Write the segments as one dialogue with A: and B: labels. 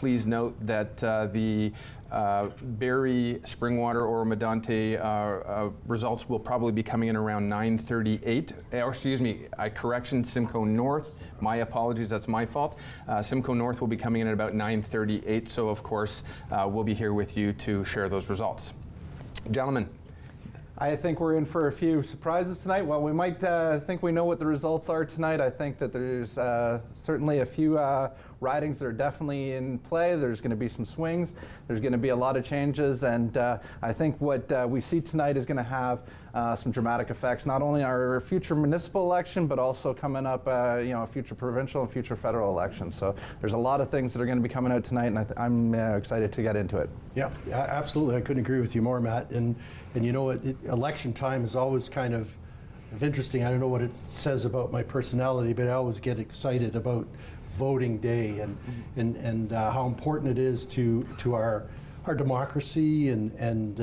A: please note that the Barrie, Springwater, or Medante results will probably be coming in around 9:38. Or excuse me, correction, Simcoe North. My apologies, that's my fault. Simcoe North will be coming in at about 9:38. So of course, we'll be here with you to share those results. Gentlemen.
B: I think we're in for a few surprises tonight. While we might think we know what the results are tonight, I think that there's certainly a few ridings that are definitely in play. There's going to be some swings. There's going to be a lot of changes, and I think what we see tonight is going to have some dramatic effects, not only our future municipal election, but also coming up, future provincial and future federal elections. So there's a lot of things that are going to be coming out tonight, and I'm excited to get into it.
C: Yeah, absolutely. I couldn't agree with you more, Matt. And you know, election time is always kind of interesting. I don't know what it says about my personality, but I always get excited about voting day and how important it is to our democracy and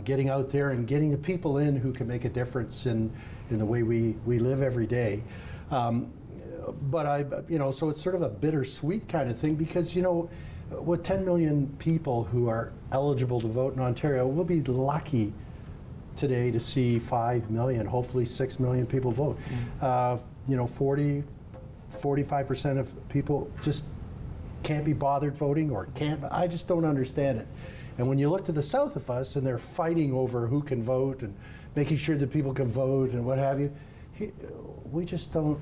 C: getting out there and getting the people in who can make a difference in the way we live every day. But so it's sort of a bittersweet kind of thing because, you know, with 10 million people who are eligible to vote in Ontario, we'll be lucky today to see 5 million, hopefully 6 million people vote. 45% of people just can't be bothered voting or can't. I just don't understand it. And when you look to the south of us and they're fighting over who can vote and making sure that people can vote and what have you, we just don't.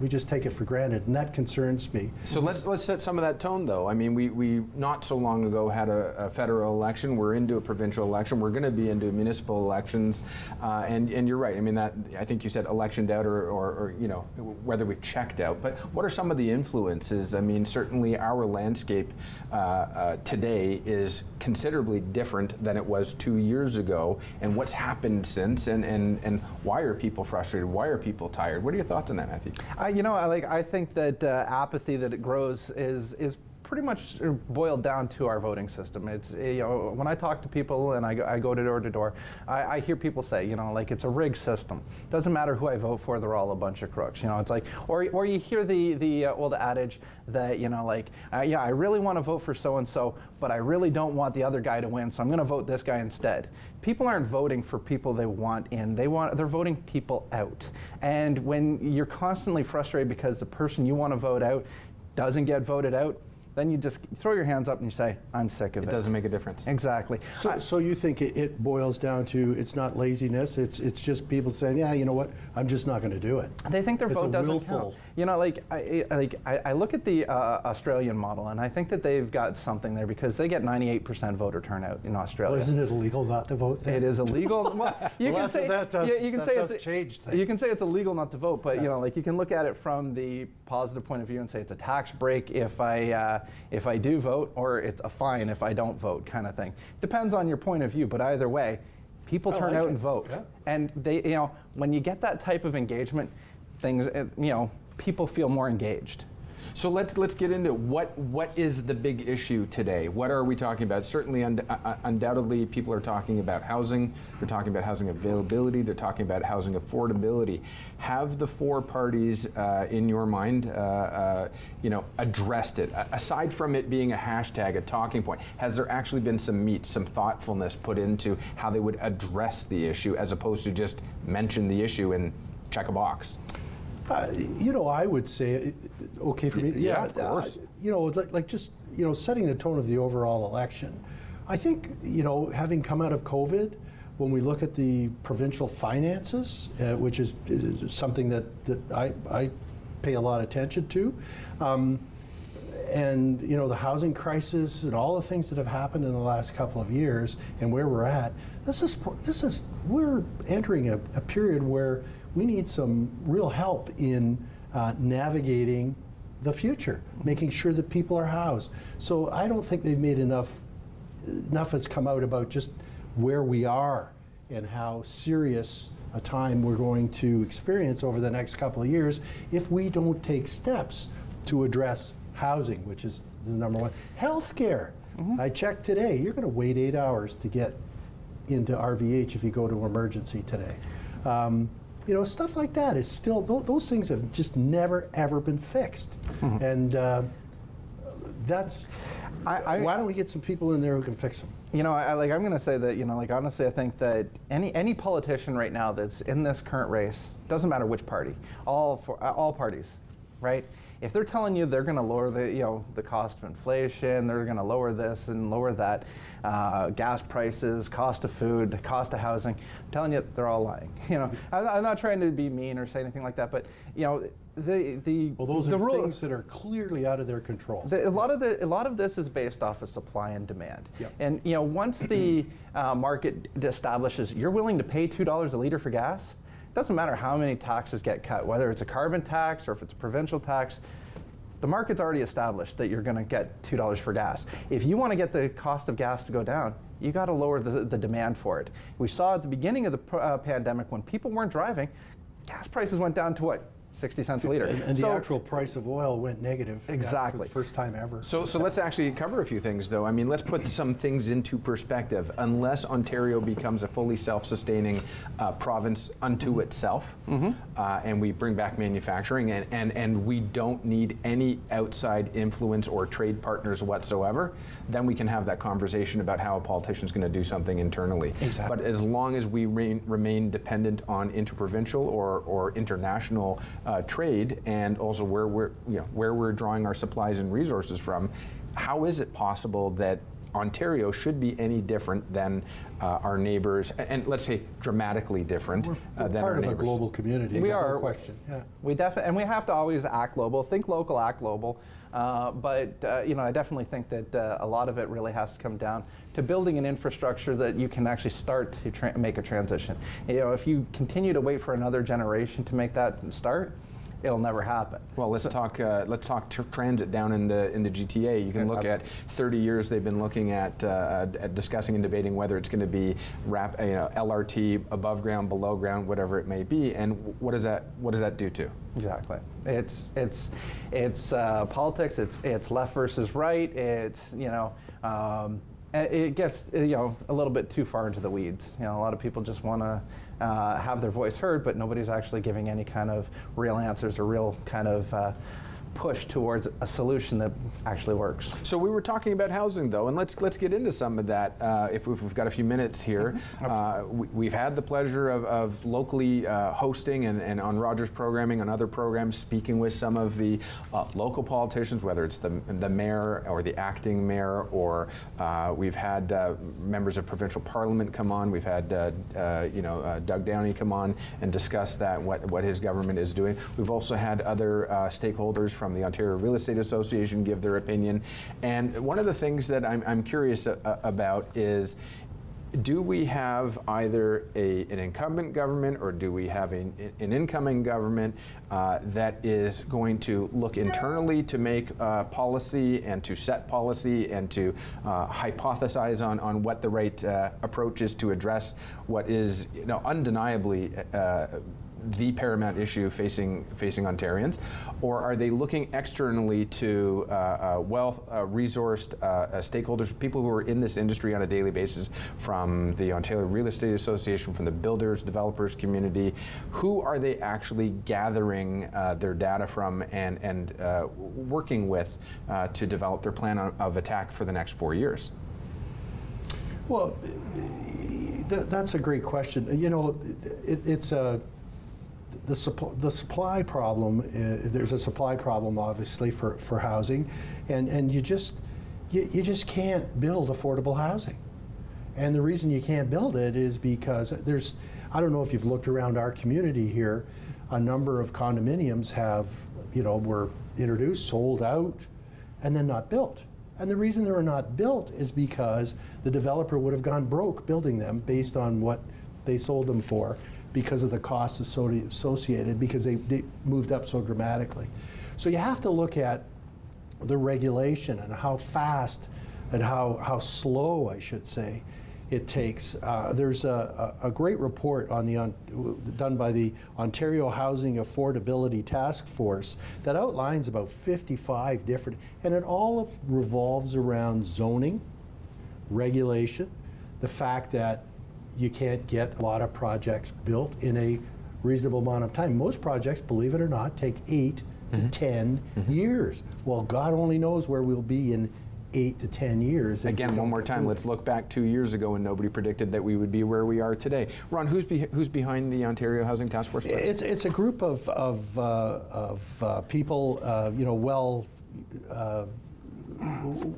C: We just take it for granted, and that concerns me.
A: So let's set some of that tone, though. I mean, we not so long ago had a federal election. We're into a provincial election. We're going to be into municipal elections, and you're right. I mean, that I think you said electioned out, or you know, whether we've checked out. But what are some of the influences? I mean, certainly our landscape today is considerably different than it was 2 years ago. And what's happened since, and why are people frustrated? Why are people tired? What are your thoughts on that, Matthew?
B: I think that apathy that it grows is pretty much boiled down to our voting system. It's, when I talk to people and I go to door, I hear people say, it's a rigged system. Doesn't matter who I vote for, they're all a bunch of crooks. It's like, or you hear the old adage that, I really want to vote for so-and-so, but I really don't want the other guy to win, so I'm going to vote this guy instead. People aren't voting for people they want in. They're voting people out. And when you're constantly frustrated because the person you want to vote out doesn't get voted out, then you just throw your hands up and you say, I'm sick of it.
A: It doesn't make a difference.
B: Exactly.
C: So you think it boils down to it's not laziness, it's just people saying, yeah, you know what, I'm just not going to do it.
B: They think their vote doesn't
C: willful.
B: count. I look at the Australian model, and I think that they've got something there because they get 98% voter turnout in Australia.
C: Well, isn't it illegal not to vote then?
B: It is illegal. You can say it's illegal not to vote, but you can look at it from the positive point of view and say it's a tax break if I do vote, or it's a fine if I don't vote, kind of thing. Depends on your point of view, but either way, people turn out and vote. Yeah. And they, when you get that type of engagement, things, people feel more engaged.
A: So let's get into what is the big issue today? What are we talking about? Certainly, undoubtedly, people are talking about housing. They're talking about housing availability. They're talking about housing affordability. Have the four parties, in your mind, addressed it? Aside from it being a hashtag, a talking point, has there actually been some meat, some thoughtfulness put into how they would address the issue, as opposed to just mention the issue and check a box?
C: I would say, okay for me.
A: Yeah, of course.
C: Setting the tone of the overall election. I think, having come out of COVID, when we look at the provincial finances, which is something that I pay a lot of attention to, and the housing crisis and all the things that have happened in the last couple of years and where we're at, we're entering a period where we need some real help in navigating the future, making sure that people are housed. So I don't think they've made enough has come out about just where we are and how serious a time we're going to experience over the next couple of years if we don't take steps to address housing, which is the number one. Healthcare. Mm-hmm. I checked today, you're going to wait 8 hours to get into RVH if you go to emergency today. Stuff like that is still, those things have just never, ever been fixed. Mm-hmm. And that's,
B: I
C: why don't we get some people in there who can fix them?
B: You know, I'm going to say that, honestly, I think that any politician right now that's in this current race, doesn't matter which party, all parties, right? If they're telling you they're going to lower the cost of inflation, they're going to lower this and lower that, gas prices, cost of food, cost of housing, I'm telling you, they're all lying. I'm not trying to be mean or say anything like that, but
C: Well, those
B: the
C: are
B: rule,
C: things that are clearly out of their control.
B: a lot of this is based off of supply and demand.
C: Yep.
B: And once the market establishes you're willing to pay $2 a liter for gas, it doesn't matter how many taxes get cut, whether it's a carbon tax or if it's a provincial tax. The market's already established that you're going to get $2 for gas. If you want to get the cost of gas to go down, you got to lower the demand for it. We saw at the beginning of the pandemic when people weren't driving, gas prices went down to what? 60 cents a liter.
C: And the actual price of oil went negative.
B: Exactly.
C: For the first time ever.
A: So let's actually cover a few things, though. I mean, let's put some things into perspective. Unless Ontario becomes a fully self-sustaining province unto itself, and we bring back manufacturing, and we don't need any outside influence or trade partners whatsoever, then we can have that conversation about how a politician's going to do something internally.
C: Exactly.
A: But as long as we remain dependent on interprovincial or international trade, and also where we're drawing our supplies and resources from, how is it possible that Ontario should be any different than our neighbors, and let's say dramatically different
C: We're
A: than our
C: part of
A: neighbors?
C: a global community.
B: We
C: There's
B: are.
C: no question. Yeah.
B: We definitely, and we have to always act global, think local, act global. But I definitely think that a lot of it really has to come down to building an infrastructure that you can actually start to make a transition. If you continue to wait for another generation to make that start, it'll never happen.
A: Well, let's talk transit down in the GTA. You can look at 30 years they've been looking at discussing and debating whether it's going to be LRT, above ground, below ground, whatever it may be. And what does that do to?
B: Exactly. It's politics. It's left versus right. It gets a little bit too far into the weeds. A lot of people just want to have their voice heard, but nobody's actually giving any kind of real answers or real kind of push towards a solution that actually works.
A: So we were talking about housing, though, and let's get into some of that if we've got a few minutes here. We've had the pleasure of locally hosting and on Rogers programming, on other programs, speaking with some of the local politicians, whether it's the mayor or the acting mayor, or we've had members of provincial parliament come on. We've had Doug Downey come on and discuss that, what his government is doing. We've also had other stakeholders from the Ontario Real Estate Association give their opinion. And one of the things that I'm curious about is, do we have either an incumbent government or do we have an incoming government that is going to look internally to make policy and to set policy and to hypothesize on what the right approach is to address what is undeniably the paramount issue facing Ontarians, or are they looking externally to resourced stakeholders, people who are in this industry on a daily basis, from the Ontario Real Estate Association, from the builders, developers community? Who are they actually gathering their data from and working with to develop their plan of attack for the next 4 years?
C: Well, that's a great question. It's a the supply problem. There's a supply problem, obviously, for housing, and you just can't build affordable housing. And the reason you can't build it is because I don't know if you've looked around our community here, a number of condominiums were introduced, sold out, and then not built. And the reason they were not built is because the developer would have gone broke building them based on what they sold them for, because of the costs associated, because they moved up so dramatically. So you have to look at the regulation and how fast and how slow, I should say, it takes. There's a great report done by the Ontario Housing Affordability Task Force that outlines about 55 different, and it all revolves around zoning, regulation, the fact that you can't get a lot of projects built in a reasonable amount of time. Most projects, believe it or not, take 8 to 10 years. Well, God only knows where we'll be in 8 to 10 years.
A: Again, one more time, let's look back 2 years ago and nobody predicted that we would be where we are today. Ron, who's behind the Ontario Housing Task Force?
C: It's a group of people,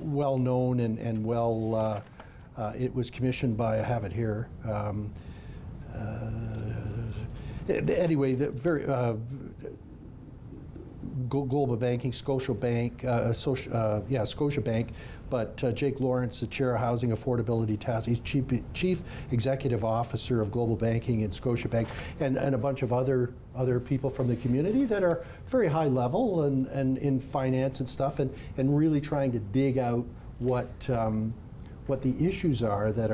C: well known and well. It was commissioned by, I have it here. Anyway, the very global banking, Scotiabank, Scotiabank, but Jake Lawrence, the chair of Housing Affordability Task, he's chief executive officer of global banking in Scotiabank, and a bunch of other people from the community that are very high level and in finance and stuff, and really trying to dig out what the issues are that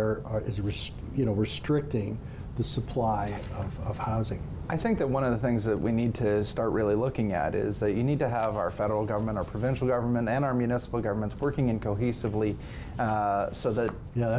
C: is restricting the supply of housing.
B: I think that one of the things that we need to start really looking at is that you need to have our federal government, our provincial government, and our municipal governments working in cohesively so that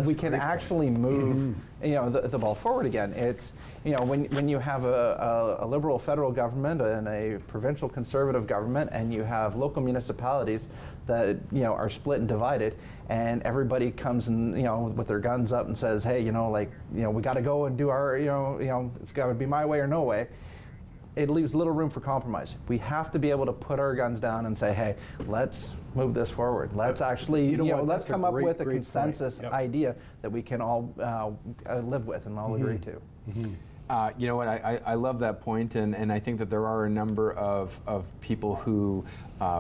B: we can actually move the ball forward again. It's when you have a liberal federal government and a provincial conservative government, and you have local municipalities that are split and divided, and everybody comes and with their guns up and says, hey, we got to go and do our it's got to be my way or no way. It leaves little room for compromise. We have to be able to put our guns down and say, hey, let's move this forward. Let's actually let's come up with a consensus idea that we can all live with and all agree to.
A: You know what, I love that point, and I think that there are a number of people who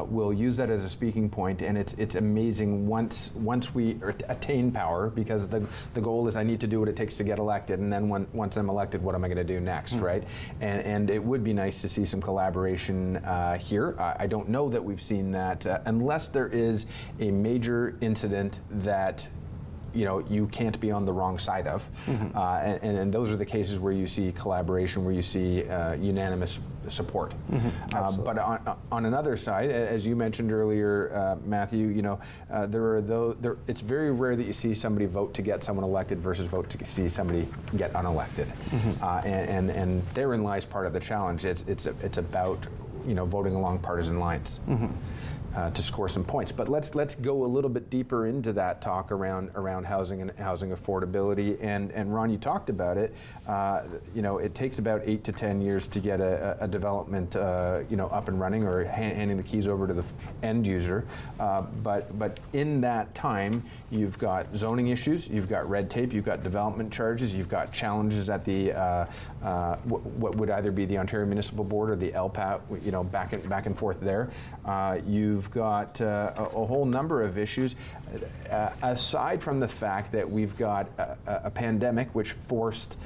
A: will use that as a speaking point, and it's amazing once we attain power, because the goal is I need to do what it takes to get elected, and then once I'm elected, what am I going to do next, right? And it would be nice to see some collaboration here. I don't know that we've seen that unless there is a major incident that you can't be on the wrong side of. And those are the cases where you see collaboration, where you see unanimous support. But on another side, as you mentioned earlier, Matthew, it's very rare that you see somebody vote to get someone elected versus vote to see somebody get unelected. And therein lies part of the challenge. It's about voting along partisan lines. To score some points. But let's go a little bit deeper into that talk around housing and housing affordability. And Ron, you talked about it. It takes about 8 to 10 years to get a development up and running, or handing the keys over to the end user. But in that time, you've got zoning issues, you've got red tape, you've got development charges, you've got challenges at the what would either be the Ontario Municipal Board or the LPAT, back and forth there. You've got a whole number of issues, aside from the fact that we've got a pandemic which forced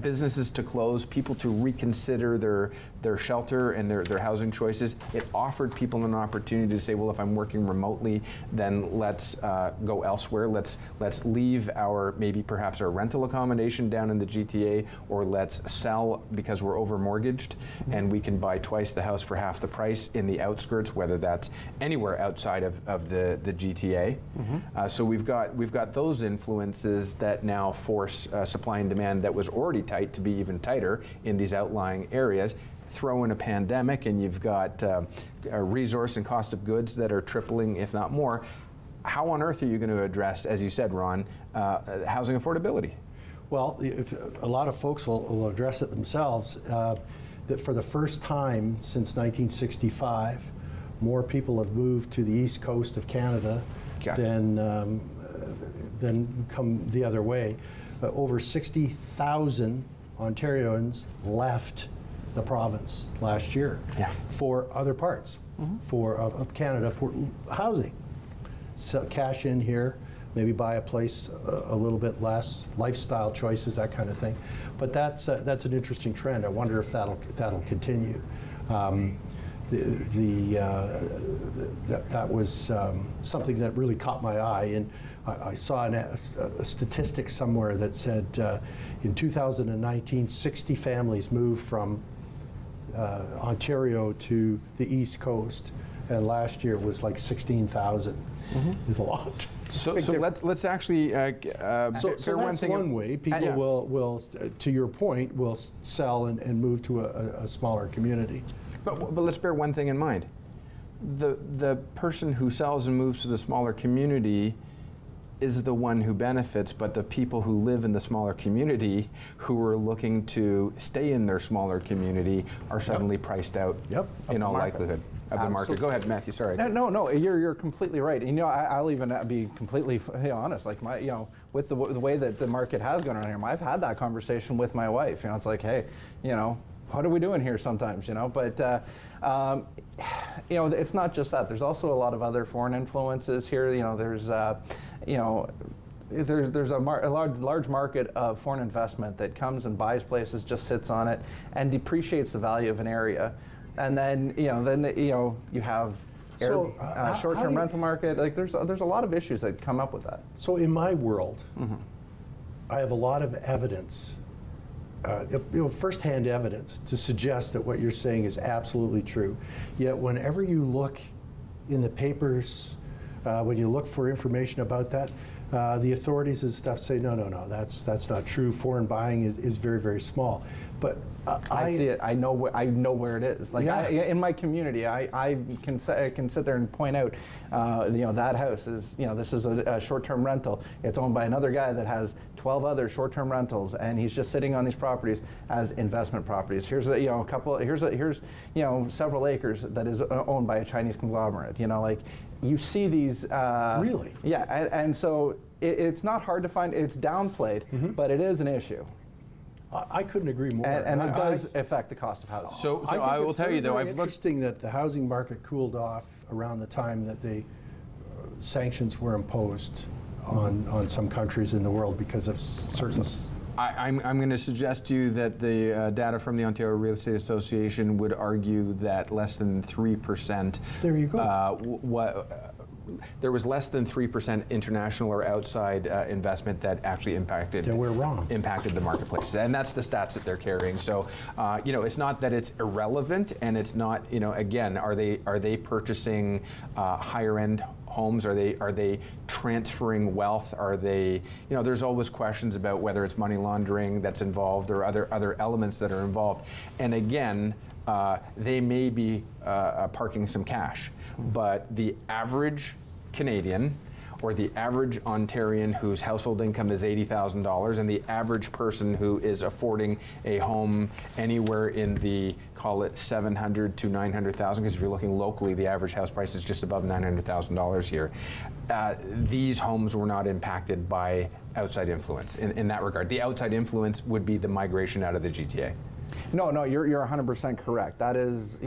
A: businesses to close, people to reconsider their shelter and their housing choices. It offered people an opportunity to say, well, if I'm working remotely, then let's go elsewhere. Let's leave perhaps our rental accommodation down in the GTA, or let's sell because we're over mortgaged and we can buy twice the house for half the price in the outskirts, whether that's anywhere outside of the GTA. So we've got those influences that now force supply and demand that was already tight to be even tighter in these outlying areas. Throw in a pandemic and you've got a resource and cost of goods that are tripling, if not more. How on earth are you going to address, as you said, Ron, housing affordability?
C: Well, a lot of folks will address it themselves. That for the first time since 1965, more people have moved to the east coast of Canada than come the other way. Over 60,000 Ontarians left the province last year for other parts of Canada for housing. So cash in here, maybe buy a place a little bit less, lifestyle choices, that kind of thing. But that's an interesting trend. I wonder if that'll continue. That was something that really caught my eye, and I saw a statistic somewhere that said in 2019, 60 families moved from Ontario to the East Coast and last year it was like 16,000. It's a lot.
A: So let's actually
C: So
A: bear one
C: that's
A: thing.
C: one way. People
A: Yeah.
C: will, to your point, will sell and move to a smaller community.
A: But let's bear one thing in mind. The person who sells and moves to the smaller community is the one who benefits, but the people who live in the smaller community who are looking to stay in their smaller community are suddenly priced out
C: Yep.
A: in
B: the
A: all
B: market.
A: likelihood of the market. Go ahead, Matthew, sorry.
B: No, you're completely right. And, I'll even be completely honest. Like with the way that the market has gone on here, I've had that conversation with my wife. It's like, hey, what are we doing here sometimes? But it's not just that. There's also a lot of other foreign influences here. There's there's a large market of foreign investment that comes and buys places, just sits on it, and depreciates the value of an area. And then you have
C: So, how
B: short-term
C: do you-
B: rental market. Like there's a lot of issues that come up with that.
C: So in my world, I have a lot of evidence, firsthand evidence to suggest that what you're saying is absolutely true. Yet whenever you look in the papers, when you look for information about that, the authorities and stuff say, no, that's not true. Foreign buying is very, very small. But
B: I see it. I know where it is. Like
C: Yeah.
B: in my community, I can sit there and point out, that house is, this is a short-term rental. It's owned by another guy that has 12 other short-term rentals, and he's just sitting on these properties as investment properties. Here's a couple. Here's several acres that is owned by a Chinese conglomerate. Like you see these.
C: Really?
B: Yeah, and so it's not hard to find. It's downplayed, but it is an issue.
C: I couldn't agree more.
B: And it does affect the cost of housing.
A: So
C: think
A: I will
C: it's
A: tell you though,
C: very
A: I've looked.
C: interesting that the housing market cooled off around the time that the sanctions were imposed on some countries in the world because of certain.
A: I'm going to suggest to you that the data from the Ontario Real Estate Association would argue that less than 3%.
C: There you go.
A: There was less than 3% international or outside investment that actually impacted.
C: Then we're wrong.
A: Impacted the marketplace, and that's the stats that they're carrying. So, it's not that it's irrelevant, and it's not. Again, are they purchasing higher end homes? Are they transferring wealth? Are they? There's always questions about whether it's money laundering that's involved or other elements that are involved. And again. They may be parking some cash, but the average Canadian or the average Ontarian whose household income is $80,000 and the average person who is affording a home anywhere in the, call it $700,000 to $900,000, because if you're looking locally, the average house price is just above $900,000 here. These homes were not impacted by outside influence in that regard. The outside influence would be the migration out of the GTA.
B: No, you're 100% correct. That is,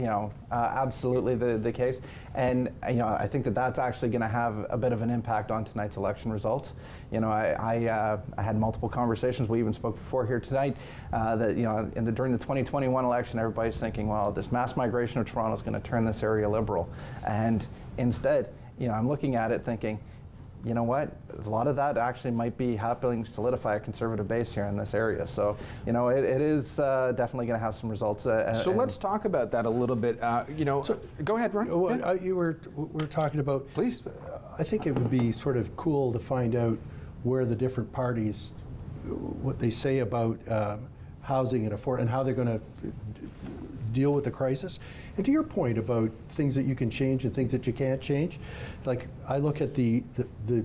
B: absolutely the case, and I think that's actually going to have a bit of an impact on tonight's election results. I had multiple conversations. We even spoke before here tonight that during the 2021 election, everybody's thinking, well, this mass migration of Toronto is going to turn this area liberal, and instead, I'm looking at it thinking, you know what? A lot of that actually might be helping solidify a conservative base here in this area. So, it is definitely going to have some results.
A: So let's talk about that a little bit. Go ahead, Ron.
C: Well, we were talking about.
A: Please.
C: I think it would be sort of cool to find out where the different parties, what they say about housing and how they're going to deal with the crisis. And to your point about things that you can change and things that you can't change, like I look at the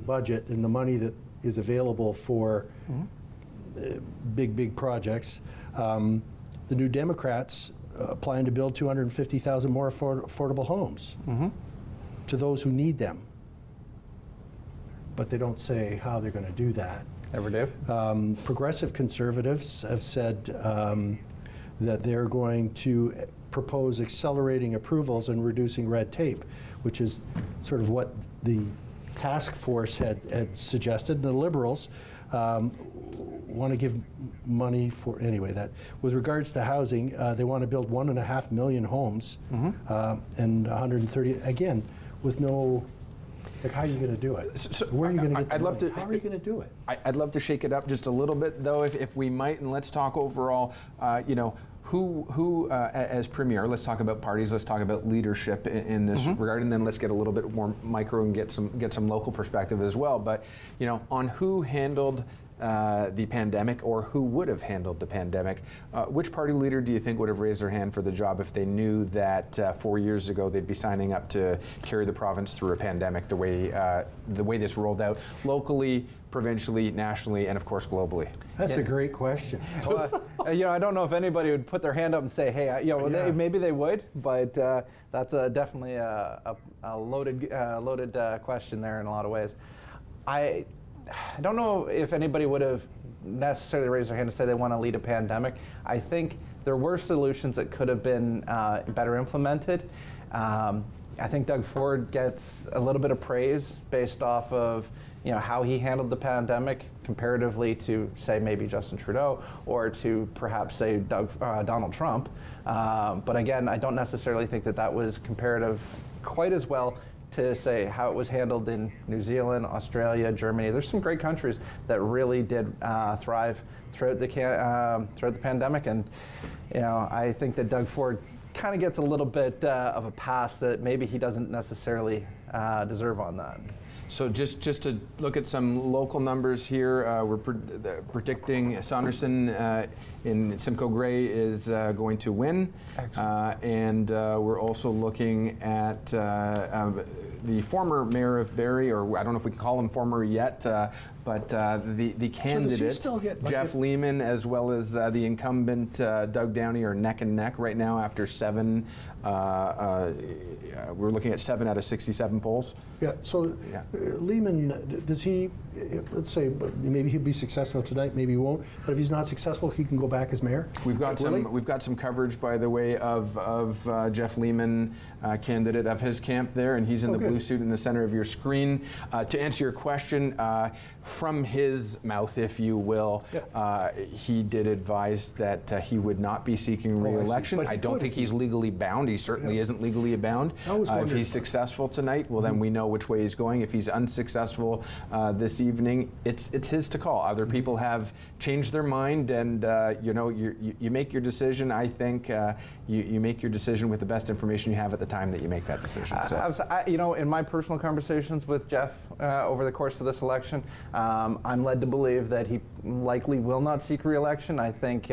C: budget and the money that is available for big projects. The New Democrats plan to build 250,000 more affordable homes to those who need them. But they don't say how they're going to do that.
B: Never do.
C: Progressive conservatives have said that they're going to propose accelerating approvals and reducing red tape, which is sort of what the task force had suggested. And the Liberals want to give money for, anyway, that with regards to housing, they want to build 1.5 million homes and 130, again, with no, like, how are you going to do it?
A: So
C: where are you going to get the
A: I'd love
C: money?
A: to-
C: How are you going to do it?
A: I'd love to shake it up just a little bit, though, if we might, and let's talk overall, who as premier, let's talk about parties, let's talk about leadership in this regard, and then let's get a little bit more micro and get some local perspective as well. But on who handled the pandemic, or who would have handled the pandemic, which party leader do you think would have raised their hand for the job if they knew that 4 years ago they'd be signing up to carry the province through a pandemic the way this rolled out locally, provincially, nationally, and of course globally?
C: That's a great question.
B: Well, I don't know if anybody would put their hand up and say, hey, maybe they would, but that's definitely a loaded question there in a lot of ways. I don't know if anybody would have necessarily raised their hand to say they want to lead a pandemic. I think there were solutions that could have been better implemented. I think Doug Ford gets a little bit of praise based off of how he handled the pandemic comparatively to, say, maybe Justin Trudeau, or to perhaps, say, Donald Trump. But again, I don't necessarily think that was comparative quite as well to say how it was handled in New Zealand, Australia, Germany. There's some great countries that really did thrive throughout the pandemic, and I think that Doug Ford kind of gets a little bit of a pass that maybe he doesn't necessarily deserve on that.
A: So just to look at some local numbers here, we're predicting Saunderson in Simcoe Grey is going to win. And we're also looking at the former mayor of Barrie, or I don't know if we can call him former yet, but the candidate, Jeff Lehman, as well as the incumbent Doug Downey, are neck and neck right now after 7. We're looking at 7 out of 67 polls.
C: Yeah, so Lehman, does he, let's say, maybe he'll be successful tonight, maybe he won't, but if he's not successful, he can go back as mayor?
A: We've got some coverage, by the way, of Jeff Lehman, candidate of his camp there, and he's in the blue suit in the center of your screen. To answer your question, from his mouth, if you will, he did advise that he would not be seeking re-election. I don't think he's legally bound. He certainly isn't legally bound. If he's successful tonight, well, then we know which way he's going. If he's unsuccessful this evening, it's his to call. Other people have changed their mind, and you make your decision. I think you make your decision with the best information you have at the time that you make that decision. So.
B: In my personal conversations with Jeff over the course of this election, I'm led to believe that he likely will not seek re-election. I think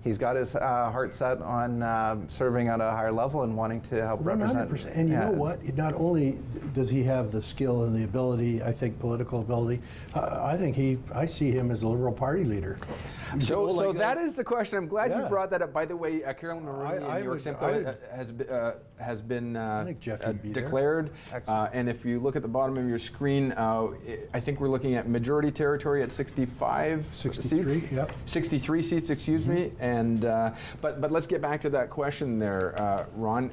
B: he's got his heart set on serving at a higher level and wanting to help represent.
C: 100%. And you know what? Not only does he have the skill and the ability, I think political ability, I see him as a Liberal Party leader.
A: So that is the question. I'm glad you brought that up. By the way, Carolyn Maroney in New York Simcoe has been declared. And if you look at the bottom of your screen, I think we're looking at majority territory at 63 seats.
C: Yep.
A: 63 seats, excuse me. And but let's get back to that question there, Ron.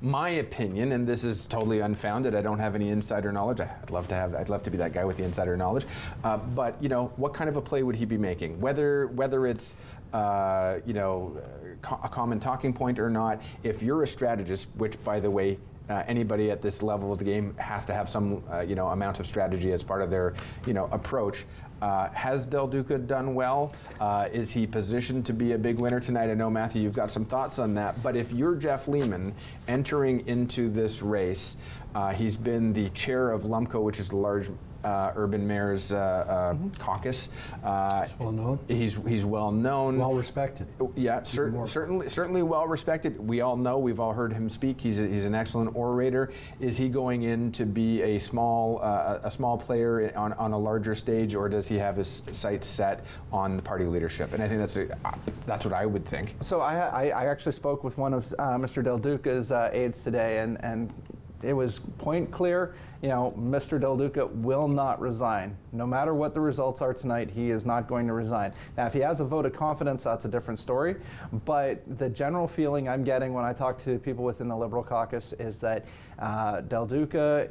A: My opinion, and this is totally unfounded. I don't have any insider knowledge. I'd love to be that guy with the insider knowledge. But what kind of a play would he be making? Whether it's a common talking point or not, if you're a strategist, which by the way, anybody at this level of the game has to have some amount of strategy as part of their approach. Has Del Duca done well? Is he positioned to be a big winner tonight? I know, Matthew, you've got some thoughts on that. But if you're Jeff Lehman entering into this race, he's been the chair of LUMCO, which is the large urban mayors caucus.
C: He's well known.
A: He's well known.
C: Well respected.
A: Yeah, certainly well respected. We all know. We've all heard him speak. He's an excellent orator. Is he going in to be a small player on a larger stage, or does he have his sights set on the party leadership? And I think that's what I would think.
B: So I actually spoke with one of Mr. Del Duca's aides today, and it was point clear. Mr. Del Duca will not resign. No matter what the results are tonight, he is not going to resign. Now, if he has a vote of confidence, that's a different story. But the general feeling I'm getting when I talk to people within the Liberal caucus is that Del Duca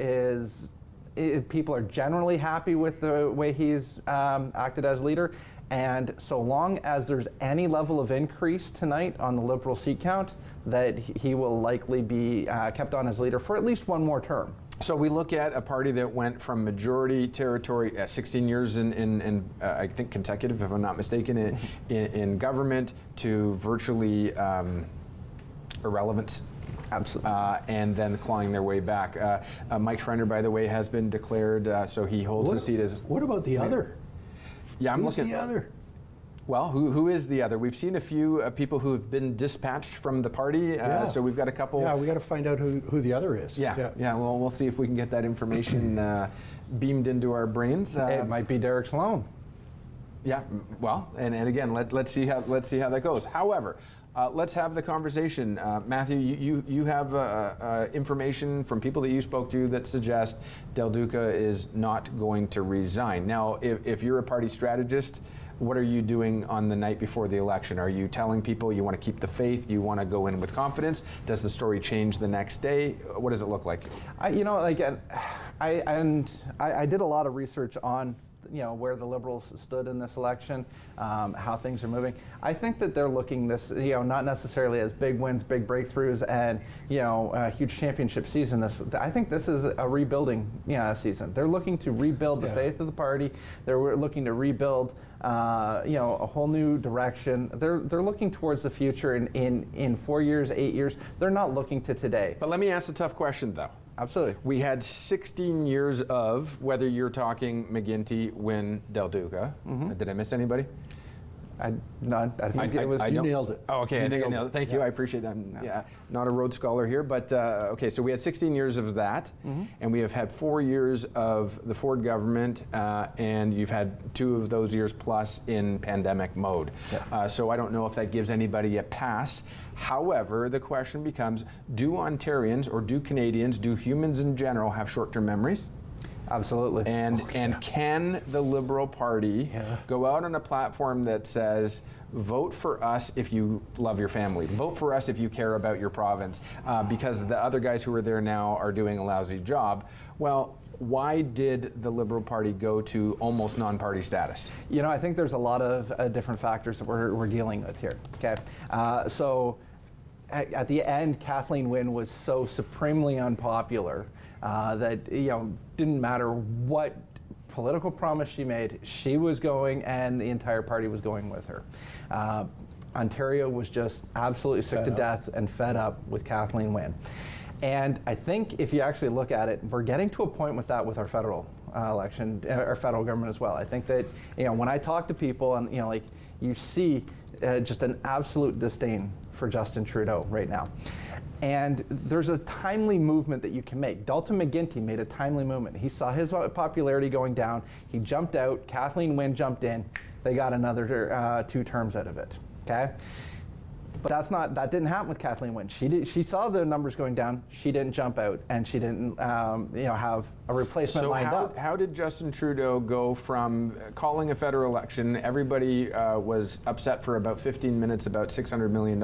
B: people are generally happy with the way he's acted as leader. And so long as there's any level of increase tonight on the Liberal seat count, that he will likely be kept on as leader for at least one more term.
A: So we look at a party that went from majority territory, 16 years in I think consecutive, if I'm not mistaken, in government, to virtually irrelevance.
B: Absolutely.
A: And then clawing their way back. Mike Schreiner, by the way, has been declared, so he holds the seat as...
C: What about the other?
A: Yeah, I'm
C: Who's
A: looking...
C: the other?
A: Well, who is the other? We've seen a few people who have been dispatched from the party, so we've got a couple...
C: Yeah, we got to find out who the other is.
A: Yeah. Well, we'll see if we can get that information beamed into our brains.
B: It might be Derek Sloan.
A: Yeah, well, and again, let's see how that goes. However, let's have the conversation. Matthew, you have information from people that you spoke to that suggest Del Duca is not going to resign. Now, if you're a party strategist, what are you doing on the night before the election? Are you telling people you want to keep the faith, you want to go in with confidence? Does the story change the next day? What does it look like?
B: I did a lot of research on where the Liberals stood in this election, how things are moving. I think that they're looking this, not necessarily as big wins, big breakthroughs, and a huge championship season. I think this is a rebuilding season. They're looking to rebuild the faith of the party. They're looking to rebuild a whole new direction. They're looking towards the future in 4 years, 8 years. They're not looking to today.
A: But let me ask a tough question, though.
B: Absolutely.
A: We had 16 years of, whether you're talking McGuinty, Wynne, Del Duca. Did I miss anybody?
B: You nailed it.
A: Oh, okay, I think I nailed it. Thank you, I appreciate that. Yeah, not a Rhodes Scholar here, but okay, so we had 16 years of that, and we have had 4 years of the Ford government, and you've had 2 of those years plus in pandemic mode. So I don't know if that gives anybody a pass. However, the question becomes, do Ontarians, or do Canadians, do humans in general have short-term memories?
B: Absolutely.
A: And can the Liberal Party go out on a platform that says, vote for us if you love your family, vote for us if you care about your province, because the other guys who are there now are doing a lousy job? Well, why did the Liberal Party go to almost non-party status?
B: I think there's a lot of different factors that we're dealing with here. Okay, so at the end, Kathleen Wynne was so supremely unpopular that didn't matter what political promise she made, she was going, and the entire party was going with her. Ontario was just absolutely sick to death and fed up with Kathleen Wynne. And I think if you actually look at it, we're getting to a point with that with our federal election, our federal government as well. I think that when I talk to people, and you see just an absolute disdain for Justin Trudeau right now. And there's a timely movement that you can make. Dalton McGuinty made a timely movement. He saw his popularity going down. He jumped out. Kathleen Wynne jumped in. They got another 2 terms out of it. Okay, but that didn't happen with Kathleen Wynne. She saw the numbers going down. She didn't jump out, and she didn't have a replacement lined up.
A: So how did Justin Trudeau go from calling a federal election? Everybody was upset for about 15 minutes about $600 million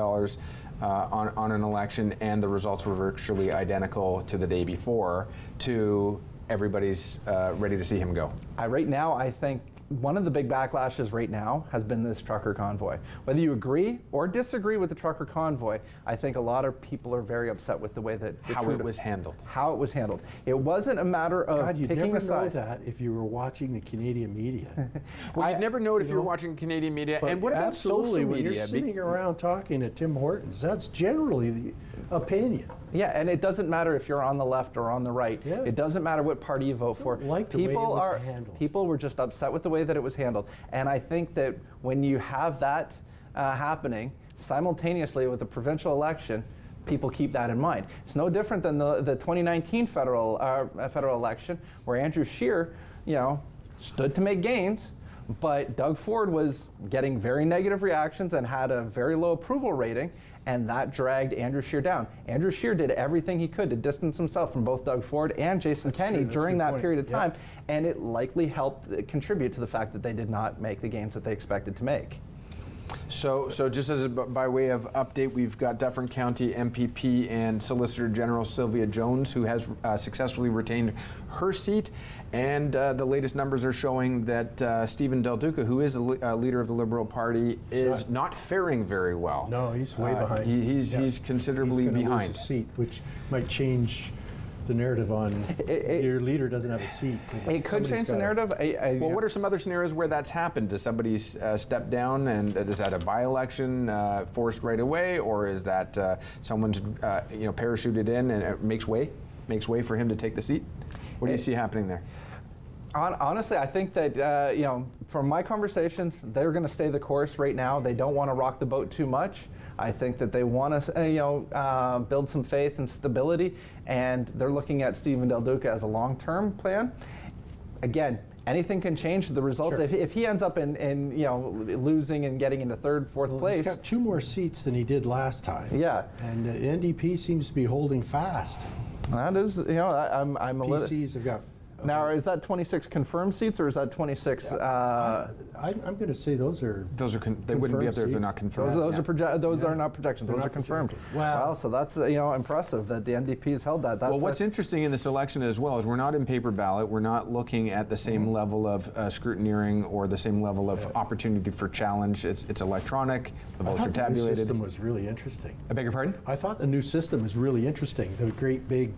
A: on an election, and the results were virtually identical to the day before, to everybody's ready to see him go?
B: Right now, I think one of the big backlashes right now has been this trucker convoy. Whether you agree or disagree with the trucker convoy, I think a lot of people are very upset with the way that
A: it was handled.
B: How it was handled. It wasn't a matter of
C: God, you'd
B: picking
C: never
B: a side.
C: know that if you were watching the Canadian media.
A: Well, you'd never know it if you were watching Canadian media.
C: But
A: and what about
C: absolutely,
A: social
C: when
A: media?
C: you're sitting around talking to Tim Hortons, that's generally the opinion.
B: Yeah, and it doesn't matter if you're on the left or on the right.
C: Yeah.
B: It doesn't matter what party you vote for.
C: Like the way it was handled.
B: People were just upset with the way that it was handled. And I think that when you have that happening simultaneously with the provincial election, people keep that in mind. It's no different than the 2019 federal election, where Andrew Scheer, stood to make gains, but Doug Ford was getting very negative reactions and had a very low approval rating, and that dragged Andrew Scheer down. Andrew Scheer did everything he could to distance himself from both Doug Ford and Jason Kenney during that period of time, and it likely helped contribute to the fact that they did not make the gains that they expected to make.
A: So just as by way of update, we've got Dufferin County MPP and Solicitor General Sylvia Jones, who has successfully retained her seat. And the latest numbers are showing that Stephen Del Duca, who is a leader of the Liberal Party, is not faring very well.
C: No, he's way behind.
A: He's considerably behind.
C: Lose a seat, which might change the narrative on your leader doesn't have a seat.
B: It could change the narrative.
A: Well, what are some other scenarios where that's happened? Does somebody step down, and is that a by-election forced right away, or is that someone's parachuted in and it makes way for him to take the seat? What do you see happening there?
B: Honestly, I think that from my conversations, they're going to stay the course right now. They don't want to rock the boat too much. I think that they want to build some faith and stability, and they're looking at Stephen Del Duca as a long-term plan. Again, anything can change the results.
C: Sure.
B: If he ends up in losing and getting into third, fourth place.
C: He's got 2 more seats than he did last time.
B: Yeah.
C: And NDP seems to be holding fast.
B: That is, I'm a little.
C: PCs have got.
B: Now, is that 26 confirmed seats, or is that 26?
C: I'm going to say those are.
A: They wouldn't be up there if they're not confirmed.
B: Those are not projections. Those are confirmed.
C: projected. Wow.
B: Well, so that's impressive that the NDP has held that.
A: Well, what's interesting in this election as well is we're not in paper ballot. We're not looking at the same level of scrutineering or the same level of opportunity for challenge. It's electronic. The votes are tabulated.
C: The new system was really interesting.
A: I beg your pardon?
C: I thought the new system is really interesting. The great big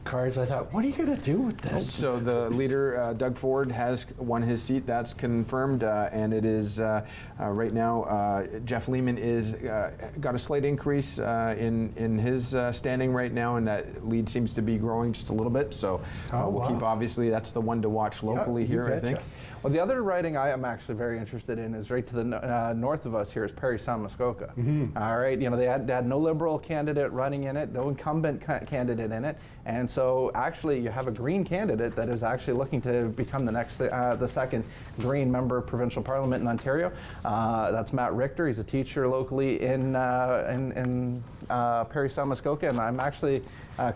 C: cards. I thought, what are you going to do with this?
A: So the leader, Doug Ford, has won his seat. That's confirmed, and it is right now. Jeff Lehman is got a slight increase in his standing right now, and that lead seems to be growing just a little bit. So we'll keep. Obviously, that's the one to watch locally here, I think.
B: Well, the other riding I am actually very interested in is right to the north of us here is Perry San Muskoka. All right, they had no Liberal candidate running in it, no incumbent candidate in it, and so actually you have a Green candidate that is actually looking to become the second Green member of provincial parliament in Ontario. That's Matt Richter. He's a teacher locally in Perry San Muskoka, and I'm actually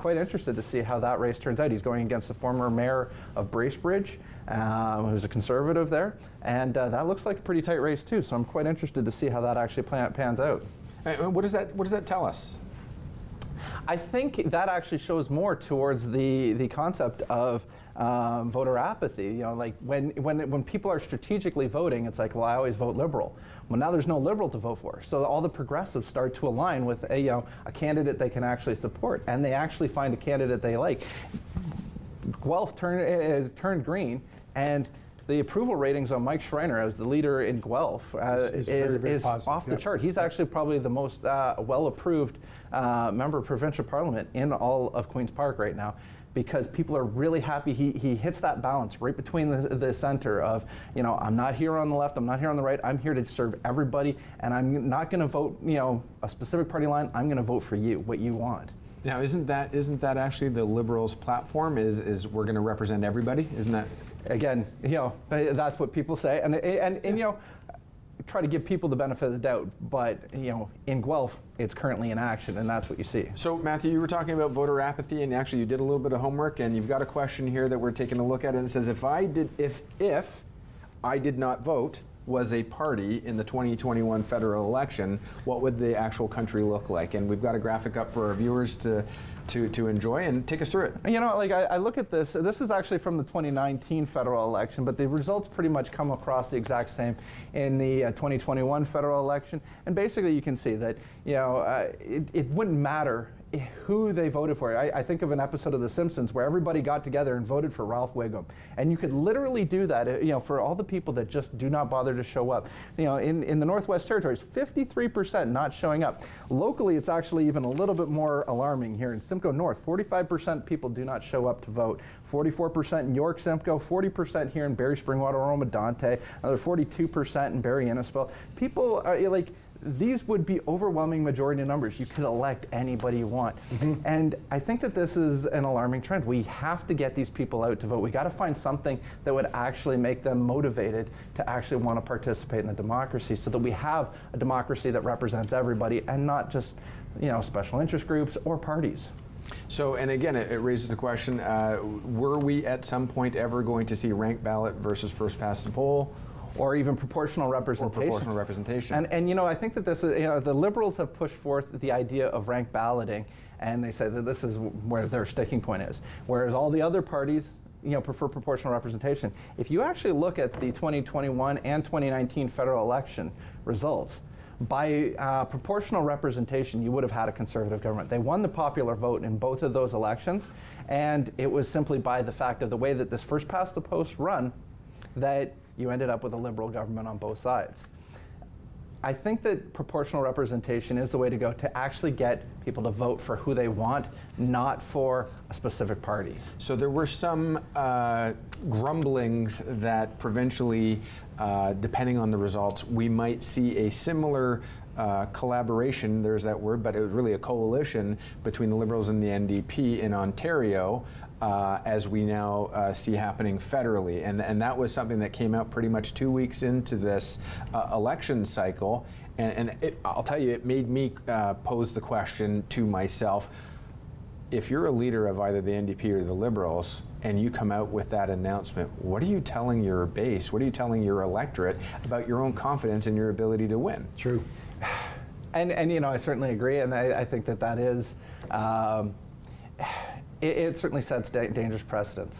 B: quite interested to see how that race turns out. He's going against the former mayor of Bracebridge, who's a conservative there, and that looks like a pretty tight race too. So I'm quite interested to see how that actually pans out.
A: What does that tell us?
B: I think that actually shows more towards the concept of voter apathy. Like when people are strategically voting, it's like, well, I always vote Liberal. Well, now there's no Liberal to vote for, so all the progressives start to align with a candidate they can actually support, and they actually find a candidate they like. Guelph turned Green, and the approval ratings on Mike Schreiner as the leader in Guelph is
C: very
B: off the chart. He's actually probably the most well-approved member of provincial parliament in all of Queen's Park right now, because people are really happy. He hits that balance right between the center of, I'm not here on the left, I'm not here on the right, I'm here to serve everybody, and I'm not going to vote, a specific party line. I'm going to vote for you, what you want.
A: Now, isn't that actually the Liberals' platform? Is we're going to represent everybody? Isn't that?
B: Again, that's what people say, and try to give people the benefit of the doubt. But in Guelph, it's currently in action, and that's what you see.
A: So, Matthew, you were talking about voter apathy, and actually, you did a little bit of homework, and you've got a question here that we're taking a look at, and it says, if I did not vote, was a party in the 2021 federal election, what would the actual country look like? And we've got a graphic up for our viewers to enjoy, and take us through it.
B: I look at this. This is actually from the 2019 federal election, but the results pretty much come across the exact same in the 2021 federal election. And basically, you can see that it wouldn't matter who they voted for. I think of an episode of The Simpsons where everybody got together and voted for Ralph Wiggum, and you could literally do that. For all the people that just do not bother to show up. In the Northwest Territories, 53% not showing up. Locally, it's actually even a little bit more alarming here in Simcoe North. 45% people do not show up to vote. 44% in York Simcoe, 40% here in Barrie Springwater, Roma Dante, another 42% in Barrie Innisfil. People are these would be overwhelming majority numbers. You could elect anybody you want. And I think that this is an alarming trend. We have to get these people out to vote. We got to find something that would actually make them motivated to actually want to participate in the democracy, so that we have a democracy that represents everybody and not just special interest groups or parties.
A: So, and again, it raises the question, were we at some point ever going to see ranked ballot versus first past the poll?
B: or even proportional representation.
A: Or proportional representation.
B: And you know, I think that this is, you know, the Liberals have pushed forth the idea of rank balloting, and they say that this is where their sticking point is, whereas all the other parties, you know, prefer proportional representation. If you actually look at the 2021 and 2019 federal election results, by proportional representation, you would have had a conservative government. They won the popular vote in both of those elections, and it was simply by the fact of the way that this first past the post run that you ended up with a Liberal government on both sides. I think that proportional representation is the way to go to actually get people to vote for who they want, not for a specific party.
A: So there were some grumblings that provincially, depending on the results, we might see a similar collaboration, there's that word, but it was really a coalition between the Liberals and the NDP in Ontario, as we now see happening federally. And that was something that came out pretty much 2 weeks into this election cycle. And I'll tell you, it made me pose the question to myself, if you're a leader of either the NDP or the Liberals, and you come out with that announcement, what are you telling your base? What are you telling your electorate about your own confidence in your ability to win?
C: True.
B: And you know, I certainly agree, and I think that that is, it certainly sets dangerous precedents.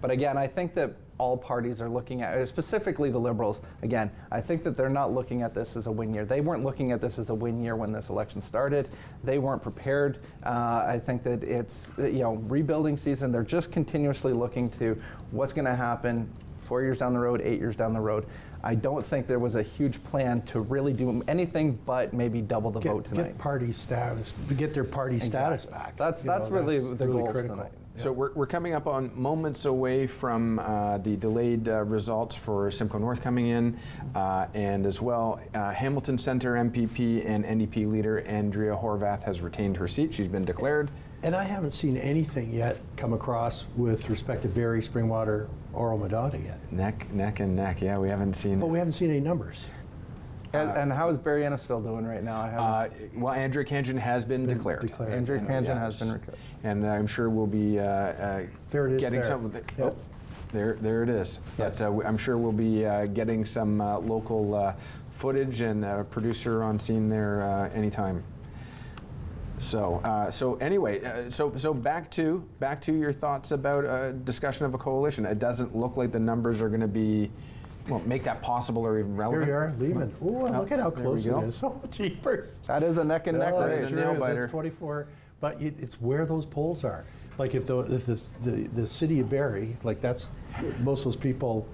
B: But again, I think that all parties are looking at, specifically the Liberals, again, I think that they're not looking at this as a win year. They weren't looking at this as a win year when this election started. They weren't prepared. I think that it's, you know, rebuilding season. They're just continuously looking to what's going to happen 4 years down the road, 8 years down the road. I don't think there was a huge plan to really do anything but maybe double the vote tonight.
C: Get party status, get their party status back.
B: That's really the goal tonight.
A: So we're coming up on moments away from the delayed results for Simcoe North coming in, and as well, Hamilton Centre MPP and NDP leader Andrea Horvath has retained her seat. She's been declared.
C: And I haven't seen anything yet come across with respect to Barrie, Springwater, or Medonta yet.
A: Neck and neck. Yeah, we haven't seen.
C: But we haven't seen any numbers.
B: And how is Barrie Ennisville doing right now?
A: Well, Andrea Khanjin has been declared.
B: Andrea Khanjin has been declared.
A: And I'm sure we'll be
C: There it is.
A: getting
C: there.
A: some.
C: Yep.
A: Oh, there it is.
B: Yes.
A: But I'm sure we'll be getting some local footage and a producer on scene there anytime. So anyway, so back to your thoughts about a discussion of a coalition. It doesn't look like the numbers are going to be, well, make that possible or even relevant.
C: Here we are, Lehman. Ooh, look at how
A: there
C: close
A: we go.
C: it is. So cheapers.
B: That is a neck and neck
A: That is
B: race.
A: a nail biter.
C: It's 24, but it's where those polls are. Like if the city of Barrie, like that's most of those people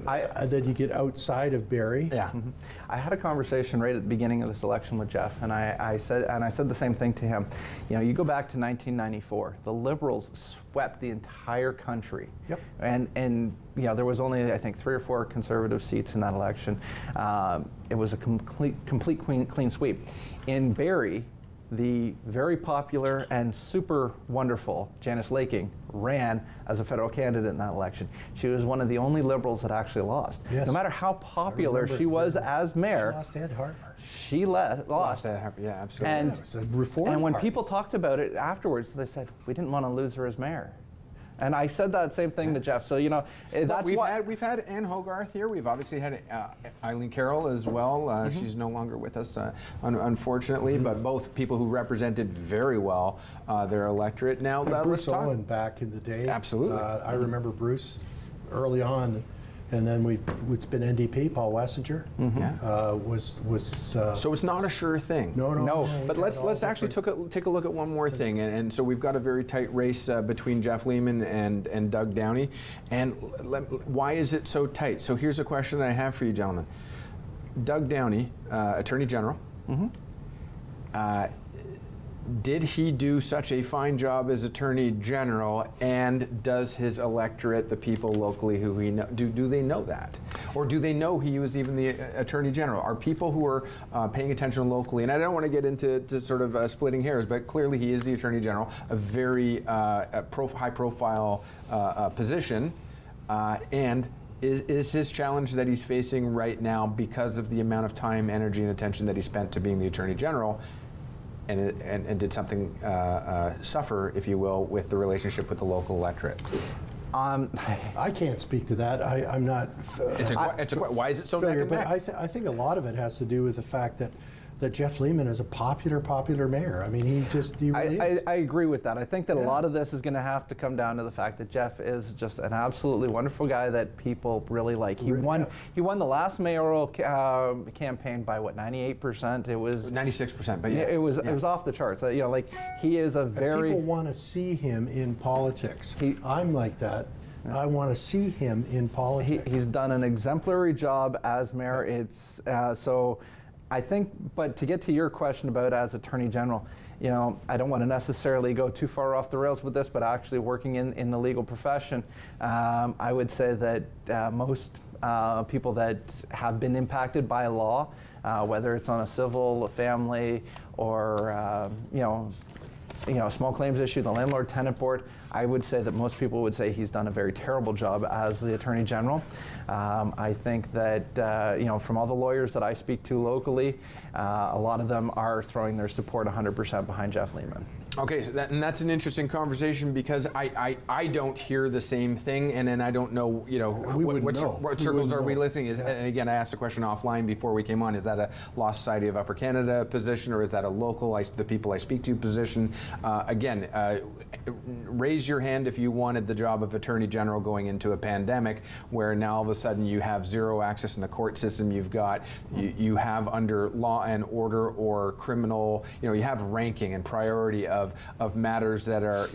C: that you get outside of Barrie.
A: Yeah.
B: Mm-hmm. I had a conversation right at the beginning of this election with Jeff, and I said the same thing to him. You know, you go back to 1994, the Liberals swept the entire country.
C: Yep.
B: And you know, there was only, I think, 3 or 4 Conservative seats in that election. It was a complete clean sweep. In Barrie, the very popular and super wonderful Janice Laking ran as a federal candidate in that election. She was one of the only Liberals that actually lost.
C: Yes.
B: No matter how popular she was as mayor,
C: She lost Ed Harper.
B: she lost.
A: Yeah, absolutely.
B: And,
C: Yeah, it was a reform
B: and when
C: party.
B: people talked about it afterwards, they said, we didn't want to lose her as mayor. And I said that same thing to Jeff. So, you know, that's why
A: we've had Ann Hogarth here. We've obviously had Eileen Carroll as well. She's no longer with us, unfortunately. But both people who represented very well their electorate. Now, let's
C: Bruce
A: talk.
C: Owen back in the day.
A: Absolutely.
C: I remember Bruce early on, and then it's been NDP. Paul Wessinger was.
A: So it's not a sure thing.
C: No.
A: But let's actually take a look at one more thing, and so we've got a very tight race between Jeff Lehman and Doug Downey, and why is it so tight? So here's a question I have for you, gentlemen. Doug Downey, Attorney General. Did he do such a fine job as Attorney General, and does his electorate, the people locally who he know, do they know that? Or do they know he was even the Attorney General? Are people who are paying attention locally, and I don't want to get into sort of splitting hairs, but clearly he is the Attorney General, a very high-profile position, and is his challenge that he's facing right now because of the amount of time, energy, and attention that he spent to being the Attorney General, and did something suffer, if you will, with the relationship with the local electorate?
C: I can't speak to that. I'm not.
A: Why is it so neck
C: familiar,
A: and
C: but
A: neck?
C: I think a lot of it has to do with the fact that Jeff Lehman is a popular mayor. I mean, he really is.
B: I agree with that. I think that a lot of this is going to have to come down to the fact that Jeff is just an absolutely wonderful guy that people really like. He won the last mayoral campaign by what, 98%? It was
A: 96%, but yeah.
B: It was off the charts. You know, like, he is a very
C: People want to see him in politics. I'm like that. I want to see him in politics.
B: He's done an exemplary job as mayor. It's so. I think, but to get to your question about as Attorney General, you know, I don't want to necessarily go too far off the rails with this, but actually working in the legal profession, I would say that most people that have been impacted by law, whether it's on a civil, a family, or small claims issue, the landlord-tenant board, I would say that most people would say he's done a very terrible job as the Attorney General. I think that, from all the lawyers that I speak to locally, a lot of them are throwing their support 100% behind Jeff Lehman.
A: Okay, so that's an interesting conversation because I don't hear the same thing, and then I don't know, what circles are we listening? And again, I asked a question offline before we came on. Is that a Law Society of Upper Canada position, or is that a local, the people I speak to position? Again, raise your hand if you wanted the job of Attorney General going into a pandemic, where now all of a sudden you have zero access in the court system. You have under law and order or criminal, you have ranking and priority of matters that are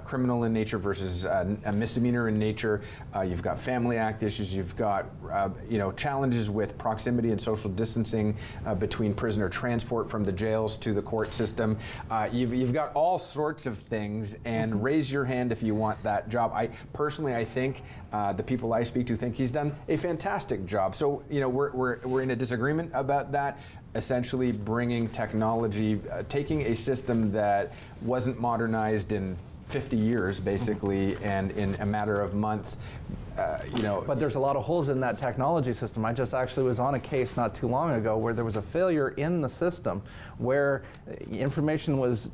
A: criminal in nature versus a misdemeanor in nature. You've got Family Act issues. You've got challenges with proximity and social distancing between prisoner transport from the jails to the court system. You've got all sorts of things, and raise your hand if you want that job. I think the people I speak to think he's done a fantastic job. So we're in a disagreement about that. Essentially bringing technology, taking a system that wasn't modernized in 50 years, basically, and in a matter of months,
B: But there's a lot of holes in that technology system. I just actually was on a case not too long ago where there was a failure in the system where information was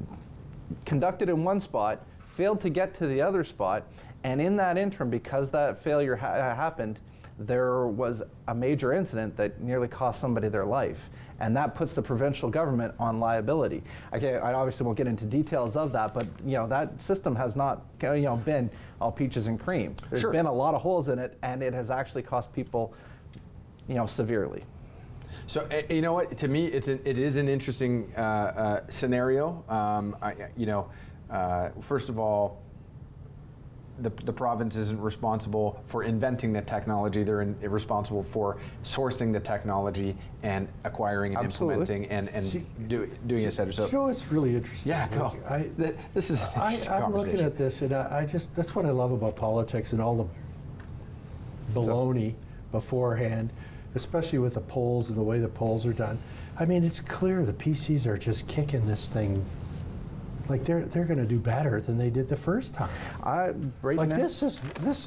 B: conducted in one spot, failed to get to the other spot, and in that interim, because that failure happened, there was a major incident that nearly cost somebody their life. And that puts the provincial government on liability. I obviously won't get into details of that, but that system has not been all peaches and cream. There's been a lot of holes in it, and it has actually cost people severely.
A: So you know what? To me, it is an interesting scenario. First of all, the province isn't responsible for inventing the technology. They're responsible for sourcing the technology and acquiring and implementing and doing et cetera. So
C: it's really interesting.
A: Yeah, go. This is an interesting
C: I'm
A: conversation.
C: looking at this, and that's what I love about politics and all the baloney beforehand, especially with the polls and the way the polls are done. I mean, it's clear the PCs are just kicking this thing. Like they're going to do better than they did the first time. This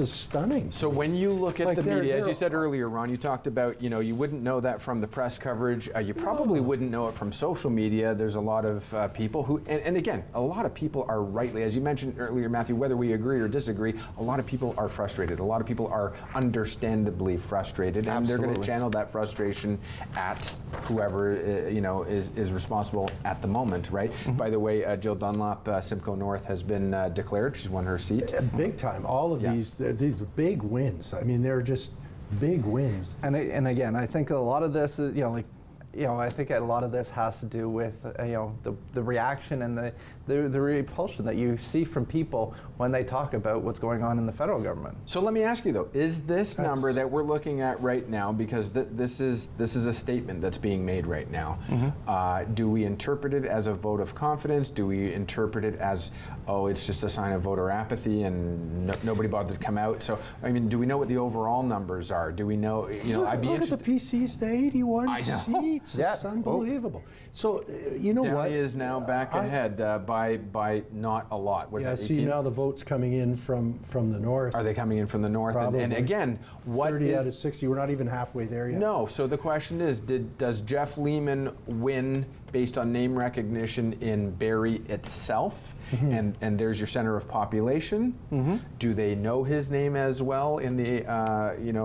C: is stunning.
A: So when you look at the media, as you said earlier, Ron, you talked about you wouldn't know that from the press coverage. You probably wouldn't know it from social media. There's a lot of people who, and again, a lot of people are rightly, as you mentioned earlier, Matthew, whether we agree or disagree, a lot of people are frustrated. A lot of people are understandably frustrated, and they're going to channel that frustration at whoever is responsible at the moment, right? Mm-hmm. By the way, Jill Dunlop, Simcoe North, has been declared. She's won her seat.
C: Big time. All of these big wins. I mean, they're just big wins.
B: And again, I think a lot of this is, I think a lot of this has to do with, the reaction and the repulsion that you see from people when they talk about what's going on in the federal government.
A: So let me ask you though, is this number that we're looking at right now, because this is a statement that's being made right now, mm-hmm. Do we interpret it as a vote of confidence? Do we interpret it as, it's just a sign of voter apathy and nobody bothered to come out? So, I mean, do we know what the overall numbers are? Do we know, I'd be interested.
C: Look at the PCs, the 81 seats.
B: Yeah.
C: It's unbelievable. So, you know what?
A: Downey is now back ahead by not a lot. What's that, 18?
C: See, now the votes coming in from the north.
A: Are they coming in from the north?
C: Probably.
A: And again, what
C: 30 out of 60, we're not even halfway there yet.
A: No, so the question is, does Jeff Lehman win based on name recognition in Barrie itself, and there's your center of population. Do they know his name as well in the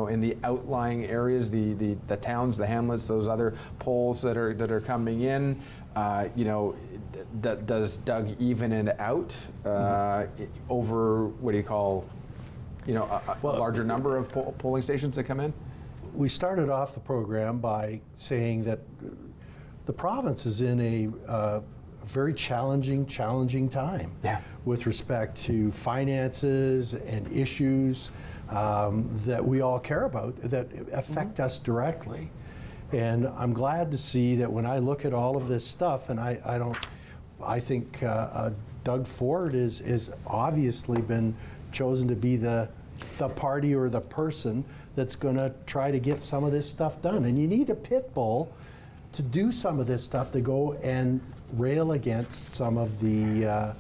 A: in the outlying areas, the towns, the hamlets, those other polls that are coming in? Does Doug even it out over what do you call a larger number of polling stations that come in?
C: We started off the program by saying that the province is in a very challenging time with respect to finances and issues that we all care about that affect us directly. And I'm glad to see that when I look at all of this stuff, and I think Doug Ford is obviously been chosen to be the party or the person that's going to try to get some of this stuff done. And you need a pit bull to do some of this stuff, to go and rail against some of the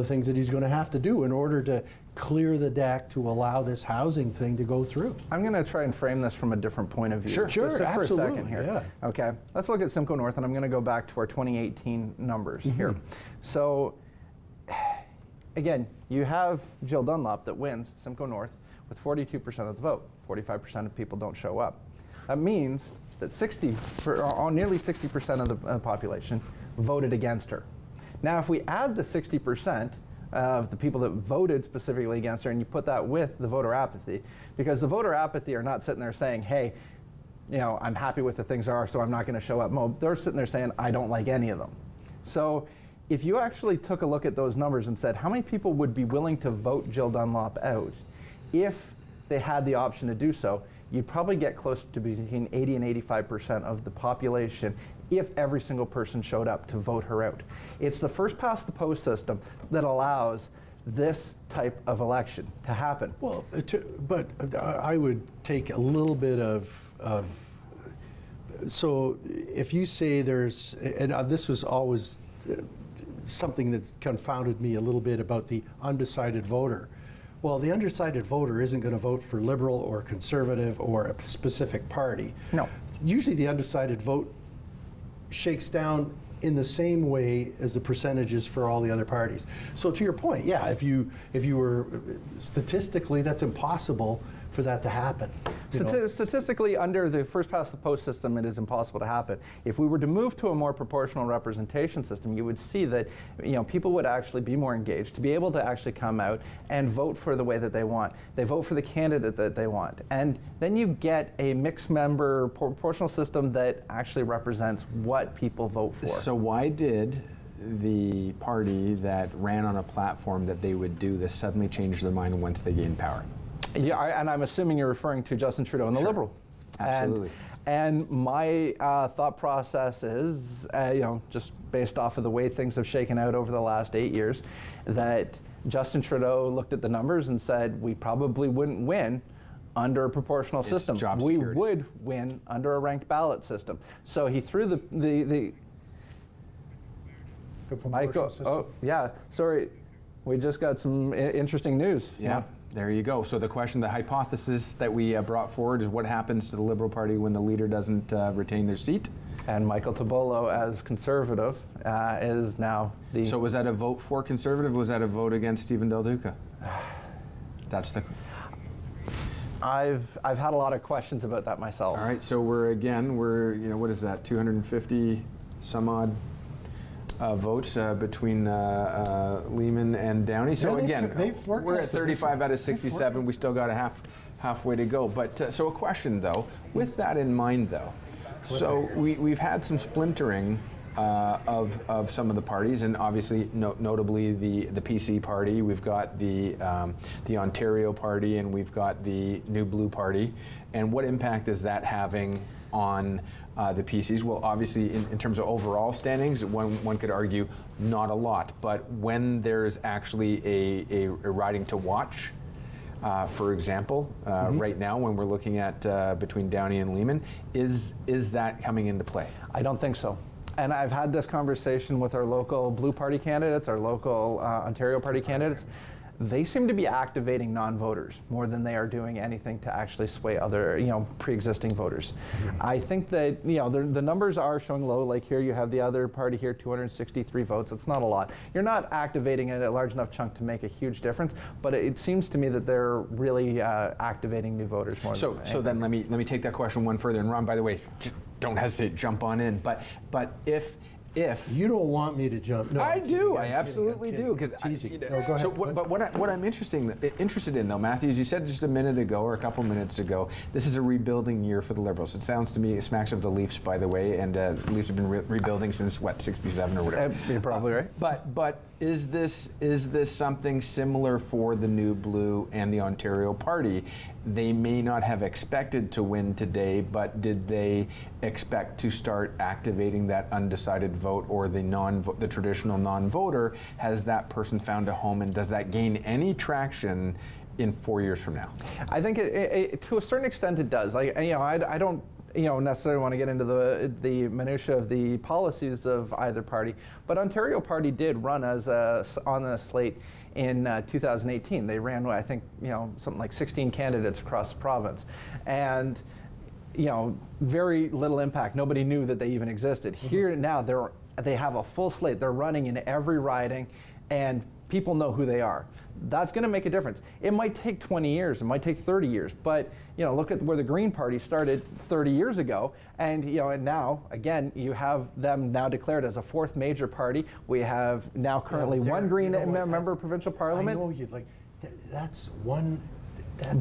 C: things that he's going to have to do in order to clear the deck to allow this housing thing to go through.
B: I'm going to try and frame this from a different point of view.
C: Sure,
B: just
C: absolutely.
B: For a second here.
C: Yeah.
B: Okay, let's look at Simcoe North, and I'm going to go back to our 2018 numbers here. So, again, you have Jill Dunlop that wins Simcoe North with 42% of the vote. 45% of people don't show up. That means that nearly 60% of the population voted against her. Now, if we add the 60% of the people that voted specifically against her, and you put that with the voter apathy, because the voter apathy are not sitting there saying, hey, I'm happy with the things are, so I'm not going to show up. No, they're sitting there saying, I don't like any of them. So if you actually took a look at those numbers and said, how many people would be willing to vote Jill Dunlop out if they had the option to do so, you'd probably get close to between 80 and 85% of the population if every single person showed up to vote her out. It's the first past the post system that allows this type of election to happen.
C: Well, but I would take a little bit of so if you say there's, and this was always something that confounded me a little bit about the undecided voter. Well, the undecided voter isn't going to vote for Liberal or Conservative or a specific party. No. Usually the undecided vote shakes down in the same way as the percentages for all the other parties. So to your point, yeah, if you were statistically, that's impossible for that to happen.
B: Statistically, under the first past the post system, it is impossible to happen. If we were to move to a more proportional representation system, you would see that people would actually be more engaged, to be able to actually come out and vote for the way that they want. They vote for the candidate that they want. And then you get a mixed member proportional system that actually represents what people vote for.
A: So why did the party that ran on a platform that they would do this suddenly change their mind once they gained power?
B: Yeah, and I'm assuming you're referring to Justin Trudeau and the Liberal.
A: Absolutely.
B: And my thought process is, just based off of the way things have shaken out over the last 8 years, that Justin Trudeau looked at the numbers and said, we probably wouldn't win under a proportional system. We would win under a ranked ballot system. So he threw the
C: proportional system.
B: Oh, yeah, sorry. We just got some interesting news.
A: Yeah. There you go. So the question, the hypothesis that we brought forward is what happens to the Liberal Party when the leader doesn't retain their seat?
B: And Michael Tobolo, as Conservative, is now the...
A: So was that a vote for Conservative? Was that a vote against Stephen Del Duca? That's the...
B: I've had a lot of questions about that myself.
A: All right, so we're what is that, 250 some odd votes between Lehman and Downey. So again, we're at 35 out of 67. We still got a halfway to go. But so a question though, with that in mind though, so we've had some splintering of some of the parties, and obviously notably the PC party. We've got the Ontario party, and we've got the New Blue party. And what impact is that having on the PCs? Well, obviously, in terms of overall standings, one could argue not a lot. But when there's actually a riding to watch, for example, right now when we're looking at between Downey and Lehman, is that coming into play?
B: I don't think so. And I've had this conversation with our local Blue Party candidates, our local Ontario Party candidates. they seem to be activating non-voters more than they are doing anything to actually sway other, pre-existing voters. I think that, the numbers are showing low. Like here, you have the other party here, 263 votes. It's not a lot. You're not activating a large enough chunk to make a huge difference, but it seems to me that they're really activating new voters more.
A: So then let me take that question one further. And Ron, by the way, don't hesitate, jump on in. But if
C: you don't want me to jump. No,
A: I
C: I'm
A: do.
C: kidding,
A: I absolutely do. Because
C: No, go ahead.
A: So, what I'm interested in, though, Matthew, as you said just a minute ago or a couple minutes ago, this is a rebuilding year for the Liberals. It sounds to me, it smacks of the Leafs, by the way, and Leafs have been rebuilding since what, '67 or whatever.
B: You're probably right.
A: But is this something similar for the New Blue and the Ontario Party? They may not have expected to win today, but did they expect to start activating that undecided vote or the traditional non-voter? Has that person found a home, and does that gain any traction in 4 years from now?
B: I think to a certain extent it does. I don't necessarily want to get into the minutiae of the policies of either party, but Ontario Party did run as on a slate in 2018. They ran, I think, something like 16 candidates across the province, and very little impact. Nobody knew that they even existed. Here now, they have a full slate. They're running in every riding, and people know who they are. That's going to make a difference. It might take 20 years, it might take 30 years, but look at where the Green Party started 30 years ago, and and now again you have them now declared as a fourth major party. We have now currently one Green member of provincial parliament.
C: I know you'd like that's one.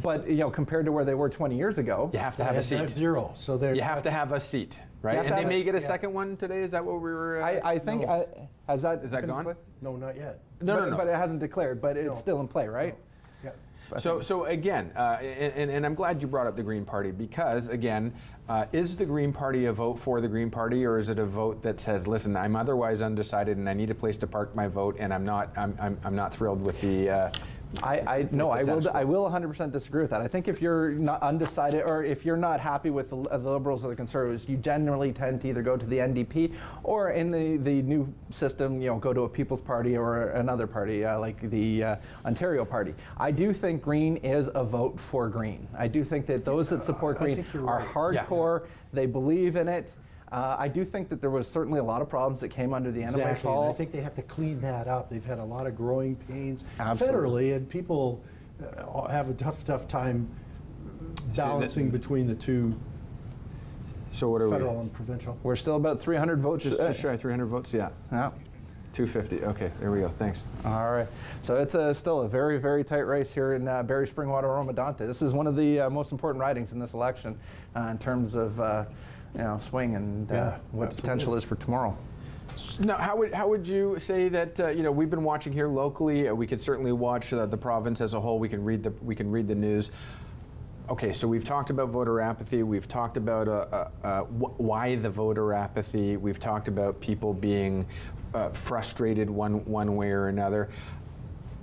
B: But compared to where they were 20 years ago,
A: you have to have a seat.
C: Zero. So
A: you have to have a seat, right? And they may get a second one today. Is that what we were?
B: I think is that
A: gone?
B: Declared?
C: No, not yet.
A: No.
B: But it hasn't declared. But it's still in play, right?
C: No. Yeah.
A: So again, and I'm glad you brought up the Green Party, because again, is the Green Party a vote for the Green Party, or is it a vote that says, listen, I'm otherwise undecided and I need a place to park my vote, and I'm not thrilled with the.
B: I will 100% disagree with that. I think if you're not undecided, or if you're not happy with the Liberals or the Conservatives, you generally tend to either go to the NDP, or in the new system, go to a People's Party or another party like the Ontario Party. I do think Green is a vote for Green. I do think that those that support Green are hardcore. They believe in it. I do think that there was certainly a lot of problems that came under the NMA call.
C: And I think they have to clean that up. They've had a lot of growing pains
B: Absolutely.
C: federally, and people have a tough time balancing between the two.
A: So what are
C: federal and provincial?
B: We're still about 300 votes.
A: Just shy of 300 votes, yeah. 250. Okay, there we go. Thanks.
B: All right. So it's still a very, very tight race here in Barrie, Springwater, Roma-Dante. This is one of the most important ridings in this election in terms of swing and what the potential is for tomorrow.
A: Now, how would you say that we've been watching here locally? We could certainly watch the province as a whole. We can read the news. Okay, so we've talked about voter apathy. We've talked about why the voter apathy. We've talked about people being frustrated one way or another.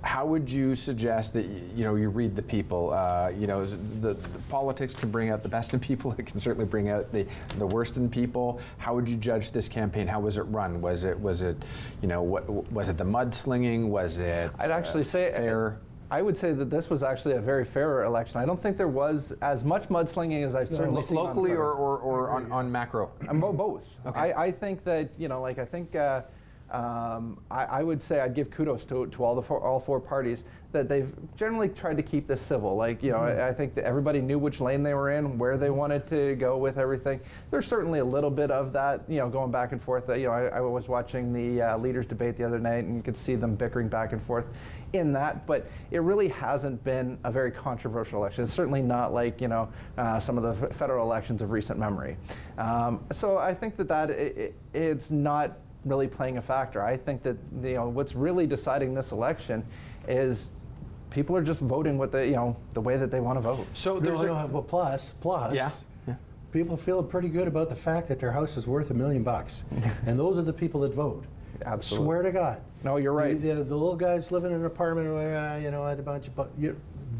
A: How would you suggest that you read the people? The politics can bring out the best in people. It can certainly bring out the worst in people. How would you judge this campaign? How was it run? Was it the mudslinging? Was it?
B: I'd actually say
A: fair.
B: I would say that this was actually a very fair election. I don't think there was as much mudslinging as I've certainly seen
A: locally or on macro.
B: Both.
A: Okay.
B: I think that I would say I'd give kudos to all four parties that they've generally tried to keep this civil. I think that everybody knew which lane they were in, where they wanted to go with everything. There's certainly a little bit of that, going back and forth. I was watching the leaders debate the other night, and you could see them bickering back and forth in that, but it really hasn't been a very controversial election. It's certainly not like some of the federal elections of recent memory. So I think that it's not really playing a factor. I think that what's really deciding this election is people are just voting with the way that they want to vote.
A: So there's
C: plus.
A: Yeah.
C: People feel pretty good about the fact that their house is worth $1 million, and those are the people that vote.
B: Absolutely.
C: Swear to God.
B: No, you're right.
C: The little guys living in an apartment where I had a bunch of.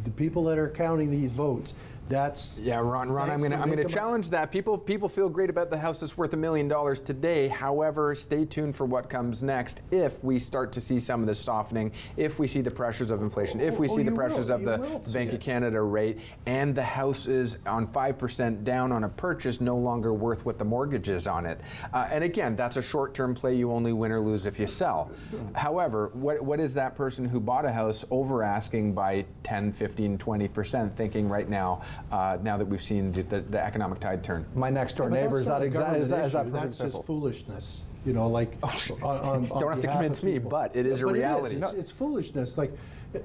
C: the people that are counting these votes, that's...
A: Yeah, Ron, I'm
C: Thanks for
A: going to
C: making
A: challenge that. People feel great about the house that's worth $1 million today. However, stay tuned for what comes next if we start to see some of this softening, if we see the pressures of inflation, if we see the pressures of the Bank of Canada rate, and the house is on 5% down on a purchase, no longer worth what the mortgage is on it. And again, that's a short-term play. You only win or lose if you sell. However, what is that person who bought a house over asking by 10, 15, 20% thinking right now, now that we've seen the economic tide turn?
B: My next door
C: But
B: neighbor,
C: that's not a government issue.
B: that
C: That's
B: simple?
C: just foolishness. You know, like on
A: Don't have to
C: behalf
A: convince
C: of
A: me,
C: people.
A: but it is a
C: But
A: reality.
C: It's foolishness. Like,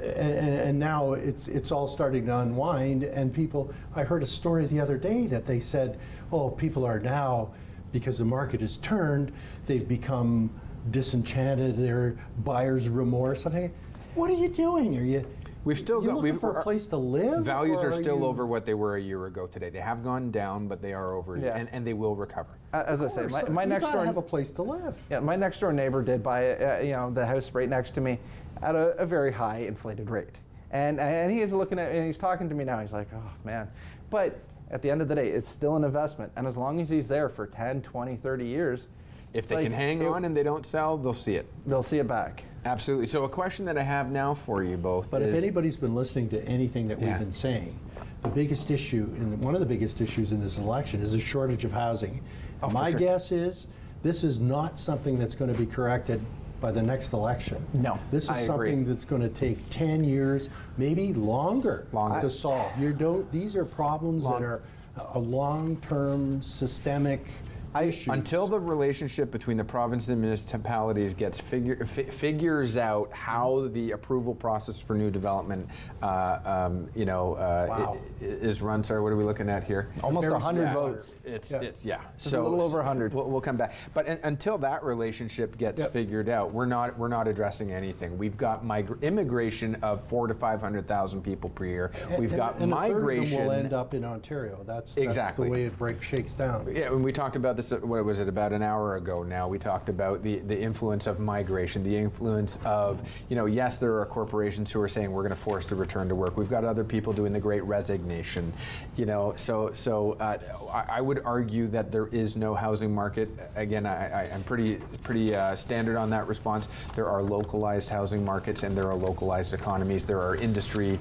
C: and now it's all starting to unwind. And people, I heard a story the other day that they said, oh, people are now, because the market has turned, they've become disenchanted. They're buyer's remorse. I'm thinking, what are you doing? Are you?
A: We've still
C: You
A: got
C: looking for a place to live?
A: Values
C: or
A: are still
C: you-
A: over what they were a year ago today. They have gone down, but they are over,
B: Yeah.
A: and they will recover.
B: As I say, my
C: you
B: next
C: gotta
B: door
C: have a place to live.
B: Yeah, my next door neighbor did buy the house right next to me at a very high inflated rate, and he is looking at and he's talking to me now. He's like, oh man, but at the end of the day, it's still an investment, and as long as he's there for 10, 20, 30 years,
A: If
B: it's
A: they
B: like,
A: can hang on and they don't sell, they'll see it.
B: they'll see it back.
A: Absolutely. So a question that I have now for you both
C: But
A: is,
C: if anybody's been listening to anything that
A: Yeah.
C: we've been saying, the biggest issue, and one of the biggest issues in this election is a shortage of housing.
A: Oh, for
C: My
A: sure.
C: guess is this is not something that's going to be corrected by the next election.
B: No,
C: This is
A: I agree.
C: something that's going to take 10 years, maybe longer,
A: Longer.
C: to solve. These are problems that are a long-term systemic issues.
A: until the relationship between the province and municipalities gets figures out how the approval process for new development, is run. Sorry, what are we looking at here?
B: Almost
C: Comparison
B: 100
C: to
B: votes.
A: It's
C: Yeah.
A: yeah.
B: Just a little over 100.
A: We'll come back. But until that relationship gets
C: Yep.
A: figured out, we're not addressing anything. We've got immigration of 400,000 to 500,000 people per year. We've got
C: and
A: migration.
C: a third of them will end up in Ontario. That's
A: Exactly.
C: the way it shakes down.
A: Yeah, when we talked about this, what was it, about an hour ago now, we talked about the influence of migration, the influence of, yes, there are corporations who are saying we're going to force the return to work. We've got other people doing the great resignation, so I would argue that there is no housing market. Again, I'm pretty standard on that response. There are localized housing markets and there are localized economies. There are industry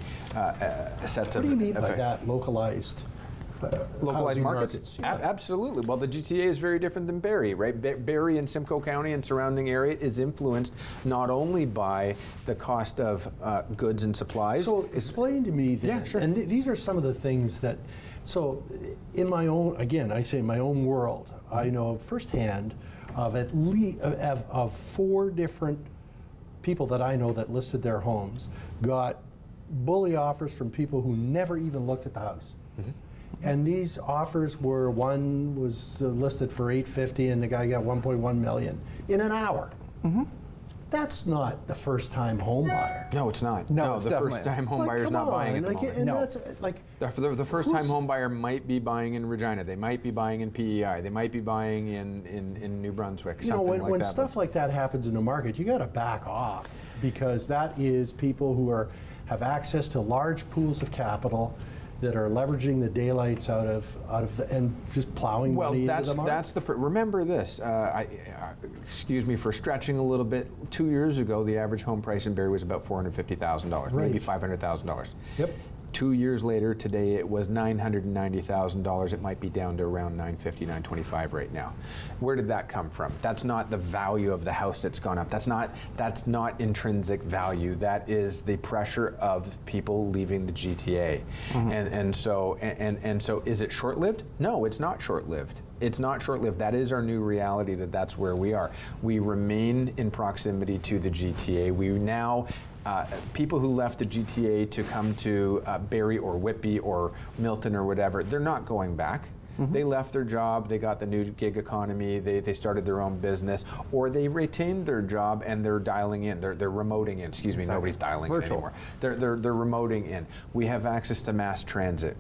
A: sets of
C: What do you mean by
A: effect.
C: that, localized?
A: Localized
C: housing
A: markets?
C: Yeah.
A: Absolutely. Well, the GTA is very different than Barrie, right? Barrie and Simcoe County and surrounding area is influenced not only by the cost of goods and supplies.
C: So explain to me then,
A: Yeah, sure.
C: and these are some of the things that, so in my own, again, I say my own world, I know firsthand of at least of 4 different people that I know that listed their homes, got bully offers from people who never even looked at the house. And these offers were, one was listed for $850 and the guy got $1.1 million in an hour. That's not the first-time home buyer.
A: No, it's not.
B: No, it's
A: the
B: definitely
A: first-time home
C: Like,
A: buyer's
C: come
A: not buying at
C: on,
A: the
C: like,
A: moment.
C: and
B: No.
C: that's like,
A: The first-time
C: who's-
A: home buyer might be buying in Regina. They might be buying in PEI. They might be buying in New Brunswick.
C: you know,
A: Something
C: when,
A: like
C: when
A: that.
C: stuff like that happens in the market, you got to back off, because that is people who have access to large pools of capital that are leveraging the daylights out of the, and just plowing
A: Well,
C: money
A: that's
C: into the market.
A: remember this. Excuse me for stretching a little bit. 2 years ago, the average home price in Barrie was about $450,000, maybe
C: Right.
A: $500,000.
C: Yep.
A: 2 years later, today it was $990,000. It might be down to around $950,000, $925,000 right now. Where did that come from? That's not the value of the house that's gone up. That's not intrinsic value. That is the pressure of people leaving the GTA. And so is it short-lived? No, it's not short-lived. It's not short-lived. That is our new reality. That's where we are. We remain in proximity to the GTA. We now. People who left the GTA to come to Barrie or Whitby or Milton or whatever, they're not going back. They left their job, they got the new gig economy, they started their own business, or they retained their job and they're dialing in, they're remoting in, excuse me, nobody's dialing in anymore. They're remoting in. We have access to mass transit,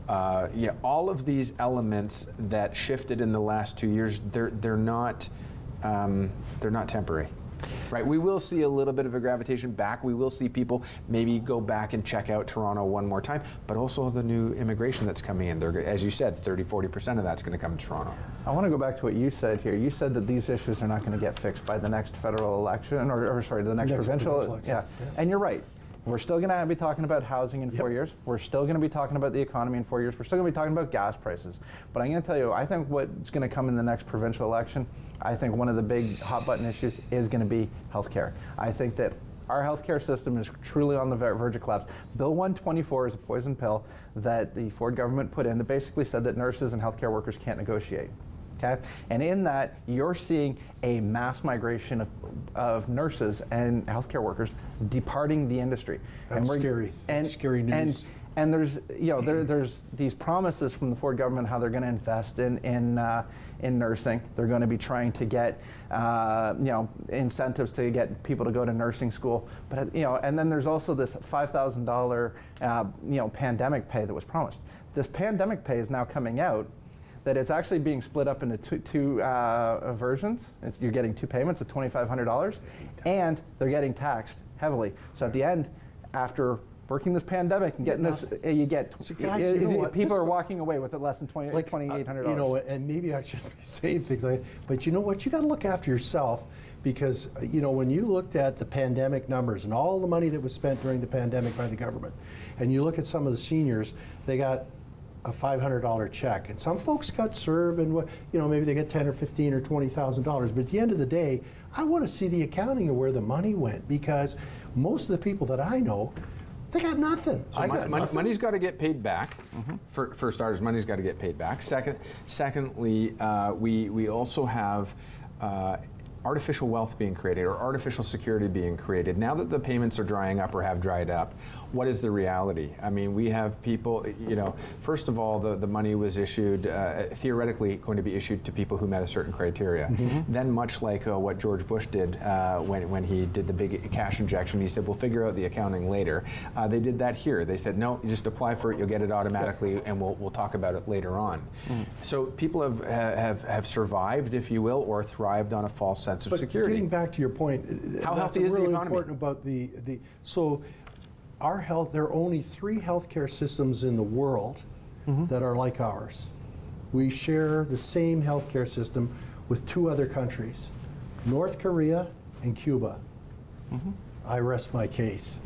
A: all of these elements that shifted in the last 2 years, they're not temporary. Right, we will see a little bit of a gravitation back. We will see people maybe go back and check out Toronto one more time, but also the new immigration that's coming in. As you said, 30–40% of that's going to come to Toronto.
B: I want to go back to what you said here. You said that these issues are not going to get fixed by the next federal election, or sorry, the next provincial election. Yeah, and you're right. We're still going to be talking about housing in 4 years. We're still going to be talking about the economy in 4 years. We're still going to be talking about gas prices. But I'm going to tell you, I think what's going to come in the next provincial election, I think one of the big hot button issues is going to be healthcare. I think that our healthcare system is truly on the verge of collapse. Bill 124 is a poison pill that the Ford government put in that basically said that nurses and healthcare workers can't negotiate. Okay? And in that, you're seeing a mass migration of nurses and healthcare workers departing the industry.
C: That's scary. That's scary news.
B: And there's, there's these promises from the Ford government how they're going to invest in nursing. They're going to be trying to get, incentives to get people to go to nursing school. But and then there's also this $5,000, pandemic pay that was promised. This pandemic pay is now coming out. That it's actually being split up into two versions. You're getting two payments of $2,500, and they're getting taxed heavily. So at the end, after working this pandemic and getting this, you get people are walking away with it less than $2,800.
C: And maybe I shouldn't be saying things like, but you know what? You got to look after yourself, because when you looked at the pandemic numbers and all the money that was spent during the pandemic by the government, and you look at some of the seniors, they got a $500 check, and some folks got CERB, and maybe they get $10,000 or $15,000 or $20,000. But at the end of the day, I want to see the accounting of where the money went, because most of the people that I know, they got nothing.
A: So money's got to get paid back. For starters, money's got to get paid back. Secondly, we also have artificial wealth being created, or artificial security being created. Now that the payments are drying up or have dried up, what is the reality? I mean, we have people, first of all, the money was issued, theoretically going to be issued to people who met a certain criteria. Then much like what George Bush did when he did the big cash injection, he said, we'll figure out the accounting later. They did that here. They said, no, you just apply for it, you'll get it automatically, and we'll talk about it later on. So people have survived, if you will, or thrived on a false sense of security.
C: Getting back to your point,
A: how
C: that's
A: healthy is
C: really
A: the economy?
C: Important about so our health. There are only 3 healthcare systems in the world that are like ours. We share the same healthcare system with 2 other countries, North Korea and Cuba. I rest my case.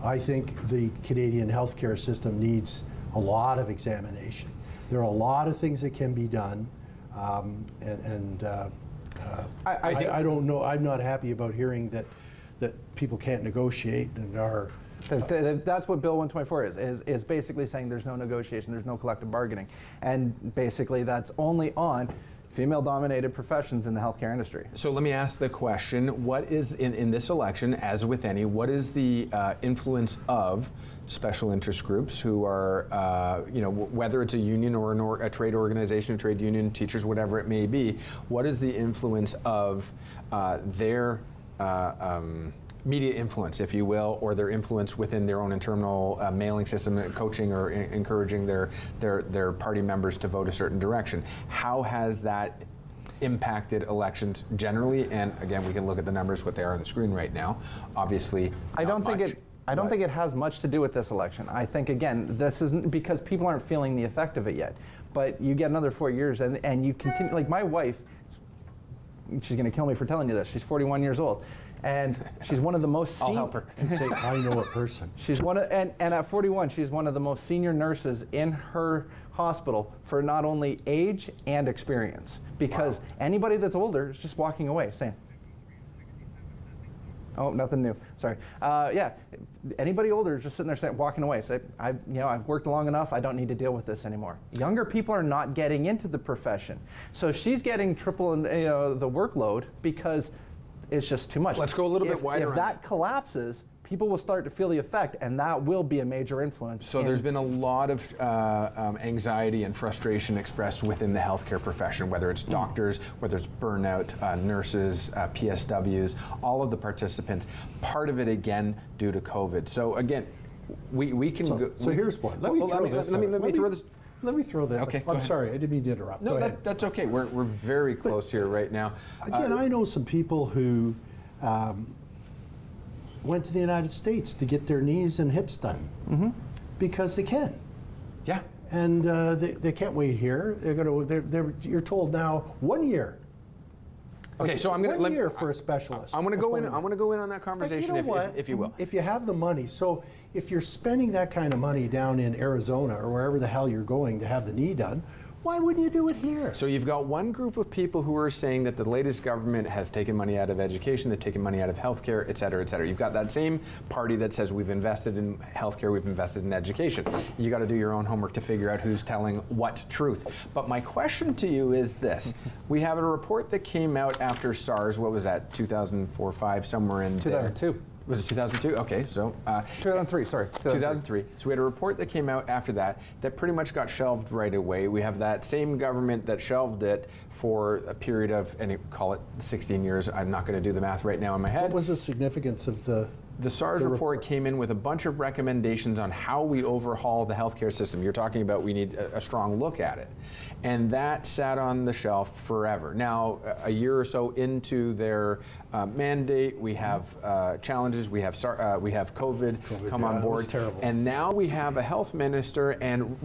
C: I think the Canadian healthcare system needs a lot of examination. There are a lot of things that can be done, I don't know. I'm not happy about hearing that people can't negotiate and are.
B: That's what Bill 124 is basically saying there's no negotiation, there's no collective bargaining. And basically that's only on female-dominated professions in the healthcare industry.
A: So let me ask the question, what is, in this election, as with any, what is the influence of special interest groups who are, whether it's a union or a trade organization, a trade union, teachers, whatever it may be, what is the influence of their media influence, if you will, or their influence within their own internal mailing system, coaching or encouraging their party members to vote a certain direction? How has that impacted elections generally? And again, we can look at the numbers, what they are on the screen right now. Obviously,
B: I don't think it has much to do with this election. I think, again, this isn't because people aren't feeling the effect of it yet. But you get another 4 years and you continue, like my wife, she's going to kill me for telling you this, she's 41 years old. And she's one of the most.
A: I'll help her.
C: And say, I know a person.
B: She's one of, and at 41, she's one of the most senior nurses in her hospital for not only age and experience. Because anybody that's older is just walking away, saying, "Oh, nothing new." Sorry. Yeah, anybody older is just sitting there saying, walking away. Say, I've worked long enough. I don't need to deal with this anymore. Younger people are not getting into the profession, so she's getting triple the workload because it's just too much.
A: Let's go a little bit wider.
B: If that collapses, people will start to feel the effect, and that will be a major influence.
A: So there's been a lot of anxiety and frustration expressed within the healthcare profession, whether it's doctors, whether it's burnout, nurses, PSWs, all of the participants. Part of it, again, due to COVID. So again, we can go.
C: So here's one. Let me throw this.
A: Okay,
C: I'm sorry, I didn't mean to interrupt.
A: No, that's okay. We're very close here right now.
C: Again, I know some people who went to the United States to get their knees and hips done because they can.
A: Yeah.
C: And they can't wait here. You're told now 1 year.
A: Okay, so I'm going to
C: 1 year for a specialist.
A: I'm going to go in. I'm going to go in on that conversation, if you will.
C: If you have the money, so if you're spending that kind of money down in Arizona or wherever the hell you're going to have the knee done, why wouldn't you do it here?
A: So you've got one group of people who are saying that the latest government has taken money out of education, they've taken money out of healthcare, et cetera, et cetera. You've got that same party that says we've invested in healthcare, we've invested in education. You got to do your own homework to figure out who's telling what truth. But my question to you is this. We have a report that came out after SARS, what was that, 2004, 5, somewhere in
B: 2002.
A: there. Was it 2002? Okay, so
B: 2003, sorry.
A: 2003. So we had a report that came out after that pretty much got shelved right away. We have that same government that shelved it for a period of, and call it 16 years. I'm not going to do the math right now in my head.
C: What was the significance of the
A: SARS report came in with a bunch of recommendations on how we overhaul the healthcare system. You're talking about we need a strong look at it. And that sat on the shelf forever. Now, a year or so into their mandate, we have challenges. We have COVID come on board.
C: It was terrible.
A: And now we have a health minister and,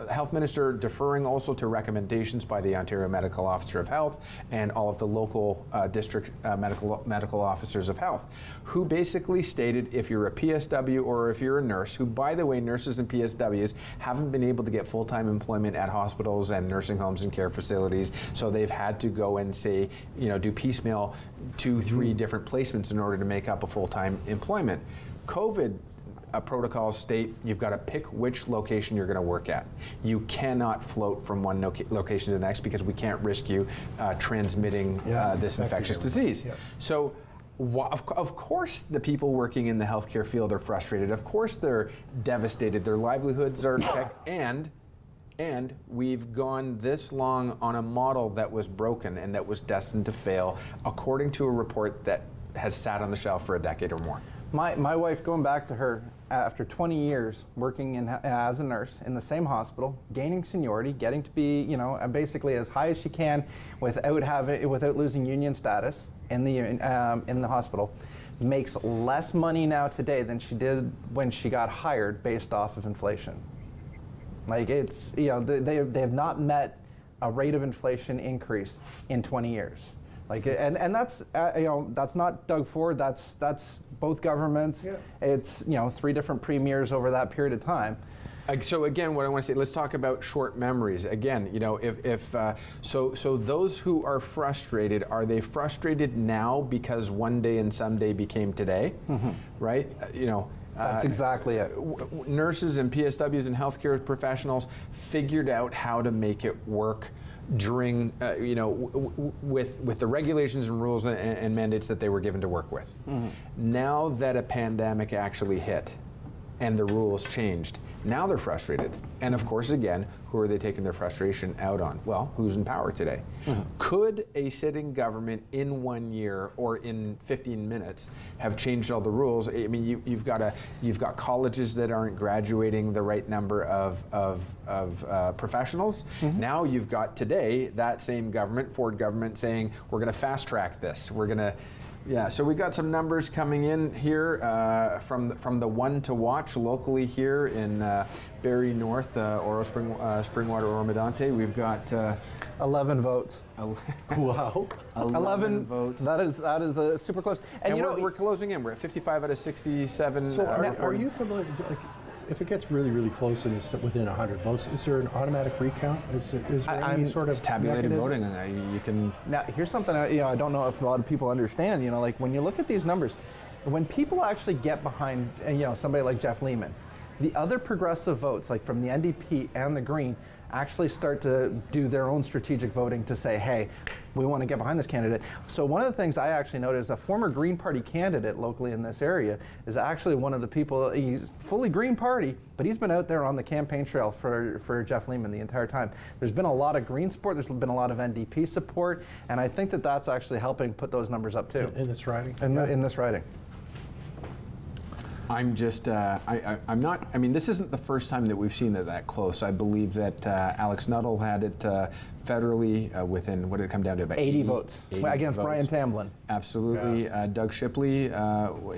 A: health minister deferring also to recommendations by the Ontario Medical Officer of Health and all of the local district medical officers of health, who basically stated if you're a PSW or if you're a nurse, who, by the way, nurses and PSWs haven't been able to get full-time employment at hospitals and nursing homes and care facilities, so they've had to go and say, do piecemeal 2-3 different placements in order to make up a full-time employment. COVID protocols state you've got to pick which location you're going to work at. You cannot float from one location to the next because we can't risk you transmitting this infectious disease. Yeah. So of course the people working in the healthcare field are frustrated. Of course they're devastated. Their livelihoods are affected. And we've gone this long on a model that was broken and that was destined to fail, according to a report that has sat on the shelf for a decade or more.
B: My wife, going back to her, after 20 years working as a nurse in the same hospital, gaining seniority, getting to be, basically as high as she can without losing union status in the hospital, makes less money now today than she did when she got hired based off of inflation. Like it's, they have not met a rate of inflation increase in 20 years. Like, and that's, that's not Doug Ford, that's both governments. Yeah. It's, 3 different premiers over that period of time.
A: So again, what I want to say, let's talk about short memories. Again, so those who are frustrated, are they frustrated now because one day and someday became today, right?
B: That's exactly it.
A: Nurses and PSWs and healthcare professionals figured out how to make it work during, with the regulations and rules and mandates that they were given to work with. Now that a pandemic actually hit and the rules changed, now they're frustrated. And of course, again, who are they taking their frustration out on? Well, who's in power today? Could a sitting government in 1 year or in 15 minutes have changed all the rules? I mean, you've got colleges that aren't graduating the right number of professionals. Now you've got today that same government, Ford government, saying we're going to fast track this. We're going to. Yeah, so we've got some numbers coming in here from the one to watch locally here in Barrie North, Oro Springwater, Oro-Medonte. We've got
B: 11 votes.
C: Wow.
A: 11 votes.
B: That is super close.
A: And we're closing in. We're at 55 out of 67.
C: So are you familiar? Like, if it gets really, really close and it's within 100 votes, is there an automatic recount? Is there any sort of
A: tabulated
C: mechanism?
A: voting? You can.
B: Now, here's something I don't know if a lot of people understand. Like when you look at these numbers, when people actually get behind, somebody like Jeff Lehman, the other progressive votes, like from the NDP and the Green, actually start to do their own strategic voting to say, hey, we want to get behind this candidate. So one of the things I actually noticed is a former Green Party candidate locally in this area is actually one of the people, he's fully Green Party, but he's been out there on the campaign trail for Jeff Lehman the entire time. There's been a lot of Green support, there's been a lot of NDP support, and I think that that's actually helping put those numbers up too.
C: In this riding?
B: In this riding.
A: I'm just, I'm not, I mean, this isn't the first time that we've seen it that close. I believe that Alex Nuttall had it federally within, what did it come down to, about
B: 80 votes
A: 80
B: against
A: votes.
B: Brian Tamblyn.
A: Absolutely.
C: Yeah.
A: Doug Shipley,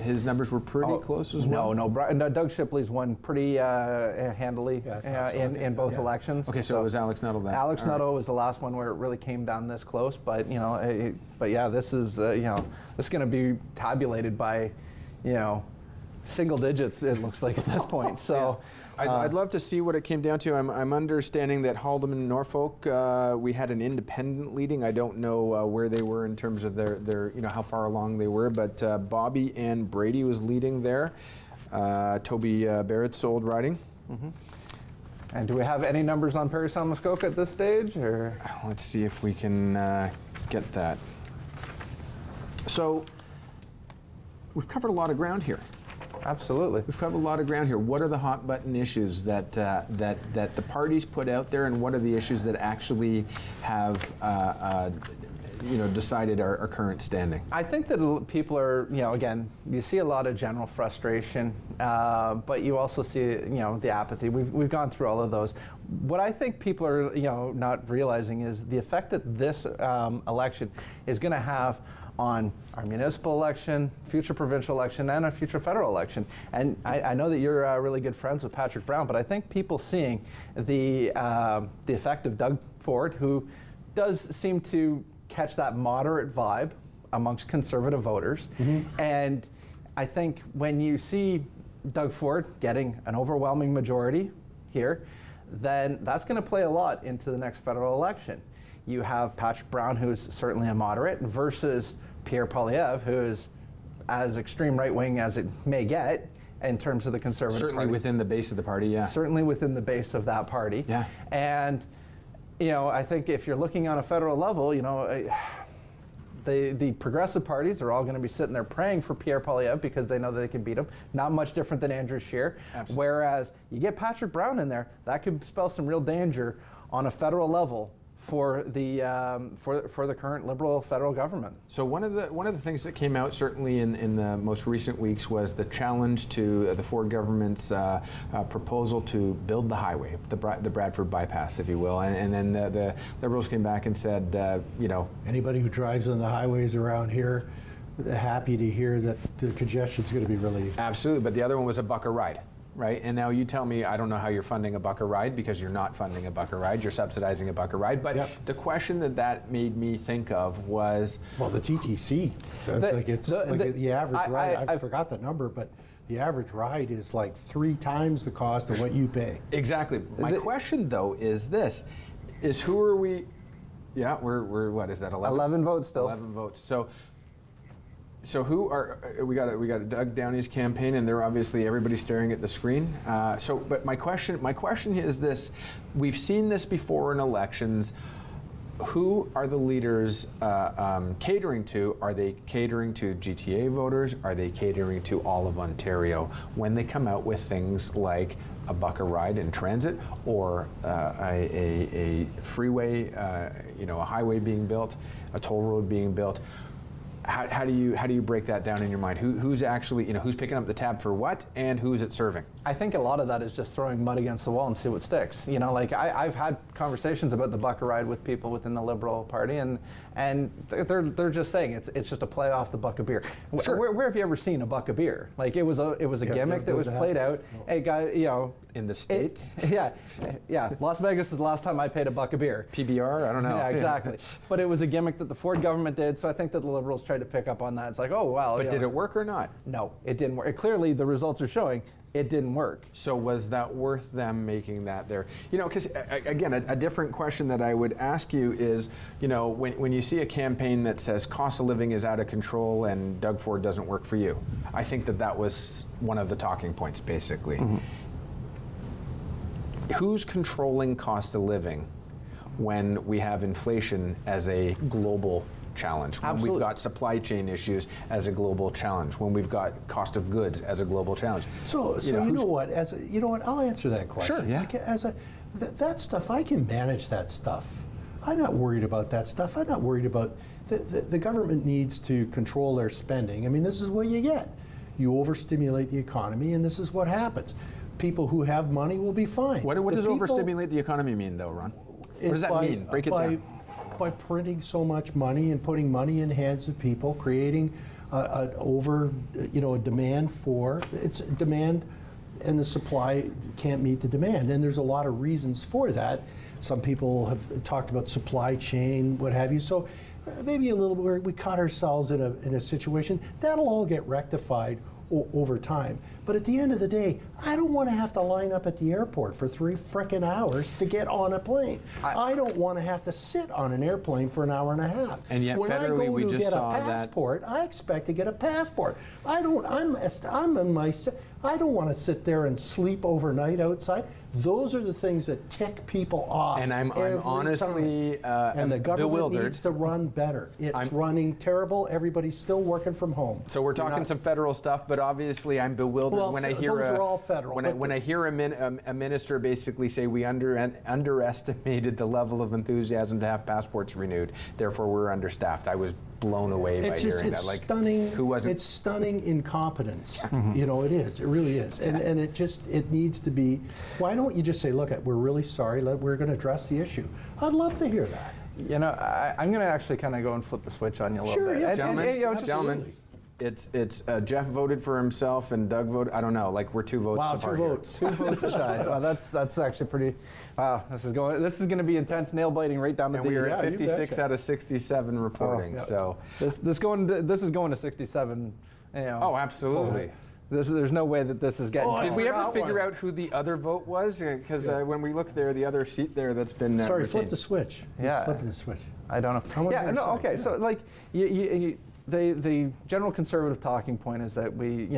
A: his numbers were pretty close as well.
B: No, Doug Shipley's won pretty handily in both elections.
A: Okay, so it was Alex Nuttall then.
B: Alex
A: All right.
B: Nuttall was the last one where it really came down this close, but but yeah, this is this is going to be tabulated by single digits. It looks like at this point. So.
A: I'd love to see what it came down to. I'm understanding that Haldeman Norfolk, we had an independent leading. I don't know where they were in terms of their how far along they were, but Bobby and Brady was leading there. Toby Barrett's old riding.
B: Mm-hmm. And do we have any numbers on Parry Sound Muskoka at this stage? Or?
A: Let's see if we can get that. So we've covered a lot of ground here.
B: Absolutely.
A: We've covered a lot of ground here. What are the hot button issues that the parties put out there, and what are the issues that actually have decided our current standing?
B: I think that people are, again, you see a lot of general frustration, but you also see, the apathy. We've gone through all of those. What I think people are, not realizing is the effect that this election is going to have on our municipal election, future provincial election, and a future federal election. And I know that you're really good friends with Patrick Brown, but I think people seeing the effect of Doug Ford, who does seem to catch that moderate vibe amongst conservative voters. Mm-hmm. And I think when you see Doug Ford getting an overwhelming majority here, then that's going to play a lot into the next federal election. You have Patrick Brown, who's certainly a moderate, versus Pierre Poilievre, who is as extreme right-wing as it may get in terms of the conservative
A: Certainly
B: party.
A: Within the base of the party, yeah.
B: Certainly within the base of that party.
A: Yeah.
B: And, I think if you're looking on a federal level, the progressive parties are all going to be sitting there praying for Pierre Poilievre because they know that they can beat him. Not much different than Andrew Scheer.
A: Absolutely.
B: Whereas you get Patrick Brown in there, that could spell some real danger on a federal level for the current Liberal federal government.
A: So one of the things that came out certainly in the most recent weeks was the challenge to the Ford government's proposal to build the highway, the Bradford bypass, if you will, and then the Liberals came back and said,
C: Anybody who drives on the highways around here, happy to hear that the congestion's going to be relieved.
A: Absolutely, but the other one was a buck a ride. Right, and now you tell me, I don't know how you're funding a buck a ride, because you're not funding a buck a ride, you're subsidizing a buck a ride. But
C: Yep.
A: the question that made me think of was,
C: Well, the TTC, the average ride, I forgot the number, but the average ride is like 3 times the cost of what you pay.
A: exactly. My question though is this: is who are we? Yeah, we're what is that?
B: 11 votes still.
A: 11 votes. So who are we got Doug Downey's campaign, and they're obviously everybody's staring at the screen. But my question is this: we've seen this before in elections. Who are the leaders catering to? Are they catering to GTA voters? Are they catering to all of Ontario when they come out with things like a buck a ride in transit, or a freeway, a highway being built, a toll road being built? How do you break that down in your mind? Who's actually, who's picking up the tab for what, and who's it serving?
B: I think a lot of that is just throwing mud against the wall and see what sticks. I've had conversations about the buck a ride with people within the Liberal Party, and they're just saying it's just a play off the buck of beer.
A: Sure.
B: Where have you ever seen a buck of beer? Like it was a gimmick that was played out. Hey, guy,
A: In the States?
B: Yeah. Las Vegas is the last time I paid a buck of beer.
A: PBR? I don't know.
B: Yeah, exactly. But it was a gimmick that the Ford government did, so I think that the Liberals tried to pick up on that. It's like, oh, wow.
A: But did it work or not?
B: No, it didn't work. Clearly, the results are showing it didn't work.
A: So was that worth them making that there? Because again, a different question that I would ask you is, when you see a campaign that says cost of living is out of control and Doug Ford doesn't work for you, I think that was one of the talking points, basically. Mm-hmm. Who's controlling cost of living when we have inflation as a global challenge, when
B: Absolutely.
A: we've got supply chain issues as a global challenge, when we've got cost of goods as a global challenge?
C: So you know what? I'll answer that question.
A: Sure, yeah.
C: That stuff, I can manage that stuff. I'm not worried about that stuff. I'm not worried about the government needs to control their spending. I mean, this is what you get. you overstimulate the economy, and this is what happens. People who have money will be fine.
A: What does overstimulate the economy mean, though, Ron? What does that mean? Break it down.
C: By printing so much money and putting money in hands of people, creating a demand for, it's demand, and the supply can't meet the demand. And there's a lot of reasons for that. Some people have talked about supply chain, what have you. So maybe a little bit, we caught ourselves in a situation. That'll all get rectified over time. But at the end of the day, I don't want to have to line up at the airport for 3 frickin' hours to get on a plane. I don't want to have to sit on an airplane for an hour and a half.
A: And yet
C: when
A: federally,
C: I go
A: we
C: to
A: just
C: get
A: saw
C: a passport, I expect to get a passport. I don't want to sit there and sleep overnight outside. Those are the things that tick people off.
A: And I'm honestly
C: and the government
A: bewildered.
C: needs to run better. It's running terrible. Everybody's still working from home.
A: So we're talking some federal stuff, but obviously I'm bewildered when I hear
C: those are all federal.
A: When I hear a minister basically say we underestimated the level of enthusiasm to have passports renewed, therefore we're understaffed. I was blown away by hearing that. Like,
C: stunning.
A: Who wasn't?
C: It's stunning incompetence. You know, it is. It really is. And it needs to be. Why don't you just say, look, we're really sorry. We're going to address the issue. I'd love to hear that.
B: You know, I'm going to actually kind of go and flip the switch on you a little bit.
C: Yeah,
A: gentlemen. It's Jeff voted for himself and Doug voted. I don't know. Like we're 2 votes.
C: Wow,
A: apart
C: 2
A: here.
C: votes.
B: 2 votes aside. Well, that's actually pretty. Wow, this is going to be intense nail biting right down to
A: And
B: the.
A: we are at
C: you
A: 56
C: betcha.
A: out of 67 reporting.
C: yeah.
A: So
B: This is going to 67. You know.
A: oh, absolutely.
B: There's no way that this is getting.
C: Oh,
A: Did we ever
C: forgot
A: figure
C: one.
A: out who the other vote was? Because when we look there, the other seat there that's been
C: Sorry,
A: retained.
C: flip the switch. He's
B: Yeah.
C: flipping the switch.
B: I don't know.
C: I wonder
B: Yeah,
C: if
B: no,
C: so.
B: okay. So like, the general conservative talking point is that we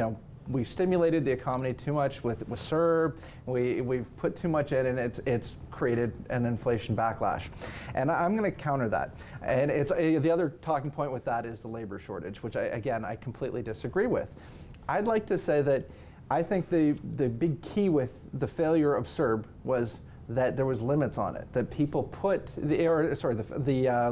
B: stimulated the economy too much with CERB. We've put too much in, and it's created an inflation backlash. And I'm going to counter that. And it's the other talking point with that is the labor shortage, which I completely disagree with. I'd like to say that I think the big key with the failure of CERB was that there was limits on it. That people put the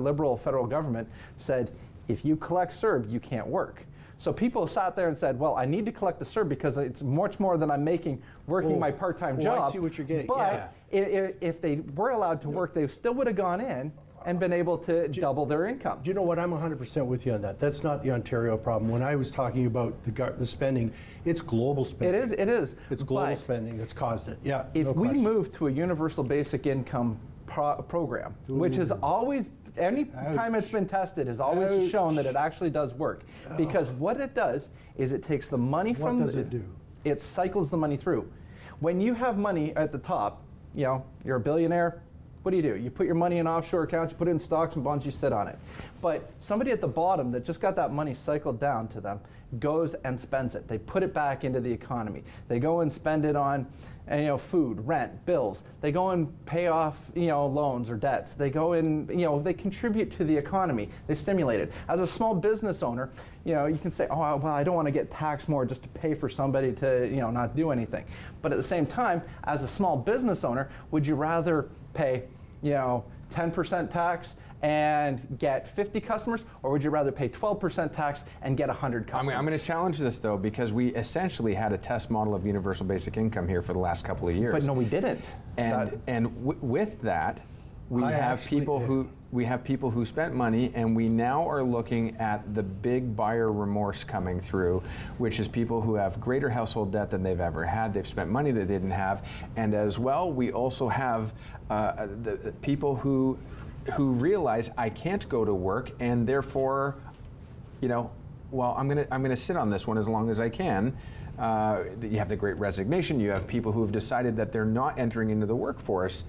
B: liberal federal government said, if you collect CERB, you can't work. So people sat there and said, well, I need to collect the CERB because it's much more than I'm making working my part-time job.
C: I see what you're getting.
B: But if they were allowed to work, they still would have gone in and been able to double their income.
C: Do you know what? I'm 100% with you on that. That's not the Ontario problem. When I was talking about the spending, it's global spending.
B: It is.
C: It's global
B: But
C: spending that's caused it. Yeah.
B: if
C: no
B: we
C: question.
B: move to a universal basic income program, which is always, any time it's been tested, has always shown that it actually does work. Because what it does is it takes the money from
C: What does it do?
B: It cycles the money through. When you have money at the top, you're a billionaire, what do? You put your money in offshore accounts, you put it in stocks and bonds, you sit on it. But somebody at the bottom that just got that money cycled down to them goes and spends it. They put it back into the economy. They go and spend it on food, rent, bills. They go and pay off loans or debts. They go and they contribute to the economy. They stimulate it. As a small business owner, you can say, oh well, I don't want to get taxed more just to pay for somebody to not do anything. But at the same time, as a small business owner, would you rather pay 10% tax and get 50 customers, or would you rather pay 12% tax and get 100 customers?
A: I'm going to challenge this, though, because we essentially had a test model of universal basic income here for the last couple of years.
B: But no, we didn't.
A: With that, we have people who spent money, and we now are looking at the big buyer remorse coming through, which is people who have greater household debt than they've ever had. They've spent money they didn't have, and as well, we also have the people who realize I can't go to work, and therefore, well, I'm gonna sit on this one as long as I can. You have the Great Resignation. You have people who have decided that they're not entering into the workforce.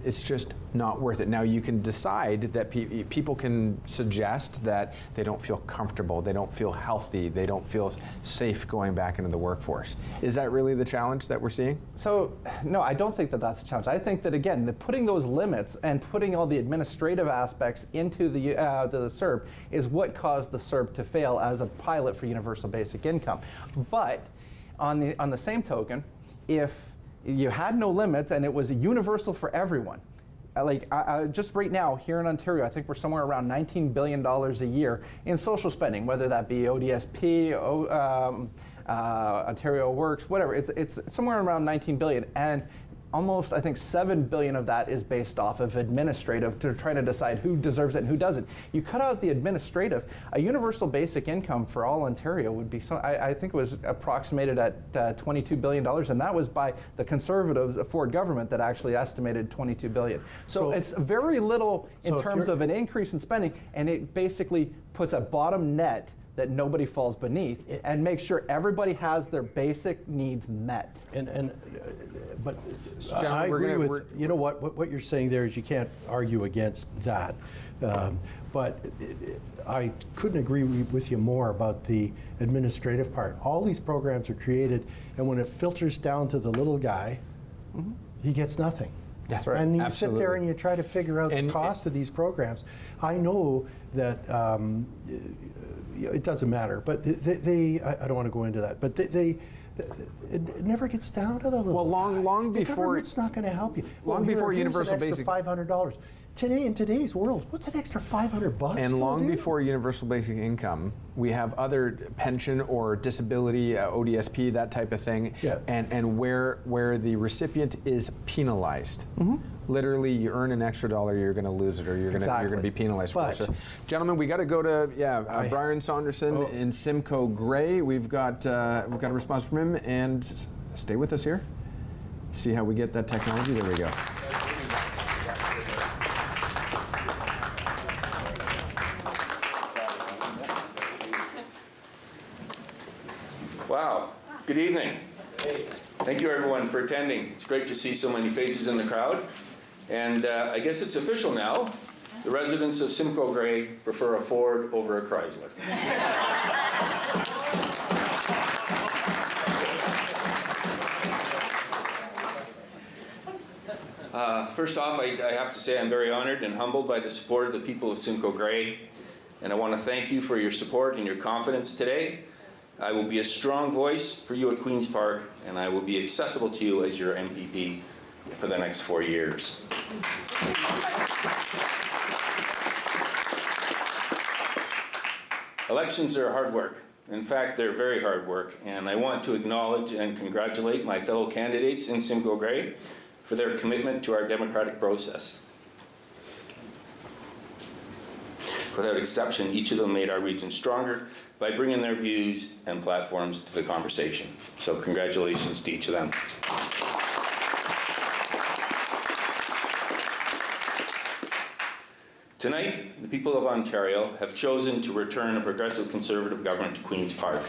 A: It's just not worth it. Now you can decide that people can suggest that they don't feel comfortable, they don't feel healthy, they don't feel safe going back into the workforce. Is that really the challenge that we're seeing?
B: So, no, I don't think that that's a challenge. I think that, again, putting those limits and putting all the administrative aspects into the CERB is what caused the CERB to fail as a pilot for universal basic income. But on the same token, if you had no limits and it was universal for everyone, Just right now here in Ontario, I think we're somewhere around $19 billion a year in social spending, whether that be ODSP, Ontario Works, whatever. It's somewhere around 19 billion, and almost, I think, 7 billion of that is based off of administrative, to try to decide who deserves it and who doesn't. You cut out the administrative, a universal basic income for all Ontario would be, I think it was approximated at $22 billion, and that was by the Conservative Ford government that actually estimated 22 billion. So it's very little in terms of an increase in spending, and it basically puts a bottom net that nobody falls beneath, and make sure everybody has their basic needs met.
C: But
A: John,
C: I agree with, you know what you're saying there is you can't argue against that. But I couldn't agree with you more about the administrative part. All these programs are created, and when it filters down to the little guy, he gets nothing.
A: That's right.
C: And you
A: Absolutely.
C: sit there and you try to figure out the cost of these programs. I know that it doesn't matter, but I don't want to go into that, but it never gets down to the little guy.
A: long
C: the
A: before
C: government's not going to help you.
A: before
C: here's
A: universal
C: an extra
A: basic
C: $500 today in today's world. What's an extra $500?
A: And long
C: gonna do?
A: before universal basic income, we have other pension or disability, ODSP, that type of thing, and where the recipient is penalized. Literally, you earn an extra dollar, you're going to lose it, or you're going to be penalized for it. So, gentlemen, we got to go to Brian Saunderson in Simcoe Gray. We've got a response from him, and stay with us here. See how we get that technology. There we go.
D: Wow. Good evening. Thank you, everyone, for attending. It's great to see so many faces in the crowd. And I guess it's official now. The residents of Simcoe Gray prefer a Ford over a Chrysler. First off, I have to say I'm very honored and humbled by the support of the people of Simcoe Gray. And I want to thank you for your support and your confidence today. I will be a strong voice for you at Queen's Park, and I will be accessible to you as your MPP for the next 4 years. Elections are hard work. In fact, they're very hard work, and I want to acknowledge and congratulate my fellow candidates in Simcoe Gray for their commitment to our democratic process. Without exception, each of them made our region stronger by bringing their views and platforms to the conversation. So congratulations to each of them. Tonight, the people of Ontario have chosen to return a progressive Conservative government to Queen's Park.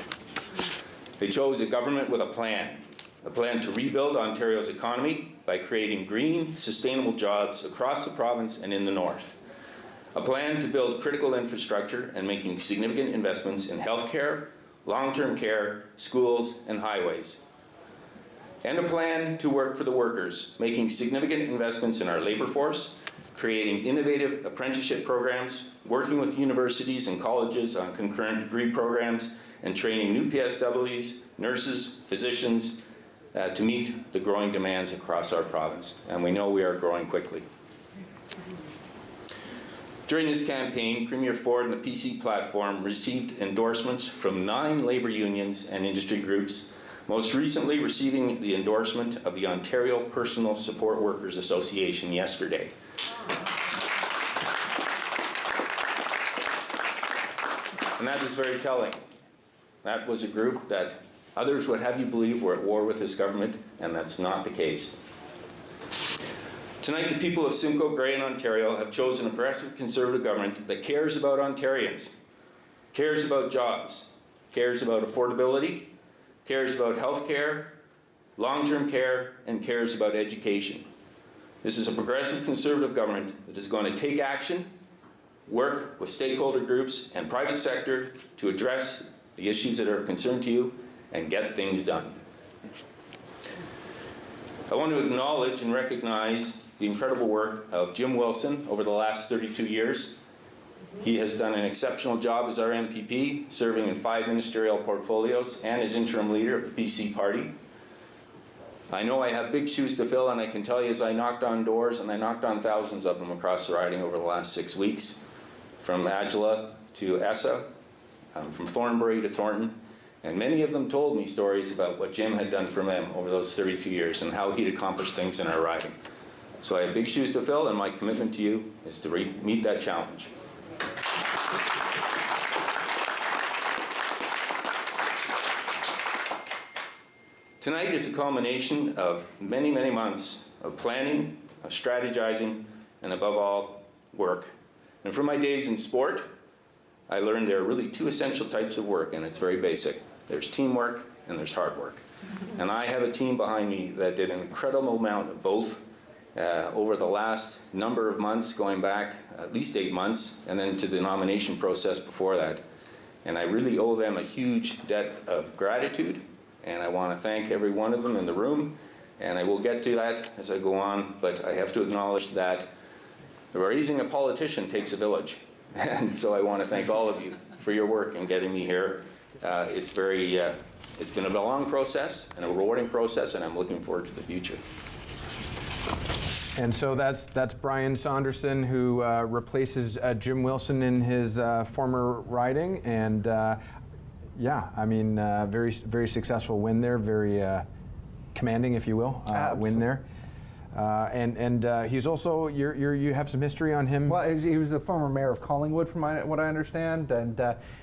D: They chose a government with a plan to rebuild Ontario's economy by creating green, sustainable jobs across the province and in the north. A plan to build critical infrastructure and making significant investments in healthcare, long-term care, schools, and highways. And a plan to work for the workers, making significant investments in our labor force, creating innovative apprenticeship programs, working with universities and colleges on concurrent degree programs, and training new PSWs, nurses, physicians, to meet the growing demands across our province. And we know we are growing quickly. During this campaign, Premier Ford and the PC platform received endorsements from 9 labor unions and industry groups, most recently receiving the endorsement of the Ontario Personal Support Workers Association yesterday. And that is very telling. That was a group that others would have you believe were at war with this government, and that's not the case. Tonight, the people of Simcoe Gray in Ontario have chosen a progressive Conservative government that cares about Ontarians, cares about jobs, cares about affordability, cares about health care, long-term care, and cares about education. This is a progressive Conservative government that is going to take action, work with stakeholder groups and private sector to address the issues that are of concern to you and get things done. I want to acknowledge and recognize the incredible work of Jim Wilson over the last 32 years. He has done an exceptional job as our MPP, serving in 5 ministerial portfolios and as interim leader of the PC party. I know I have big shoes to fill, and I can tell you as I knocked on doors, and I knocked on thousands of them across the riding over the last 6 weeks, from Agila to Essa, from Thornbury to Thornton, and many of them told me stories about what Jim had done for them over those 32 years and how he'd accomplished things in our riding. So I have big shoes to fill, and my commitment to you is to meet that challenge. Tonight is a culmination of many, many months of planning, of strategizing, and above all, work. And from my days in sport, I learned there are really two essential types of work, and it's very basic. There's teamwork and there's hard work. And I have a team behind me that did an incredible amount of both over the last number of months, going back at least 8 months, and then to the nomination process before that. And I really owe them a huge debt of gratitude. And I want to thank every one of them in the room, and I will get to that as I go on, but I have to acknowledge that raising a politician takes a village. And so I want to thank all of you for your work in getting me here. It's been a long process and a rewarding process, and I'm looking forward to the future.
A: And so that's Brian Saunderson, who replaces Jim Wilson in his former riding, and yeah, I mean, very, very successful win there, very commanding, if you will, win there. And he's also, you have some history on him.
B: Well, he was the former mayor of Collingwood, from what I understand, and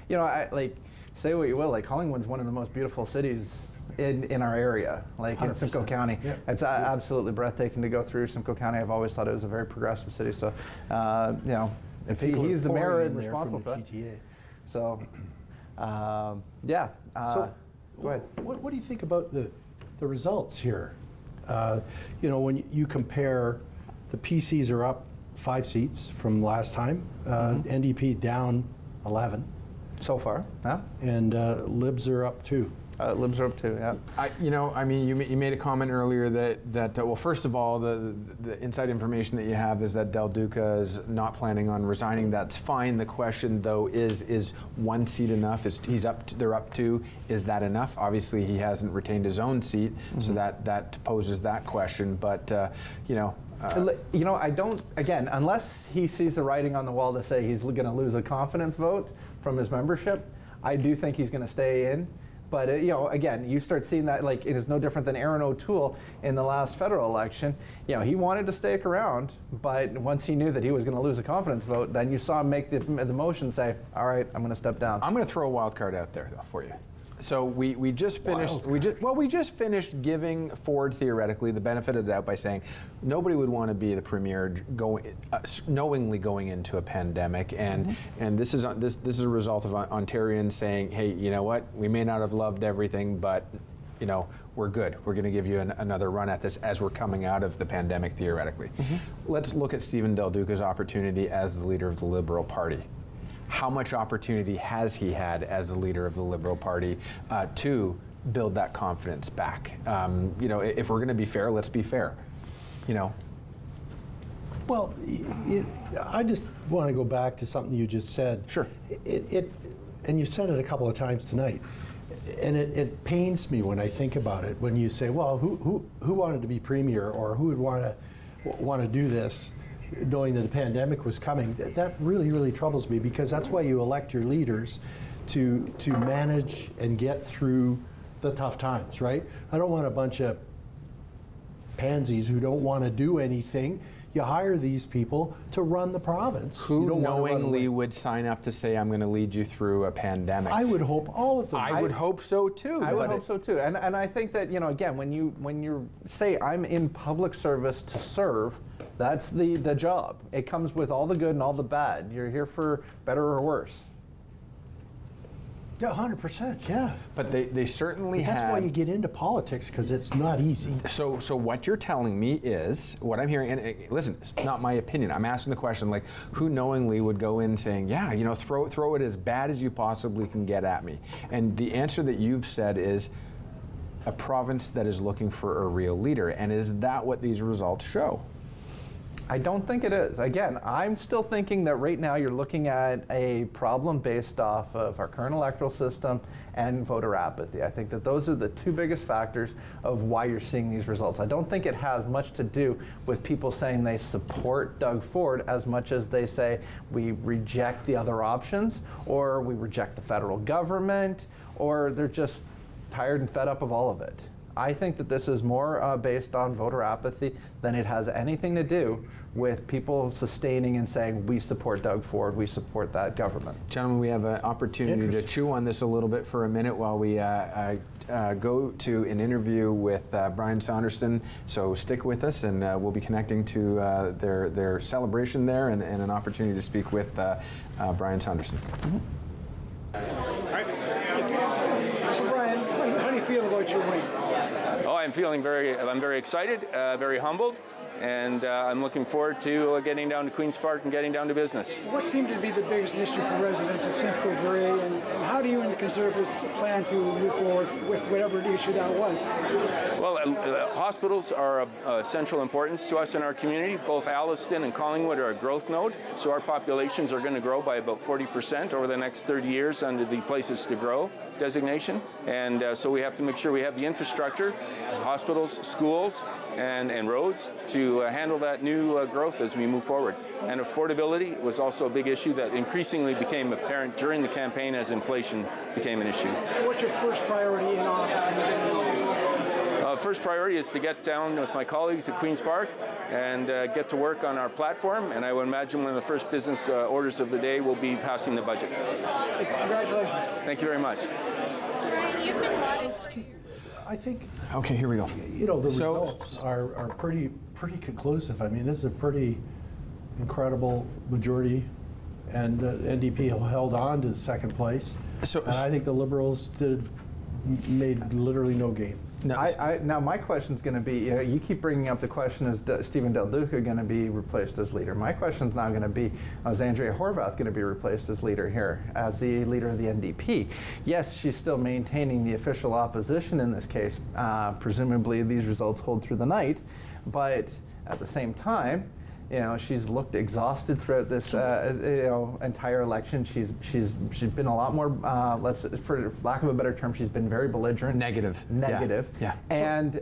B: you know, say what you will, like Collingwood's one of the most beautiful cities in our area, like 100%. In Simcoe County. Yep. It's absolutely breathtaking to go through Simcoe County. I've always thought it was a very progressive city. So, you know, if he's the mayor and responsible for that. So. Yeah.
C: So,
B: go ahead.
C: What do you think about the results here? You know, when you compare, the PCs are up 5 seats from last time, NDP down 11.
B: So far, yeah.
C: And Libs are up 2.
B: Libs are up too, yeah.
A: You know, I mean, you made a comment earlier that well, first of all, the inside information that you have is that Del Duca is not planning on resigning. That's fine. The question, though, is 1 seat enough? They're up 2. Is that enough? Obviously, he hasn't retained his own seat, so that poses that question. But you know.
B: You know, I don't. Again, unless he sees the writing on the wall to say he's going to lose a confidence vote from his membership, I do think he's going to stay in. But you know, again, you start seeing that, like, it is no different than Aaron O'Toole in the last federal election. You know, he wanted to stick around, but once he knew that he was going to lose a confidence vote, then you saw him make the motion, say, "All right, I'm going to step down."
A: I'm going to throw a wild card out there, though, for you. So we just finished. We just finished giving Ford theoretically the benefit of the doubt by saying nobody would want to be the premier knowingly going into a pandemic, and this is a result of Ontarians saying, hey, you know what, we may not have loved everything, but you know, we're good. We're going to give you another run at this as we're coming out of the pandemic theoretically. Let's look at Stephen Del Duca's opportunity as the leader of the Liberal Party. How much opportunity has he had as the leader of the Liberal Party to build that confidence back? You know, if we're going to be fair, let's be fair. You know.
C: Well, I just want to go back to something you just said.
A: Sure.
C: And you said it a couple of times tonight, and it pains me when I think about it. When you say, "Well, who wanted to be premier, or who would want to do this?" knowing that the pandemic was coming, that really, really troubles me, because that's why you elect your leaders to manage and get through the tough times, right? I don't want a bunch of pansies who don't want to do anything. You hire these people to run the province.
A: Who knowingly would sign up to say, I'm going to lead you through a pandemic?
C: I would hope all of them.
A: I would hope so too.
B: I would hope so too. And I think that, you know, again, when you say I'm in public service to serve, that's the job. It comes with all the good and all the bad. You're here for better or worse.
C: Yeah, 100%, yeah.
A: But they certainly have.
C: That's why you get into politics, because it's not easy.
A: So what you're telling me is, what I'm hearing, and listen, it's not my opinion. I'm asking the question, like, who knowingly would go in saying, yeah, you know, throw it as bad as you possibly can get at me? And the answer that you've said is a province that is looking for a real leader. And is that what these results show?
B: I don't think it is. Again, I'm still thinking that right now you're looking at a problem based off of our current electoral system and voter apathy. I think that those are the two biggest factors of why you're seeing these results. I don't think it has much to do with people saying they support Doug Ford as much as they say we reject the other options, or we reject the federal government, or they're just tired and fed up of all of it. I think that this is more based on voter apathy than it has anything to do with people sustaining and saying, we support Doug Ford, we support that government.
A: Gentlemen, we have an opportunity to chew on this a little bit for a minute while we go to an interview with Brian Saunderson. So stick with us, and we'll be connecting to their celebration there and an opportunity to speak with Brian Saunderson.
E: So Brian, how do you feel about your win?
D: Oh, I'm very excited, very humbled, and I'm looking forward to getting down to Queen's Park and getting down to business.
E: What seemed to be the biggest issue for residents of Simcoe Gray, and how do you and the Conservatives plan to move forward with whatever the issue that was?
D: Well, hospitals are of central importance to us in our community. Both Alliston and Collingwood are a growth node, so our populations are going to grow by about 40% over the next 30 years under the Places to Grow designation. And so we have to make sure we have the infrastructure, hospitals, schools, and roads to handle that new growth as we move forward. And affordability was also a big issue that increasingly became apparent during the campaign as inflation became an issue.
E: So what's your first priority in office when you get in office?
D: First priority is to get down with my colleagues at Queen's Park and get to work on our platform, and I would imagine one of the first business orders of the day will be passing the budget.
E: Congratulations.
D: Thank you very much.
C: I think,
A: Okay, here we go.
C: you know, the results are pretty conclusive. I mean, this is a pretty incredible majority, and NDP held on to the second place. And I think the Liberals made literally no gain.
A: No,
B: Now my question's going to be, you keep bringing up the question, is Stephen Del Duca going to be replaced as leader? My question's now going to be, is Andrea Horwath going to be replaced as leader here, as the leader of the NDP? Yes, she's still maintaining the official opposition in this case. Presumably these results hold through the night, but at the same time, you know, she's looked exhausted throughout this entire election. She's been a lot more, for lack of a better term, she's been very belligerent.
A: Negative.
B: Yeah. And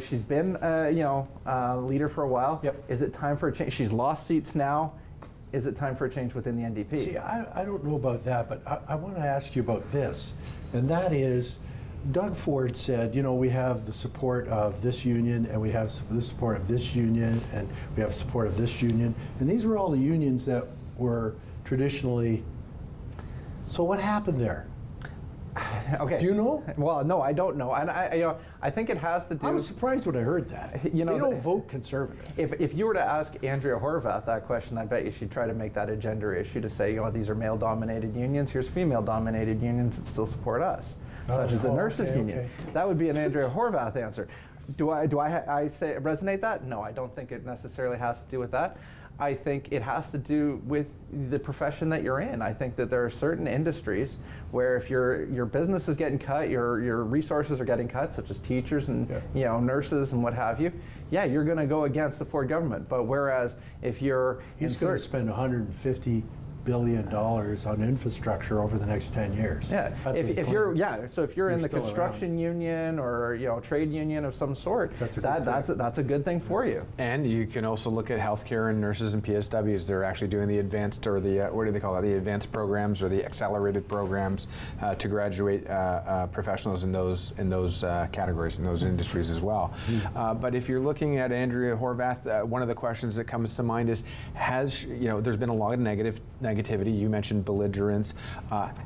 B: she's been leader for a while.
C: Yep.
B: Is it time for a change? She's lost seats now. Is it time for a change within the NDP?
C: See, I don't know about that, but I want to ask you about this, and that is, Doug Ford said, you know, we have the support of this union, and we have the support of this union, and we have support of this union, and these were all the unions that were traditionally. So what happened there?
B: Okay.
C: Do you know?
B: Well, no, I don't know, and I think it has to do.
C: I was surprised when I heard that.
B: You know,
C: they don't vote conservative.
B: If you were to ask Andrea Horwath that question, I bet you she'd try to make that a gender issue to say, these are male-dominated unions. Here's female-dominated unions that still support us, such as the nurses union.
C: Okay.
B: That would be an Andrea Horwath answer. Do I say resonate that? No, I don't think it necessarily has to do with that. I think it has to do with the profession that you're in. I think that there are certain industries where if your business is getting cut, your resources are getting cut, such as teachers and nurses and what have you. Yeah, you're going to go against the Ford government. But whereas if you're
C: He's going to spend $150 billion on infrastructure over the next 10 years.
B: Yeah,
C: That's
B: if you're in the
C: still
B: construction union or trade union of some sort,
C: That's
B: a good thing for you.
A: And you can also look at healthcare and nurses and PSWs. They're actually doing the advanced, or the what do they call it? The advanced programs or the accelerated programs to graduate professionals in those categories, in those industries as well. But if you're looking at Andrea Horwath, one of the questions that comes to mind is, there's been a lot of negativity. You mentioned belligerence.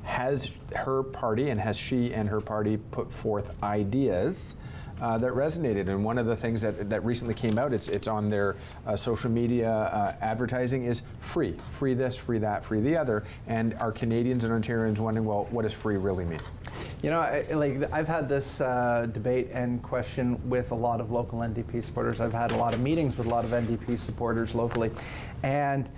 A: Has her party, and has she and her party put forth ideas that resonated? And one of the things that recently came out, it's on their social media advertising, is free this, free that, free the other. And are Canadians and Ontarians wondering, well, what does free really mean?
B: I've had this debate and question with a lot of local NDP supporters. I've had a lot of meetings with a lot of NDP supporters locally, and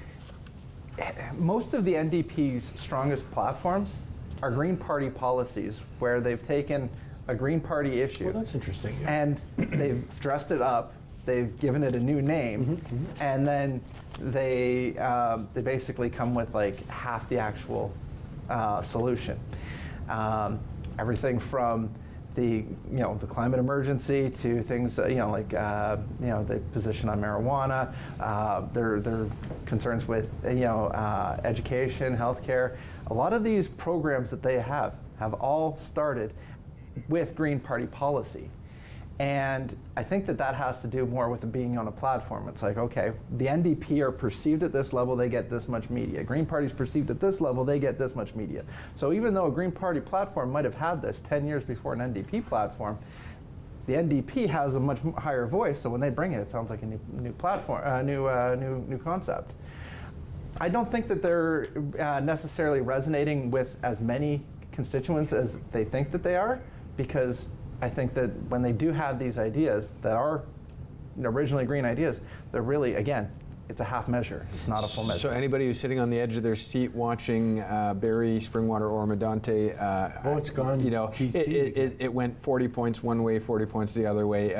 B: most of the NDP's strongest platforms are Green Party policies, where they've taken a Green Party issue
C: Well, that's interesting. Yeah.
B: and they've dressed it up they've given it a new name, and then they basically come with like half the actual solution. Everything from the climate emergency to things like the position on marijuana, their concerns with education, healthcare. A lot of these programs that they have all started with Green Party policy. And I think that has to do more with it being on a platform. It's like, okay, the NDP are perceived at this level, they get this much media. Green Party's perceived at this level, they get this much media. So even though a Green Party platform might have had this 10 years before an NDP platform, the NDP has a much higher voice, so when they bring it, it sounds like a new platform, new concept. I don't think that they're necessarily resonating with as many constituents as they think that they are, because I think that when they do have these ideas that are originally green ideas, they're really, again, it's a half measure. It's not a full measure.
A: So anybody who's sitting on the edge of their seat watching Barrie, Springwater, or Medonte,
C: it's gone.
A: It went 40 points one way, 40 points the other way,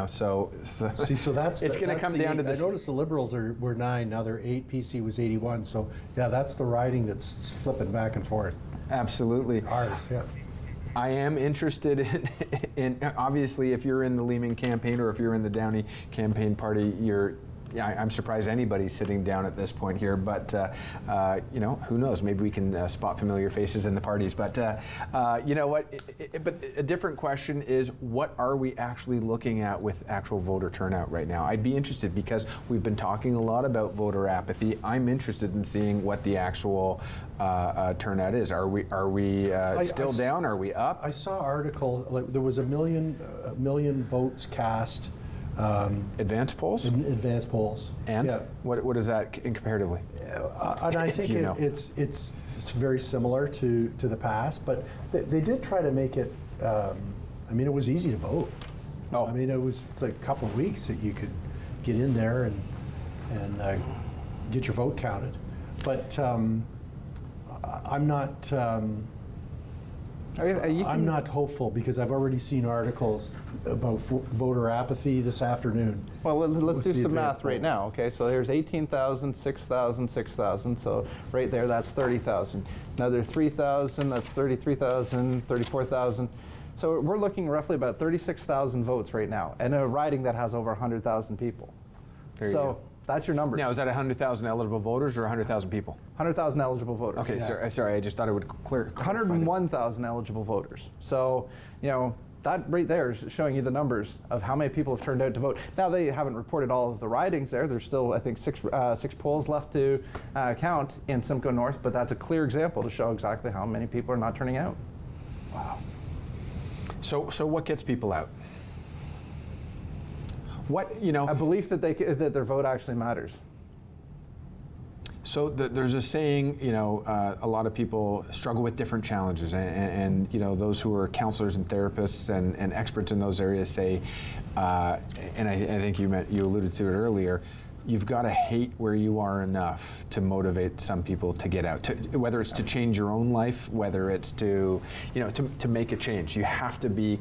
A: so
C: See, so that's
A: it's going to come down to this.
C: I noticed the Liberals were 9, now they're 8. PC was 81. So yeah, that's the riding that's flipping back and forth.
A: Absolutely.
C: Ours, yeah.
A: I am interested in obviously, if you're in the Leaming campaign or if you're in the Downey campaign party, I'm surprised anybody's sitting down at this point here, but who knows? Maybe we can spot familiar faces in the parties. But you know what? But a different question is, what are we actually looking at with actual voter turnout right now? I'd be interested, because we've been talking a lot about voter apathy. I'm interested in seeing what the actual turnout is. Are we still down? Are we up?
C: I saw an article, like there was a million votes cast.
A: Advanced polls?
C: Advanced polls.
A: And
C: yeah.
A: what is that comparatively?
C: And I think it's very similar to the past, but they did try to make it. It was easy to vote.
A: Oh.
C: It was like a couple of weeks that you could get in there and get your vote counted. But I'm not. I'm not hopeful, because I've already seen articles about voter apathy this afternoon.
B: Well, let's do some math
C: advanced
B: right
C: polls.
B: now. Okay, so there's 18,000, 6,000, 6,000. So right there, that's 30,000. Another 3,000, that's 33,000, 34,000. So we're looking roughly about 36,000 votes right now, and a riding that has over 100,000 people.
A: There you go.
B: That's your number.
A: Now, is that 100,000 eligible voters or 100,000 people?
B: 100,000 eligible voters.
A: Okay,
C: Yeah.
A: sorry, I just thought it would clear.
B: 101,000 eligible voters. So, that right there is showing you the numbers of how many people have turned out to vote. Now, they haven't reported all of the ridings there. There's still, I think, six polls left to count in Simcoe North, but that's a clear example to show exactly how many people are not turning out.
A: Wow. So what gets people out?
B: A belief that that their vote actually matters.
A: So there's a saying, a lot of people struggle with different challenges, and those who are counselors and therapists and experts in those areas say, and I think you alluded to it earlier, you've got to hate where you are enough to motivate some people to get out, whether it's to change your own life, whether it's to make a change. You have to be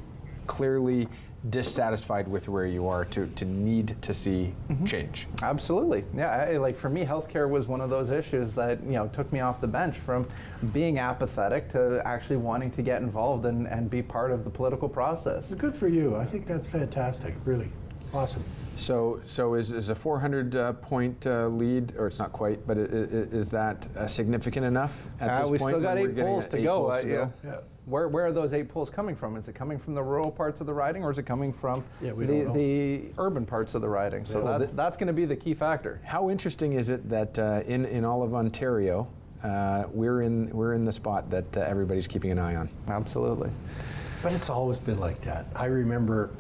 A: clearly dissatisfied with where you are to need to see change.
B: Absolutely. Yeah, like for me, healthcare was one of those issues that took me off the bench from being apathetic to actually wanting to get involved and be part of the political process.
C: Good for you. I think that's fantastic. Really awesome.
A: So is a 400-point lead, or it's not quite, but is that significant enough at this
B: we
A: point?
B: still got
A: when
B: 8 polls to go.
C: Yeah.
B: Where are those 8 polls coming from? Is it coming from the rural parts of the riding, or is it coming from the urban parts of the riding? So that's going to be the key factor.
A: How interesting is it that in all of Ontario, we're in the spot that everybody's keeping an eye on?
B: Absolutely.
C: But it's always been like that. I remember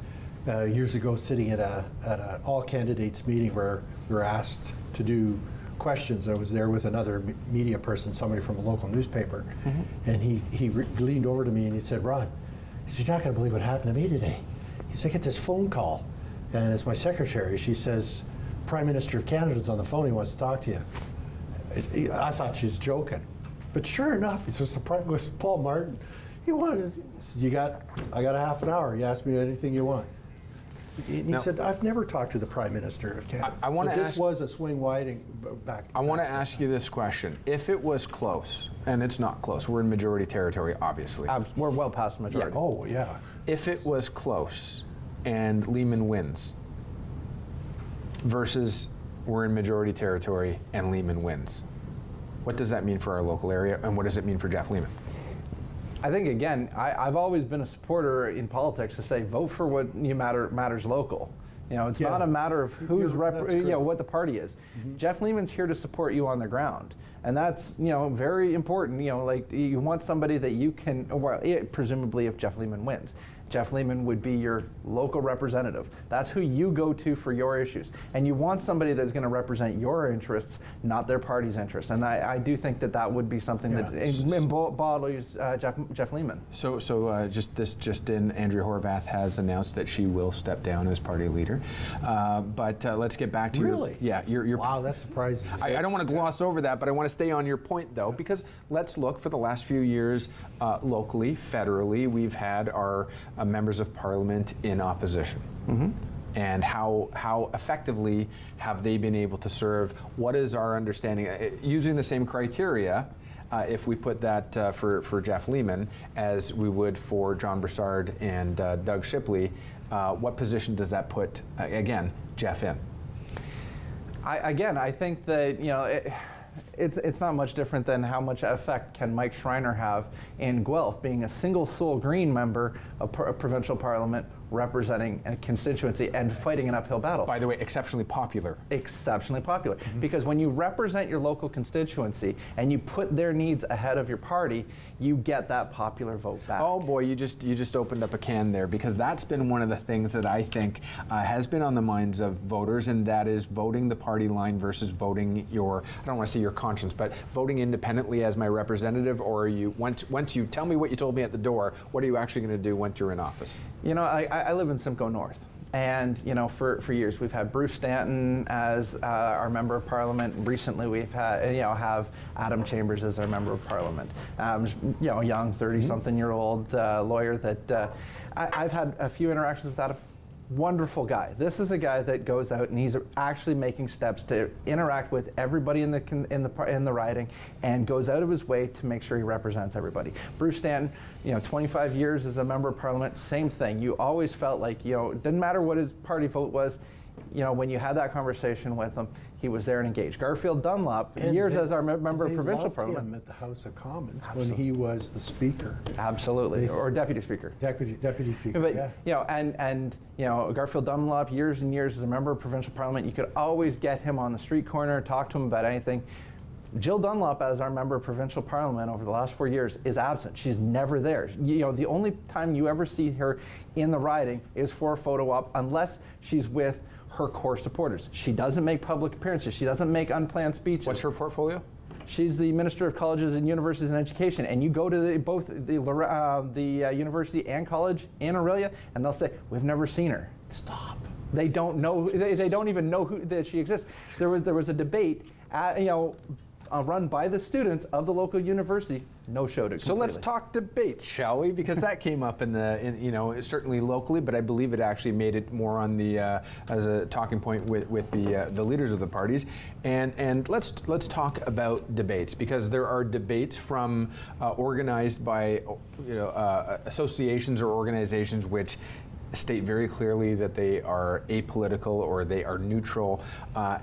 C: years ago sitting at an all candidates meeting where we were asked to do questions. I was there with another media person, somebody from a local newspaper, and he leaned over to me and he said, "Ron," he said, "you're not going to believe what happened to me today." He said, "I get this phone call, and it's my secretary. She says, Prime Minister of Canada's on the phone. He wants to talk to you." I thought she was joking, but sure enough, it was Paul Martin. He said, I got a half an hour. You ask me anything you want. And he
A: Now-
C: said, I've never talked to the Prime Minister of Canada.
A: I wanna
C: But this
A: ask-
C: was a swing wide back.
A: I want to ask you this question. If it was close, and it's not close, we're in majority territory, obviously.
B: We're well past the majority.
C: Oh, yeah.
A: If it was close and Lehman wins versus we're in majority territory and Lehman wins, what does that mean for our local area, and what does it mean for Jeff Lehman?
B: I think, again, I've always been a supporter in politics to say vote for what matters local. It's
C: Yeah.
B: not a matter of who's
C: That's great.
B: what the party is. Jeff Lehman's here to support you on the ground, and that's very important. Like you want somebody that you can. Well, presumably, if Jeff Lehman wins, Jeff Lehman would be your local representative. That's who you go to for your issues, and you want somebody that's going to represent your interests, not their party's interests. And I do think that would be something that embodies Jeff Lehman.
A: So just in, Andrea Horvath has announced that she will step down as party leader. But let's get back to
C: Really?
A: your
C: Wow, that surprises me.
A: I don't want to gloss over that, but I want to stay on your point, though, because let's look for the last few years locally, federally, we've had our members of parliament in opposition. And how effectively have they been able to serve? What is our understanding? Using the same criteria, if we put that for Jeff Lehman as we would for John Broussard and Doug Shipley, what position does that put, again, Jeff in?
B: I think that it's not much different than how much effect can Mike Schreiner have in Guelph, being a single sole Green member of provincial parliament representing a constituency and fighting an uphill battle.
A: By the way, exceptionally popular.
B: Exceptionally popular. Because when you represent your local constituency and you put their needs ahead of your party, you get that popular vote back.
A: Oh boy, you just opened up a can there, because that's been one of the things that I think has been on the minds of voters, and that is voting the party line versus voting your, I don't want to say your conscience, but voting independently as my representative, or are you, once you tell me what you told me at the door, what are you actually going to do once you're in office?
B: I live in Simcoe North. And for years we've had Bruce Stanton as our member of parliament. Recently we've had have Adam Chambers as our member of parliament. Young 30-something-year-old lawyer that I've had a few interactions with Adam. Wonderful guy. This is a guy that goes out and he's actually making steps to interact with everybody in the riding, and goes out of his way to make sure he represents everybody. Bruce Stanton, 25 years as a member of parliament, same thing. You always felt like didn't matter what his party vote was. When you had that conversation with him, he was there and engaged. Garfield Dunlop, years as our member of provincial parliament.
C: Him at the House of Commons when he was the Speaker.
B: Absolutely, or Deputy Speaker.
C: Deputy Speaker,
B: But,
C: yeah.
B: Garfield Dunlop, years and years as a member of provincial parliament, you could always get him on the street corner, talk to him about anything. Jill Dunlop, as our member of provincial parliament over the last 4 years, is absent. She's never there. The only time you ever see her in the riding is for a photo op, unless she's with her core supporters. She doesn't make public appearances. She doesn't make unplanned speeches.
A: What's her portfolio?
B: She's the Minister of Colleges and Universities and Education, and you go to both the university and college in Aurelia, and they'll say, "We've never seen her." Stop. They don't know. They don't even know that she exists. There was a debate, run by the students of the local university. No showed it.
A: So let's talk debates, shall we? Because that came up certainly locally, but I believe it actually made it more on the as a talking point with the leaders of the parties. And let's talk about debates, because there are debates from organized by associations or organizations which state very clearly that they are apolitical or they are neutral,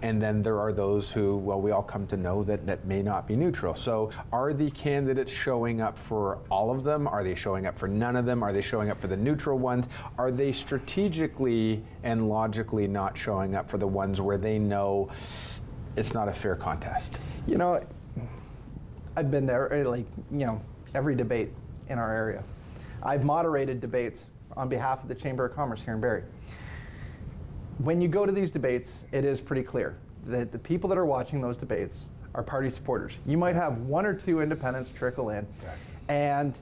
A: and then there are those who, well, we all come to know that may not be neutral. So are the candidates showing up for all of them? Are they showing up for none of them? Are they showing up for the neutral ones? Are they strategically and logically not showing up for the ones where they know it's not a fair contest?
B: I've been there, every debate in our area. I've moderated debates on behalf of the Chamber of Commerce here in Barrie. When you go to these debates, it is pretty clear that the people that are watching those debates are party supporters. You might have one or two independents trickle in, and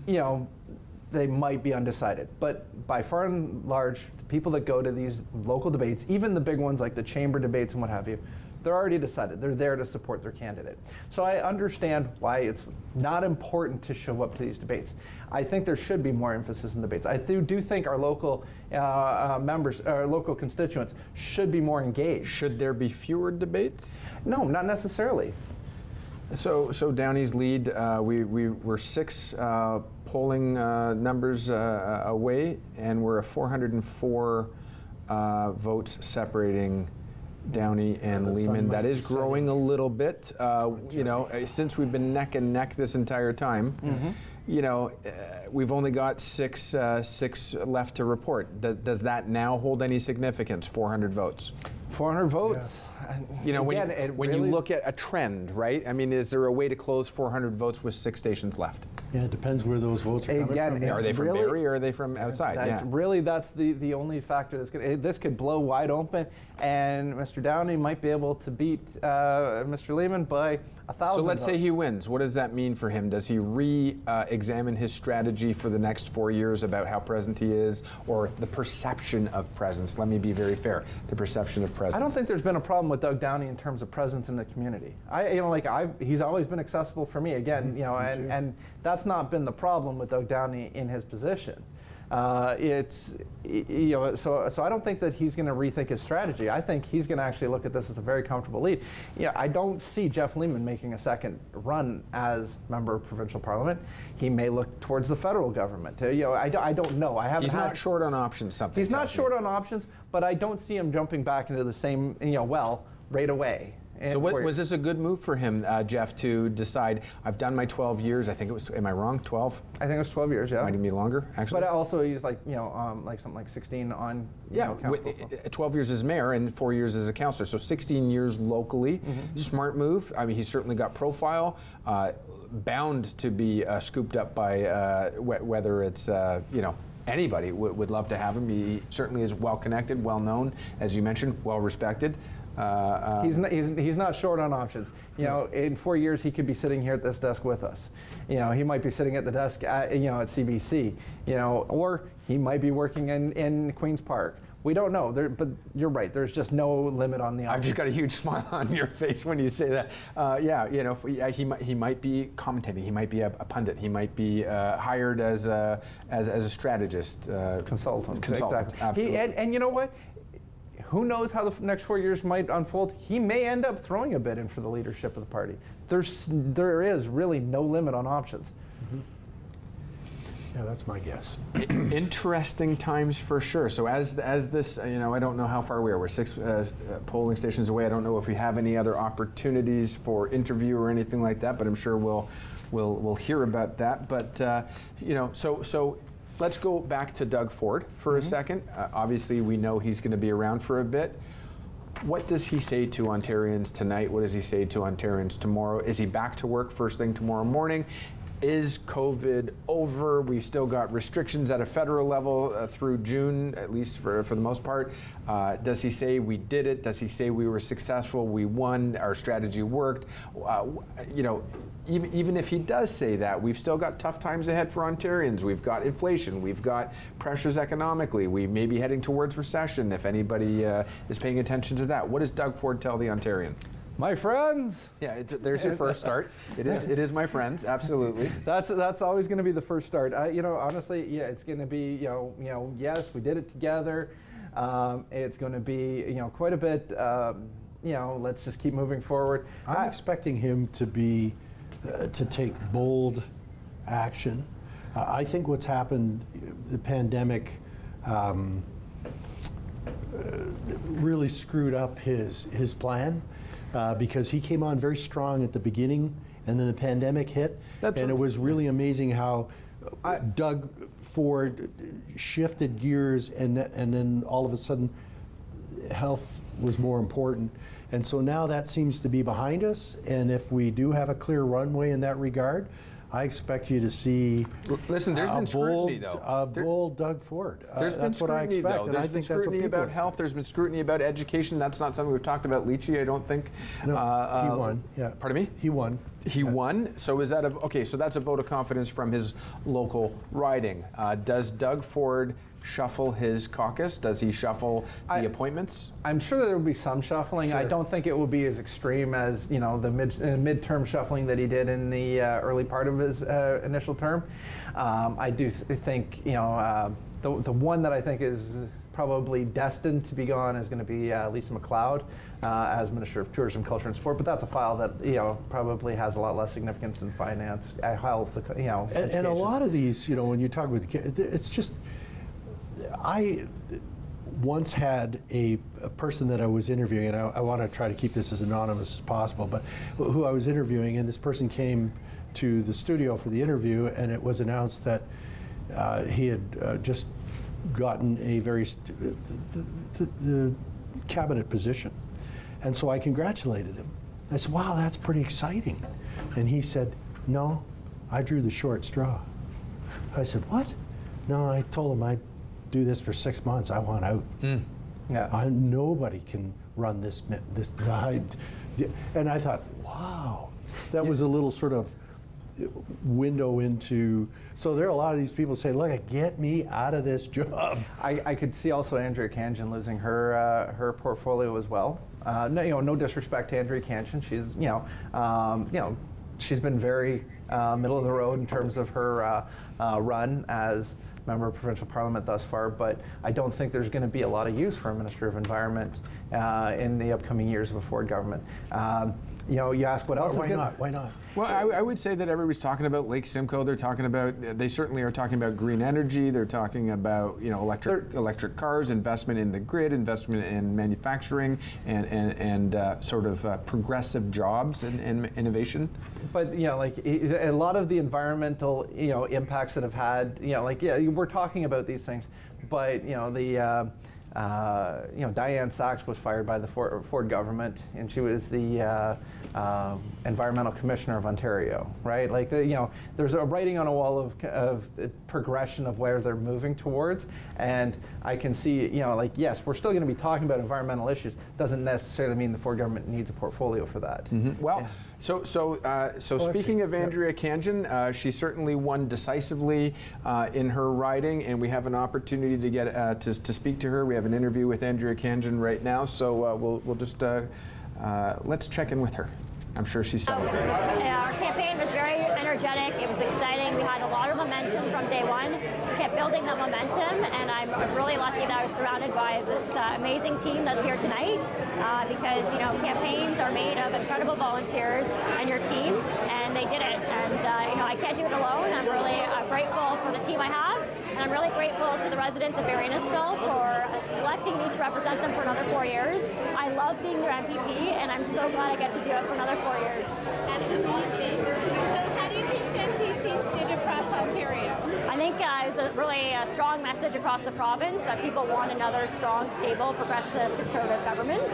B: they might be undecided. But by far and large, the people that go to these local debates, even the big ones like the chamber debates and what have you, They're already decided. They're there to support their candidate. So I understand why it's not important to show up to these debates. I think there should be more emphasis in debates. I do think our local members, our local constituents should be more engaged.
A: Should there be fewer debates?
B: No, not necessarily.
A: So Downey's lead, we were 6 polling numbers away, and we're a 404 votes separating Downey and
C: the sun
A: Lehman.
C: might
A: That
C: be
A: is growing a little bit. You know, since we've been neck and neck this entire time, you know, we've only got six left to report. Does that now hold any significance? 400 votes.
B: 400 votes.
A: You know,
B: Again,
A: when you look at a trend, right? I mean, is there a way to close 400 votes with 6 stations left?
C: Yeah, it depends where those votes are coming
B: Again,
C: from.
B: it's
A: Are they from
B: really-
A: Barrie or are they from outside?
B: That's the only factor that's going to. This could blow wide open, and Mr. Downey might be able to beat Mr. Lehman by 1,000.
A: So let's say
B: votes.
A: he wins. What does that mean for him? Does he re-examine his strategy for the next 4 years about how present he is, or the perception of presence? Let me be very fair. The perception of presence.
B: I don't think there's been a problem with Doug Downey in terms of presence in the community. He's always been accessible for me. Again, you know, and that's not been the problem with Doug Downey in his position. You know, so I don't think that he's going to rethink his strategy. I think he's going to actually look at this as a very comfortable lead. Yeah, I don't see Jeff Lehman making a second run as member of provincial parliament. He may look towards the federal government. You know, I don't know. I haven't.
A: He's not short on options. Something.
B: He's not
A: tells me.
B: short on options, but I don't see him jumping back into the same well right away.
A: So was this a good move for him, Jeff, to decide, I've done my 12 years, I think it was, am I wrong, 12?
B: I think it was 12 years, yeah.
A: Might even be longer, actually.
B: But also he's like, you know, like something like 16 on council.
A: 12 years as mayor and 4 years as a councillor, so 16 years locally. Smart move. I mean, he's certainly got profile, bound to be scooped up by whether it's, you know, anybody would love to have him. He certainly is well connected, well known, as you mentioned, well respected.
B: He's not short on options. You know, in 4 years he could be sitting here at this desk with us. You know, he might be sitting at the desk at, you know, at CBC. You know, or he might be working in Queen's Park. We don't know. But you're right. There's just no limit on the options.
A: I've just got a huge smile on your face when you say that. Yeah, you know, he might be commentating. He might be a pundit. He might be hired as a strategist,
B: Consultant.
A: Consultant.
B: Exactly.
A: Absolutely.
B: And you know what? Who knows how the next 4 years might unfold? He may end up throwing a bid in for the leadership of the party. There is really no limit on options.
C: Yeah, that's my guess.
A: Interesting times for sure. So as this, you know, I don't know how far we are. We're 6 polling stations away. I don't know if we have any other opportunities for interview or anything like that, but I'm sure we'll hear about that. But you know, so let's go back to Doug Ford for a second. Obviously, we know he's going to be around for a bit. What does he say to Ontarians tonight? What does he say to Ontarians tomorrow? Is he back to work first thing tomorrow morning? Is COVID over? We've still got restrictions at a federal level through June, at least for the most part. Does he say we did it? Does he say we were successful, we won, our strategy worked? You know, even if he does say that, we've still got tough times ahead for Ontarians. We've got inflation. We've got pressures economically. We may be heading towards recession if anybody is paying attention to that. What does Doug Ford tell the Ontarians?
B: My friends.
A: Yeah, there's your first start. It is my friends, absolutely.
B: That's always going to be the first start. You know, honestly, yeah, it's going to be, you know, yes, we did it together. It's going to be, you know, quite a bit. You know, let's just keep moving forward.
C: I'm expecting him to be to take bold action. I think what's happened, the pandemic really screwed up his plan. Because he came on very strong at the beginning, and then the pandemic hit, and it was really amazing how Doug Ford shifted gears, and then all of a sudden, health was more important. And so now that seems to be behind us, and if we do have a clear runway in that regard, I expect you to see
A: Listen, there's been scrutiny, though.
C: A bold Doug Ford.
A: There's been
C: that's what I
A: scrutiny,
C: expect,
A: though.
C: and
A: There's
C: I
A: been
C: think that's what
A: scrutiny
C: people
A: about health. There's been scrutiny about education. That's not something we've talked about. Lychee, I don't think.
C: No, he won. Yeah.
A: Pardon me?
C: He won.
A: He won. So is that okay? So that's a vote of confidence from his local riding. Does Doug Ford shuffle his caucus? Does he shuffle the appointments?
B: I'm sure there will be some shuffling. I don't think it will be as extreme as the midterm shuffling that he did in the early part of his initial term. I do think the one that I think is probably destined to be gone is going to be Lisa MacLeod as Minister of Tourism, Culture and Sport. But that's a file that probably has a lot less significance in finance, health,
C: And a lot of these, when you talk about it's just. I once had a person that I was interviewing, and I want to try to keep this as anonymous as possible, but who I was interviewing, and this person came to the studio for the interview, and it was announced that he had just gotten a the cabinet position. And so I congratulated him. I said, wow, that's pretty exciting. And he said, no, I drew the short straw. I said, what? No, I told him I'd do this for 6 months. I want out.
B: Yeah.
C: Nobody can run this. And I thought, wow, that was a little sort of window into. So there are a lot of these people say, look, get me out of this job.
B: I could see also Andrea Khanjin losing her portfolio as well. No disrespect to Andrea Khanjin. She's she's been very middle of the road in terms of her run as member of provincial parliament thus far, but I don't think there's going to be a lot of use for a Minister of Environment in the upcoming years of a Ford government. You ask what else.
C: Why not? Why not?
A: Well, I would say that everybody's talking about Lake Simcoe. They certainly are talking about green energy. They're talking about electric cars, investment in the grid, investment in manufacturing, and sort of progressive jobs and innovation.
B: But a lot of the environmental impacts that have had we're talking about these things, but Diane Sachs was fired by the Ford government, and she was the environmental commissioner of Ontario, right? There's a writing on a wall of progression of where they're moving towards, and I can see, yes, we're still going to be talking about environmental issues. Doesn't necessarily mean the Ford government needs a portfolio for that.
A: Mm-hmm. Well, yeah. So speaking of Andrea Khanjin, she certainly won decisively in her riding, and we have an opportunity to get to speak to her. We have an interview with Andrea Khanjin right now, so we'll just let's check in with her. I'm sure she's celebrating.
F: Our campaign was very energetic. It was exciting. We had a lot of momentum from day one. We kept building that momentum, and I'm really lucky that I was surrounded by this amazing team that's here tonight because, campaigns are made of incredible volunteers and your team, and they did it. And, I can't do it alone. I'm really grateful for the team I have. And I'm really grateful to the residents of Barrie Innisfil for selecting me to represent them for another 4 years. I love being their MPP, and I'm so glad I get to do it for another 4 years.
G: That's amazing. So how do you think the NPCs did across Ontario?
F: I think it was a really strong message across the province that people want another strong, stable, progressive, conservative government.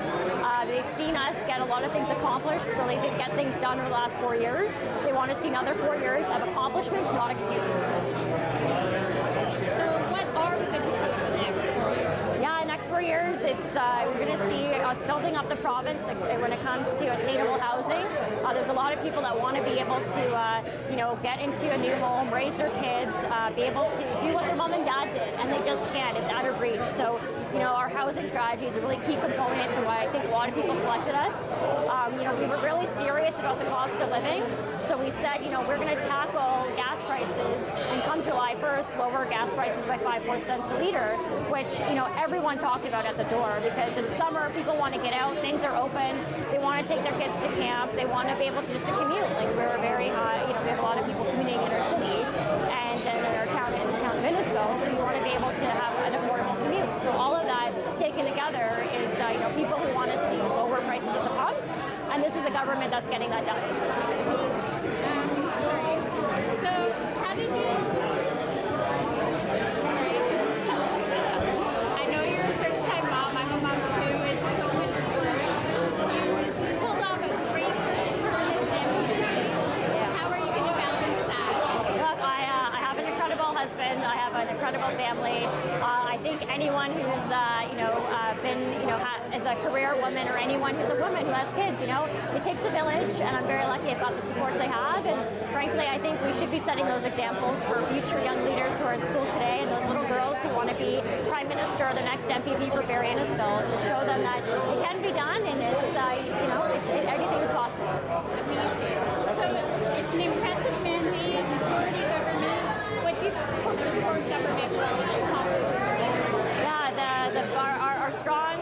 F: They've seen us get a lot of things accomplished, really did get things done over the last 4 years. They want to see another 4 years of accomplishments, not excuses.
G: So what are we going to see in the next 4 years?
F: Yeah, next 4 years, we're going to see us building up the province when it comes to attainable housing. There's a lot of people that want to be able to, get into a new home, raise their kids, be able to do what their mom and dad did, and they just can't. It's out of reach. So, our housing strategy is a really key component to why I think a lot of people selected us. We were really serious about the cost of living. So we said, we're going to tackle gas prices, and come July 1st, lower gas prices by 5 more cents a liter, which, everyone talked about at the door, because in summer, people want to get out, things are open, they want to take their kids to camp, they want to be able to just to commute. We're very high, we have a lot of people commuting in our city and in our town, in the town of Innisfil, so you want to be able to have an affordable commute. So all of that taken together is, people who want to see lower prices at the pumps, and this is a government that's getting that done.
G: Sorry. So how did you... I know you're a first-time mom. I'm a mom too. It's so much work. You pulled off a great first term as an MVP. How are you going to balance that?
F: Look, I have an incredible husband. I have an incredible family. I think anyone who's been as a career woman or anyone who's a woman who has kids, it takes a village, and I'm very lucky I've got the supports I have. And frankly, I think we should be setting those examples for future young leaders who are in school today, and those little girls who want to be Prime Minister or the next MPP for Barrie Innisfil, to show them that it can be done, and anything is possible.
G: Amazing. So it's an impressive mandate, majority government. What do you hope the Ford government will accomplish for this?
F: Yeah, our strong,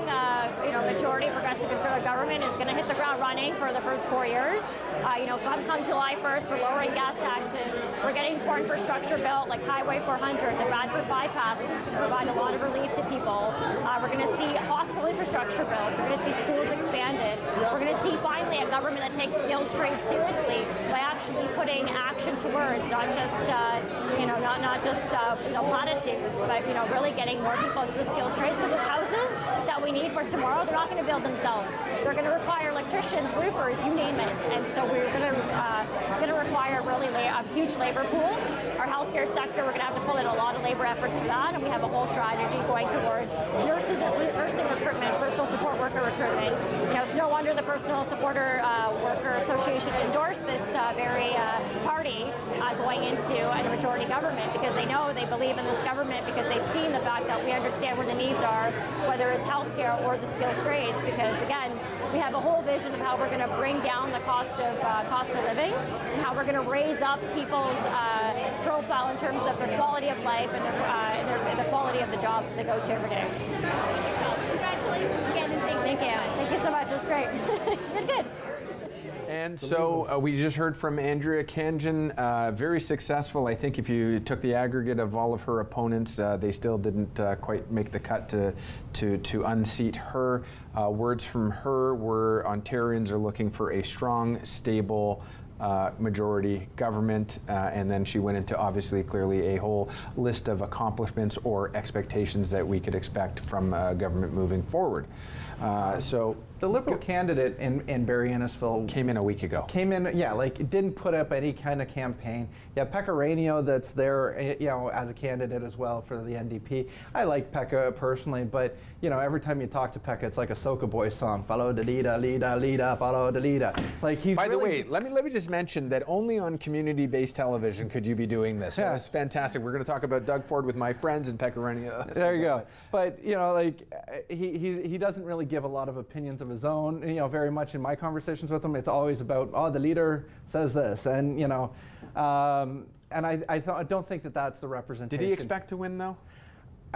F: majority progressive conservative government is going to hit the ground running for the first 4 years. Come July 1st, we're lowering gas taxes. We're getting core infrastructure built, like Highway 400, the Bradford bypass, which is going to provide a lot of relief to people. We're going to see hospital infrastructure built. We're going to see schools expanded. We're going to see finally a government that takes skills trades seriously by actually putting action to words, not just platitudes, but really getting more people into the skills trades, because those houses that we need for tomorrow, they're not going to build themselves. They're going to require electricians, roofers, you name it. And so it's going to require really a huge labor pool. Our healthcare sector, we're going to have to pull in a lot of labor efforts for that, and we have a whole strategy going towards nursing recruitment, personal support worker recruitment. It's no wonder the Personal Supporter Worker Association endorsed this very party going into a majority government, because they know, they believe in this government, because they've seen the fact that we understand where the needs are, whether it's healthcare or the skills trades, because again, we have a whole vision of how we're going to bring down the cost of living, and how we're going to raise up people's profile in terms of their quality of life and the quality of the jobs that they go to every day.
G: Congratulations again, and thank you so much.
F: Thank you so much. It was great. Good.
A: And so we just heard from Andrea Khanjin, very successful. I think if you took the aggregate of all of her opponents, they still didn't quite make the cut to unseat her. Words from her were, Ontarians are looking for a strong, stable majority government, and then she went into clearly a whole list of accomplishments or expectations that we could expect from government moving forward. So
B: the Liberal candidate in Barrie Innisfil
A: came in a week ago.
B: Didn't put up any kind of campaign. Yeah, Pekka Rainio, that's there, as a candidate as well for the NDP. I like Pekka personally, but every time you talk to Pekka, it's like a Soca Boys song. Follow the leader, leader, follow the leader. Like he's.
A: By the way, let me just mention that only on community-based television could you be doing this.
B: Yeah.
A: That was fantastic. We're going to talk about Doug Ford with my friends and Pekka Rainio.
B: There you go. But he doesn't really give a lot of opinions of his own. Very much in my conversations with him, it's always about the leader says this, and and I don't think that that's the representation.
A: Did he expect to win though?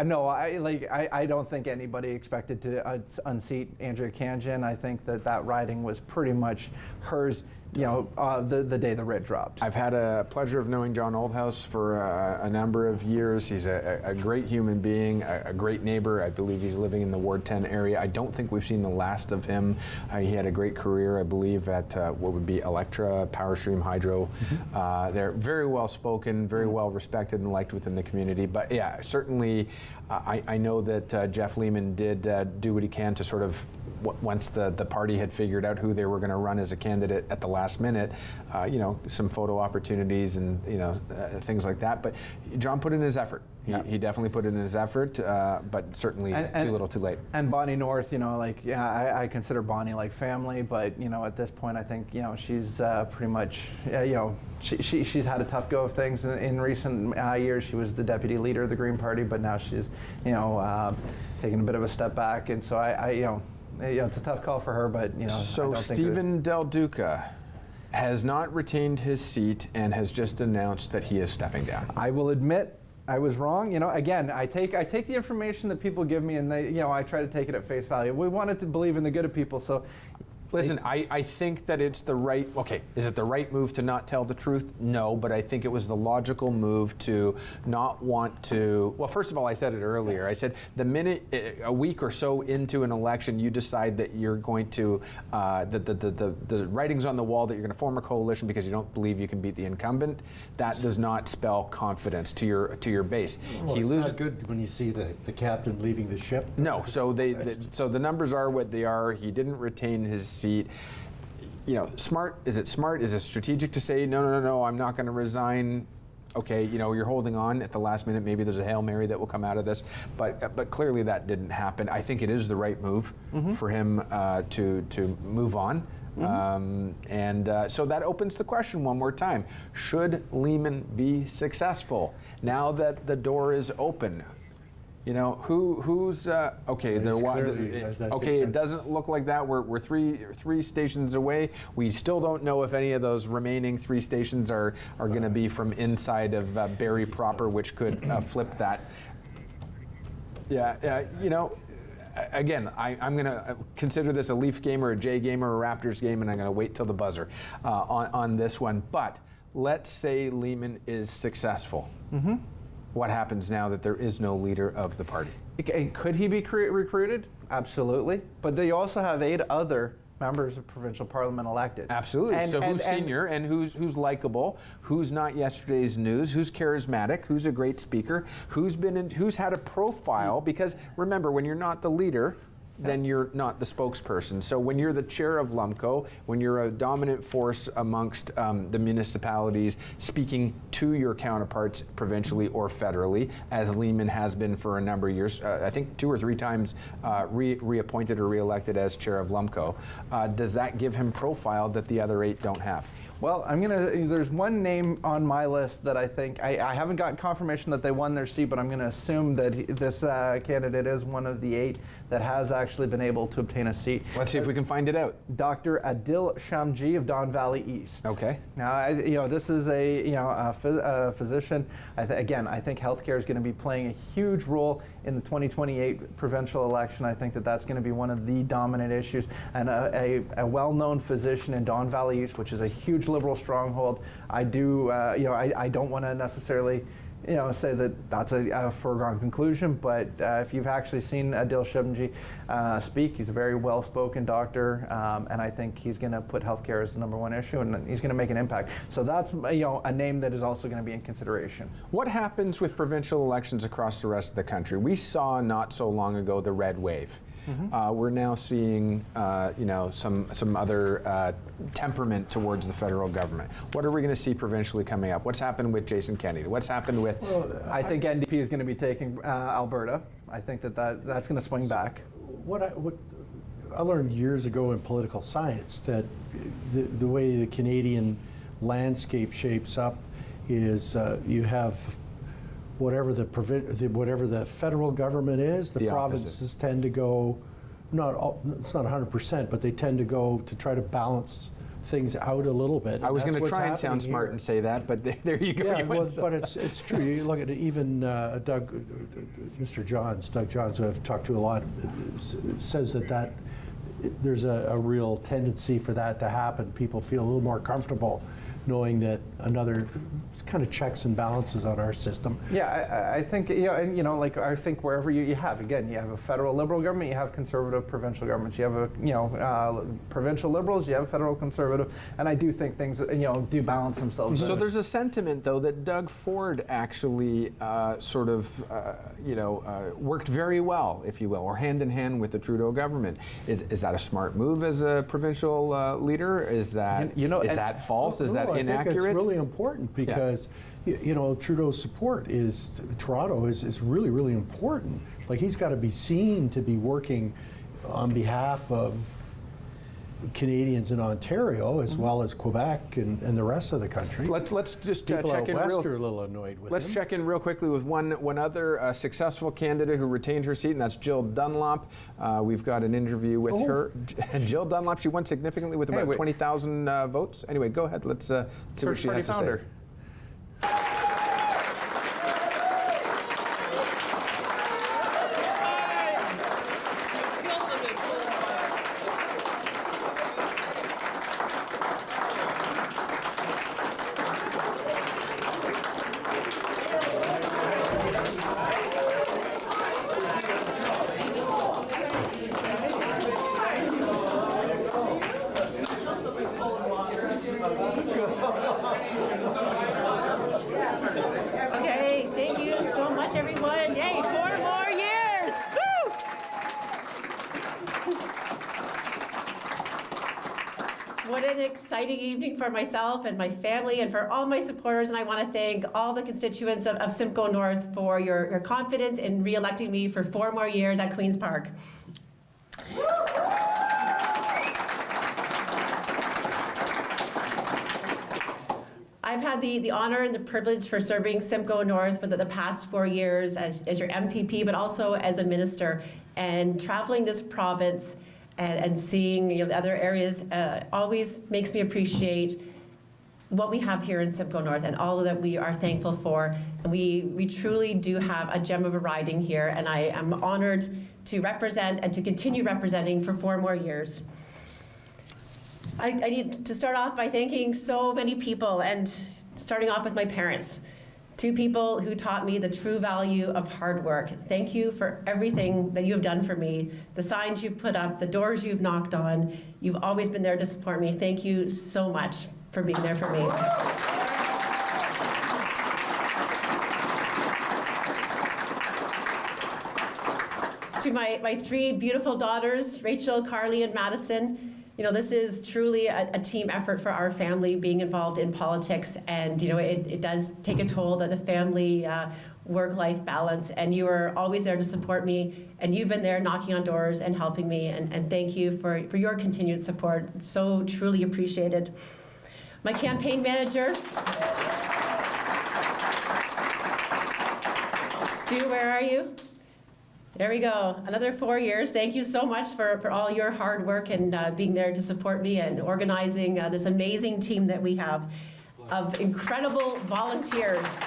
B: No, I don't think anybody expected to unseat Andrea Khanjin. I think that riding was pretty much hers. The day the writ dropped.
A: I've had a pleasure of knowing John Oldhouse for a number of years. He's a great human being, a great neighbor. I believe he's living in the Ward 10 area. I don't think we've seen the last of him. He had a great career, I believe, at what would be Electra, Powerstream Hydro. They're very well spoken, very well respected and liked within the community. But yeah, certainly I know that Jeff Lehman did do what he can to sort of, once the party had figured out who they were going to run as a candidate at the last minute, some photo opportunities and things like that. But John put in his effort. He definitely put in his effort, but certainly too little, too late.
B: And Bonnie North, I consider Bonnie like family, but at this point, I think she's pretty much she's had a tough go of things in recent years. She was the deputy leader of the Green Party, but now she's taking a bit of a step back, and so it's a tough call for her, but
A: So Stephen Del Duca has not retained his seat and has just announced that he is stepping down.
B: I will admit I was wrong. Again, I take the information that people give me, and I try to take it at face value. We wanted to believe in the good of people, so.
A: Listen, I think that it's the right, is it the right move to not tell the truth? No, but I think it was the logical move to not want to, well, first of all, I said it earlier. I said the minute, a week or so into an election, you decide that you're going to, the writing's on the wall that you're going to form a coalition because you don't believe you can beat the incumbent, that does not spell confidence to your base.
C: Well, it's not good when you see the captain leaving the ship.
A: No, so so the numbers are what they are. He didn't retain his seat. Smart? Is it strategic to say no, I'm not going to resign? okay, you know, you're holding on at the last minute. Maybe there's a Hail Mary that will come out of this, but clearly that didn't happen. I think it is the right move for him to move on. So that opens the question one more time. Should Lehman be successful now that the door is open? You know, who's okay? It doesn't look like that. We're three stations away. We still don't know if any of those remaining 3 stations are going to be from inside of Barrie proper, which could flip that. Yeah, you know. Again, I'm going to consider this a Leaf game or a Jay game or a Raptors game, and I'm going to wait till the buzzer on this one. But let's say Lehman is successful. What happens now that there is no leader of the party?
B: Could he be recruited? Absolutely. But they also have 8 other members of provincial parliament elected.
A: Absolutely. So who's senior and who's likable? Who's not yesterday's news? Who's charismatic? Who's a great speaker? Who's had a profile? Because remember, when you're not the leader, then you're not the spokesperson. So when you're the chair of LUMCO, when you're a dominant force amongst the municipalities, speaking to your counterparts provincially or federally, as Lehman has been for a number of years, I think 2 or 3 times reappointed or reelected as chair of LUMCO, does that give him profile that the other 8 don't have?
B: Well, there's one name on my list that I think, I haven't gotten confirmation that they won their seat, but I'm going to assume that this candidate is one of the 8 that has actually been able to obtain a seat.
A: Let's see if we can find it out.
B: Dr. Adil Shamji of Don Valley East.
A: Okay.
B: Now, this is a physician. I think healthcare is going to be playing a huge role in the 2028 provincial election. I think that's going to be one of the dominant issues. And a well-known physician in Don Valley East, which is a huge Liberal stronghold. I don't want to necessarily say that that's a foregone conclusion, but if you've actually seen Adil Shamji speak, he's a very well-spoken doctor, and I think he's going to put healthcare as the #1 issue, and he's going to make an impact. So that's a name that is also going to be in consideration.
A: What happens with provincial elections across the rest of the country? We saw not so long ago the red wave. We're now seeing, some other temperament towards the federal government. What are we going to see provincially coming up? What's happened with Jason Kennedy? What's happened with?
B: Well, I think NDP is going to be taking Alberta. I think that's going to swing back.
C: What I learned years ago in political science, that the way the Canadian landscape shapes up is you have whatever the federal government is, the provinces tend to go, it's not 100%, but they tend to go to try to balance things out a little bit.
A: I was going to try and sound smart and say that, but there you go.
C: Yeah, but it's true. You look at it, even Doug Johns, who I've talked to a lot, says that there's a real tendency for that to happen. People feel a little more comfortable knowing that another kind of checks and balances on our system.
B: Yeah, I think, I think wherever you have a federal Liberal government, you have conservative provincial governments. You have provincial Liberals, you have federal conservative, and I do think things, do balance themselves.
A: So there's a sentiment, though, that Doug Ford actually worked very well, if you will, or hand in hand with the Trudeau government. Is that a smart move as a provincial leader? Is that that false? Is that inaccurate?
C: I think it's really important because Trudeau's support Toronto is really, really important. Like, he's got to be seen to be working on behalf of Canadians in Ontario as well as Quebec and the rest of the country.
A: Let's just check in
C: West are a little annoyed with
A: Let's
C: him.
A: check in real quickly with one other successful candidate who retained her seat, and that's Jill Dunlop. We've got an interview with her. Jill Dunlop, she won significantly with about 20,000 votes. Anyway, go ahead. Let's see what she has to say.
H: What an exciting evening for myself and my family and for all my supporters. And I want to thank all the constituents of Simcoe North for your confidence in re-electing me for 4 more years at Queen's Park. I've had the honor and the privilege for serving Simcoe North for the past 4 years as your MPP, but also as a minister, and traveling this province and seeing the other areas always makes me appreciate what we have here in Simcoe North and all that we are thankful for. And we truly do have a gem of a riding here, and I am honored to represent and to continue representing for 4 more years. I need to start off by thanking so many people, and starting off with my parents. 2 people who taught me the true value of hard work. Thank you for everything that you have done for me, the signs you've put up, the doors you've knocked on. You've always been there to support me. Thank you so much for being there for me. To my 3 beautiful daughters, Rachel, Carly, and Madison. This is truly a team effort for our family, being involved in politics, and it does take a toll that the family work-life balance, and you are always there to support me, and you've been there knocking on doors and helping me, and thank you for your continued support. So truly appreciated. My campaign manager, Stu, where are you? There we go. Another 4 years. Thank you so much for all your hard work and being there to support me and organizing this amazing team that we have of incredible volunteers.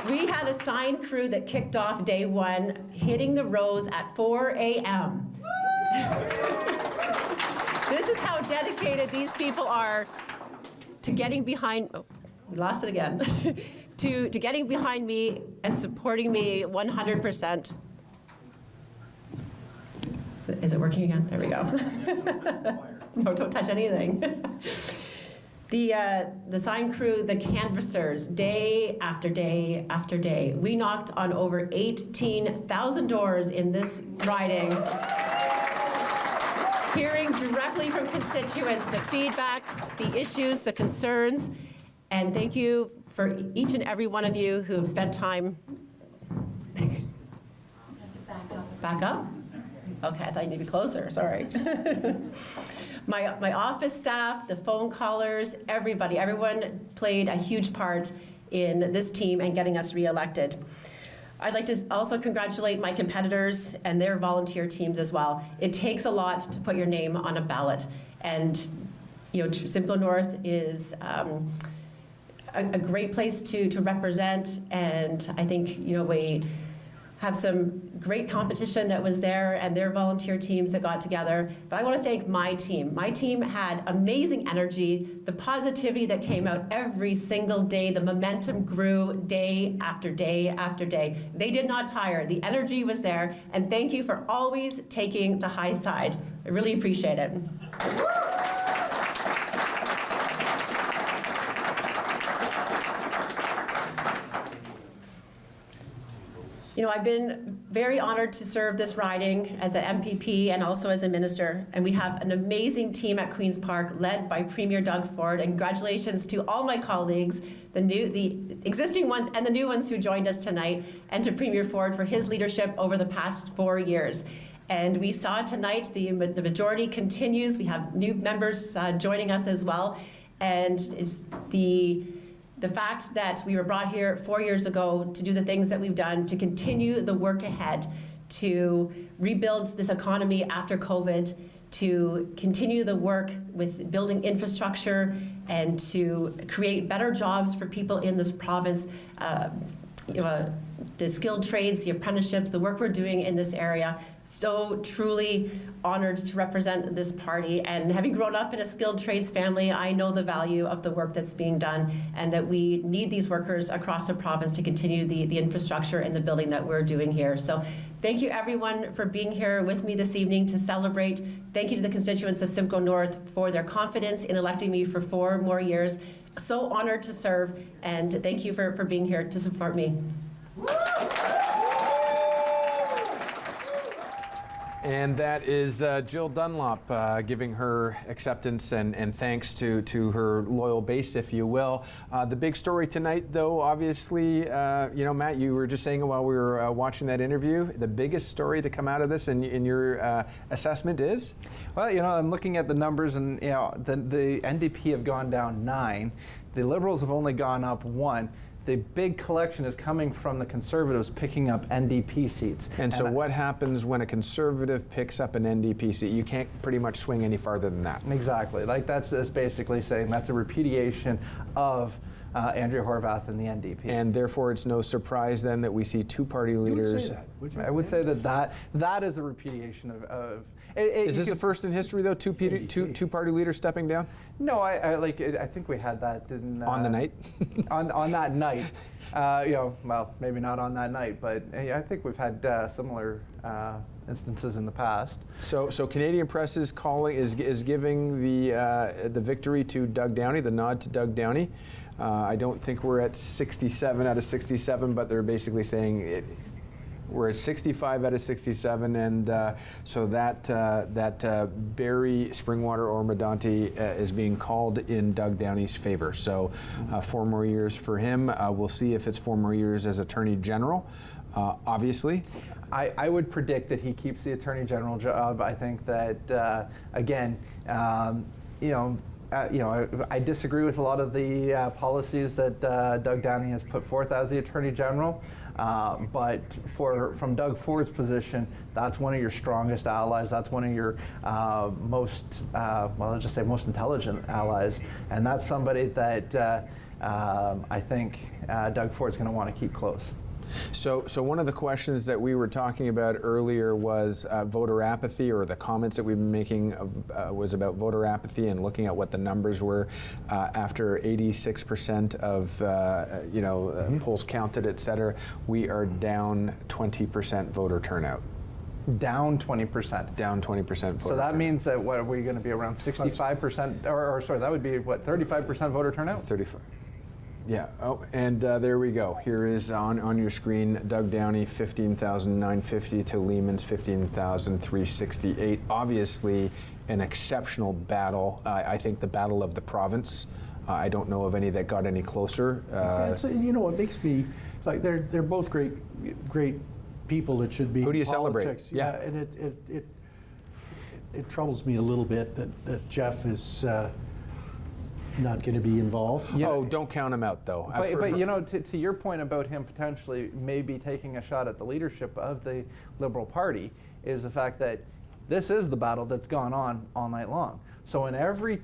H: We had a sign crew that kicked off day 1, hitting the roads at 4 a.m. This is how dedicated these people are to getting behind, oh, we lost it again. To getting behind me and supporting me 100%. Is it working again? There we go. No, don't touch anything. The sign crew, the canvassers, day after day after day. We knocked on over 18,000 doors in this riding, hearing directly from constituents the feedback, the issues, the concerns, and thank you for each and every one of you who have spent time. Back up? Okay, I thought you needed to be closer, sorry. My office staff, the phone callers, everyone played a huge part in this team and getting us reelected. I'd like to also congratulate my competitors and their volunteer teams as well. It takes a lot to put your name on a ballot, and Simcoe North is a great place to represent, and I think we have some great competition that was there and their volunteer teams that got together. But I want to thank my team. My team had amazing energy, the positivity that came out every single day, the momentum grew day after day after day. They did not tire, the energy was there, and thank you for always taking the high side. I really appreciate it. I've been very honored to serve this riding as an MPP and also as a minister, and we have an amazing team at Queen's Park led by Premier Doug Ford, and congratulations to all my colleagues, the existing ones and the new ones who joined us tonight, and to Premier Ford for his leadership over the past 4 years. And we saw tonight the majority continues. We have new members joining us as well, and it's the fact that we were brought here 4 years ago to do the things that we've done, to continue the work ahead, to rebuild this economy after COVID, to continue the work with building infrastructure and to create better jobs for people in this province. The skilled trades, the apprenticeships, the work we're doing in this area. So truly honored to represent this party. And having grown up in a skilled trades family, I know the value of the work that's being done, and that we need these workers across the province to continue the infrastructure and the building that we're doing here. So thank you everyone for being here with me this evening to celebrate. Thank you to the constituents of Simcoe North for their confidence in electing me for 4 more years. So honored to serve, and thank you for being here to support me.
A: And that is Jill Dunlop giving her acceptance and thanks to her loyal base, if you will. The big story tonight, though, obviously, Matt, you were just saying while we were watching that interview, the biggest story to come out of this in your assessment is?
B: Well, I'm looking at the numbers, and the NDP have gone down 9. The Liberals have only gone up 1. The big collection is coming from the Conservatives picking up NDP seats.
A: And so what happens when a Conservative picks up an NDP seat? You can't pretty much swing any farther than that.
B: Exactly. Like that's basically saying that's a repudiation of Andrea Horwath and the NDP.
A: And therefore, it's no surprise then that we see two party leaders.
C: You would say that, would you?
B: I would say that is a repudiation of
A: Is this the first in history, though, two party leaders stepping down?
B: No, I think we had that
A: on the night.
B: on that night, well, maybe not on that night, but I think we've had similar instances in the past.
A: So Canadian Press is giving the victory to Doug Downey, the nod to Doug Downey. I don't think we're at 67 out of 67, but they're basically saying we're at 65 out of 67, and so that Barry Springwater or Medonti is being called in Doug Downey's favor. So 4 more years for him. We'll see if it's 4 more years as Attorney General. Obviously,
B: I would predict that he keeps the Attorney General job. I think that again, I disagree with a lot of the policies that Doug Downey has put forth as the Attorney General. But from Doug Ford's position, that's one of your strongest allies. That's one of your most intelligent allies, and that's somebody that I think Doug Ford's going to want to keep close.
A: So one of the questions that we were talking about earlier was voter apathy, or the comments that we've been making was about voter apathy and looking at what the numbers were after 86% of polls counted, et cetera. We are down 20% voter turnout.
B: Down 20%.
A: Down 20% voter
B: So that
A: turnout.
B: means that what are we going to be around 65%, or sorry, that would be what, 35% voter turnout?
A: 35. Yeah. Oh, and there we go. Here is on your screen, Doug Downey, 15,950 to Lehman's 15,368. Obviously, an exceptional battle. I think the battle of the province. I don't know of any that got any closer.
C: It makes me like they're both great people that should be.
A: Who do you
C: in politics.
A: celebrate? Yeah,
C: and it troubles me a little bit that Jeff is. Not going to be involved.
A: Yeah. Oh, don't count him out, though.
B: But to your point about him potentially maybe taking a shot at the leadership of the Liberal Party is the fact that this is the battle that's gone on all night long. So in every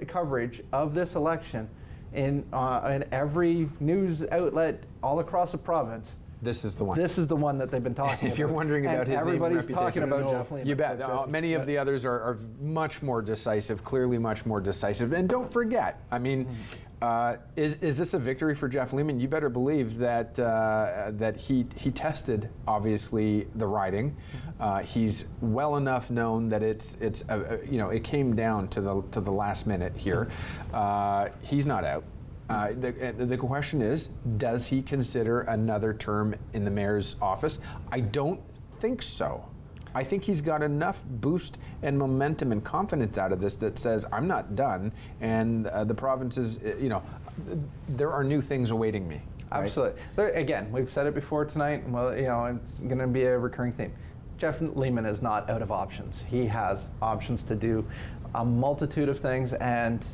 B: coverage of this election, in every news outlet all across the province,
A: this is the one.
B: This is the one that they've been talking about.
A: If you're wondering about his name and
B: everybody's talking
A: reputation.
B: about Jeff Lehman.
A: You bet. Many of the others are much more decisive, clearly much more decisive. And don't forget, I mean, is this a victory for Jeff Lehman? You better believe that he tested, obviously, the riding. He's well enough known that it came down to the last minute here. He's not out. The question is, does he consider another term in the mayor's office? I don't think so. I think he's got enough boost and momentum and confidence out of this that says, I'm not done, and the province is, there are new things awaiting me. Right?
B: Absolutely. Again, we've said it before tonight, and it's going to be a recurring theme. Jeff Lehman is not out of options. He has options to do a multitude of things, and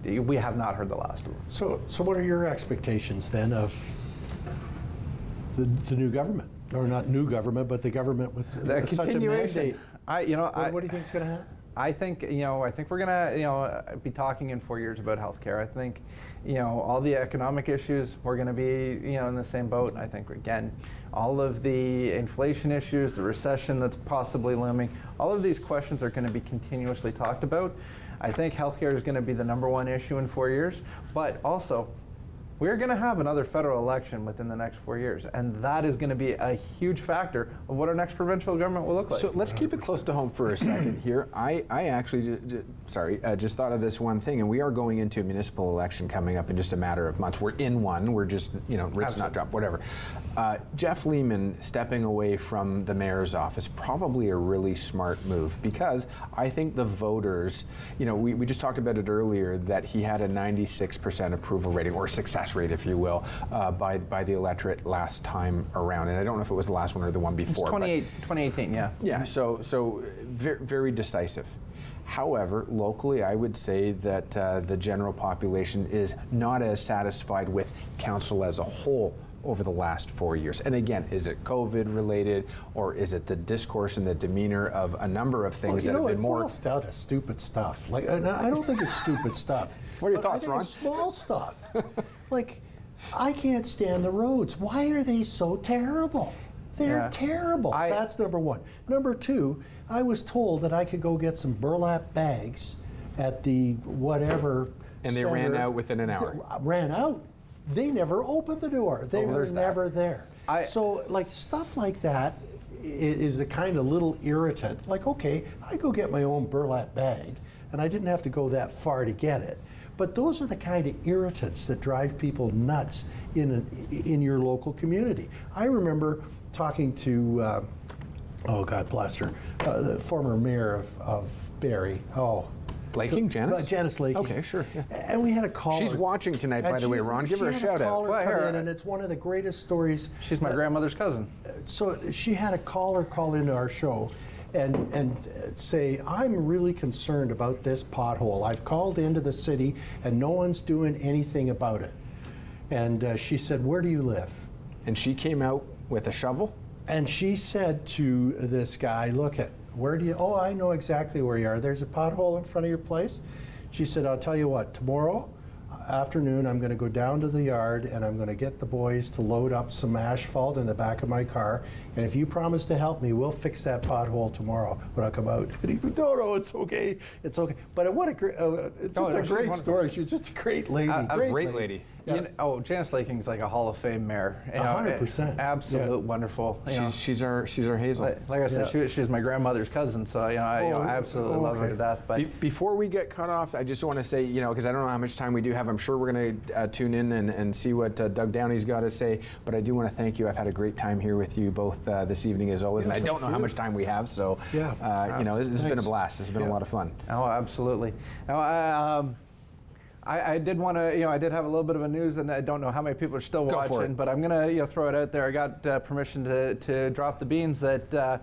B: we have not heard the last of them.
C: So what are your expectations then of the new government, or not new government, but the government with such a mandate? What do you think is going to happen?
B: I think we're going to be talking in 4 years about healthcare. I think all the economic issues, we're going to be in the same boat. I think again, all of the inflation issues, the recession that's possibly looming, all of these questions are going to be continuously talked about. I think healthcare is going to be the #1 issue in 4 years, but also we're going to have another federal election within the next 4 years, and that is going to be a huge factor of what our next provincial government will look like.
A: So let's keep it close to home for a second here. I actually, just thought of this one thing, and we are going into a municipal election coming up in just a matter of months. We're in one. We're just, Ritz not dropped, whatever. Jeff Lehman stepping away from the mayor's office, probably a really smart move, because I think the voters, we just talked about it earlier, that he had a 96% approval rating, or success rate, if you will, by the electorate last time around. And I don't know if it was the last one or the one before.
B: 2018, yeah.
A: Yeah, so very, very decisive. However, locally, I would say that the general population is not as satisfied with council as a whole over the last 4 years. And again, is it COVID related, or is it the discourse and the demeanor of a number of things that have been more...
C: It boils down to stupid stuff. Like, I don't think it's stupid stuff.
A: What are your
C: but
A: thoughts,
C: I think
A: Ron?
C: It's small stuff. Like, I can't stand the roads. Why are they so terrible? They're terrible. That's number one. Number two, I was told that I could go get some burlap bags at the whatever
A: And they
C: center.
A: ran out within an hour.
C: Ran out. They never opened the door. They were never there. So, like, stuff like that is the kind of little irritant. Like, okay, I go get my own burlap bag, and I didn't have to go that far to get it. But those are the kind of irritants that drive people nuts in your local community. I remember talking to, oh God bless her, the former mayor of Barrie.
A: Laking, Janice?
C: Janice Laking.
A: Okay, sure. Yeah.
C: And we had a caller.
A: She's watching tonight, by the way, Ron. Give her a shout out.
C: Well, come in, and it's one of the greatest stories.
B: She's my grandmother's cousin.
C: So she had a caller call into our show and say, I'm really concerned about this pothole. I've called into the city and no one's doing anything about it. And she said, where do you live?
A: And she came out with a shovel?
C: And she said to this guy, look, where do you, oh, I know exactly where you are. There's a pothole in front of your place. She said, I'll tell you what, tomorrow afternoon I'm going to go down to the yard and I'm going to get the boys to load up some asphalt in the back of my car. And if you promise to help me, we'll fix that pothole tomorrow when I come out. And he goes, no, it's okay. It's okay. But what a great, a great story. She's just a great lady.
A: A great lady.
B: Yeah. Janice Laking's like a Hall of Fame mayor.
C: 100%.
B: Absolute wonderful.
A: She's our Hazel.
B: Like I said, she's my grandmother's cousin, so I absolutely love her to death. But
A: before we get cut off, I just want to say, because I don't know how much time we do have. I'm sure we're going to tune in and see what Doug Downey's got to say. But I do want to thank you. I've had a great time here with you both this evening, as always. And I don't know how much time we have, so this has been a blast. This has been a lot of fun.
B: Oh, absolutely. Now, I did want to, I did have a little bit of a news, and I don't know how many people are still watching, but I'm going to throw it out there. I got permission to drop the beans that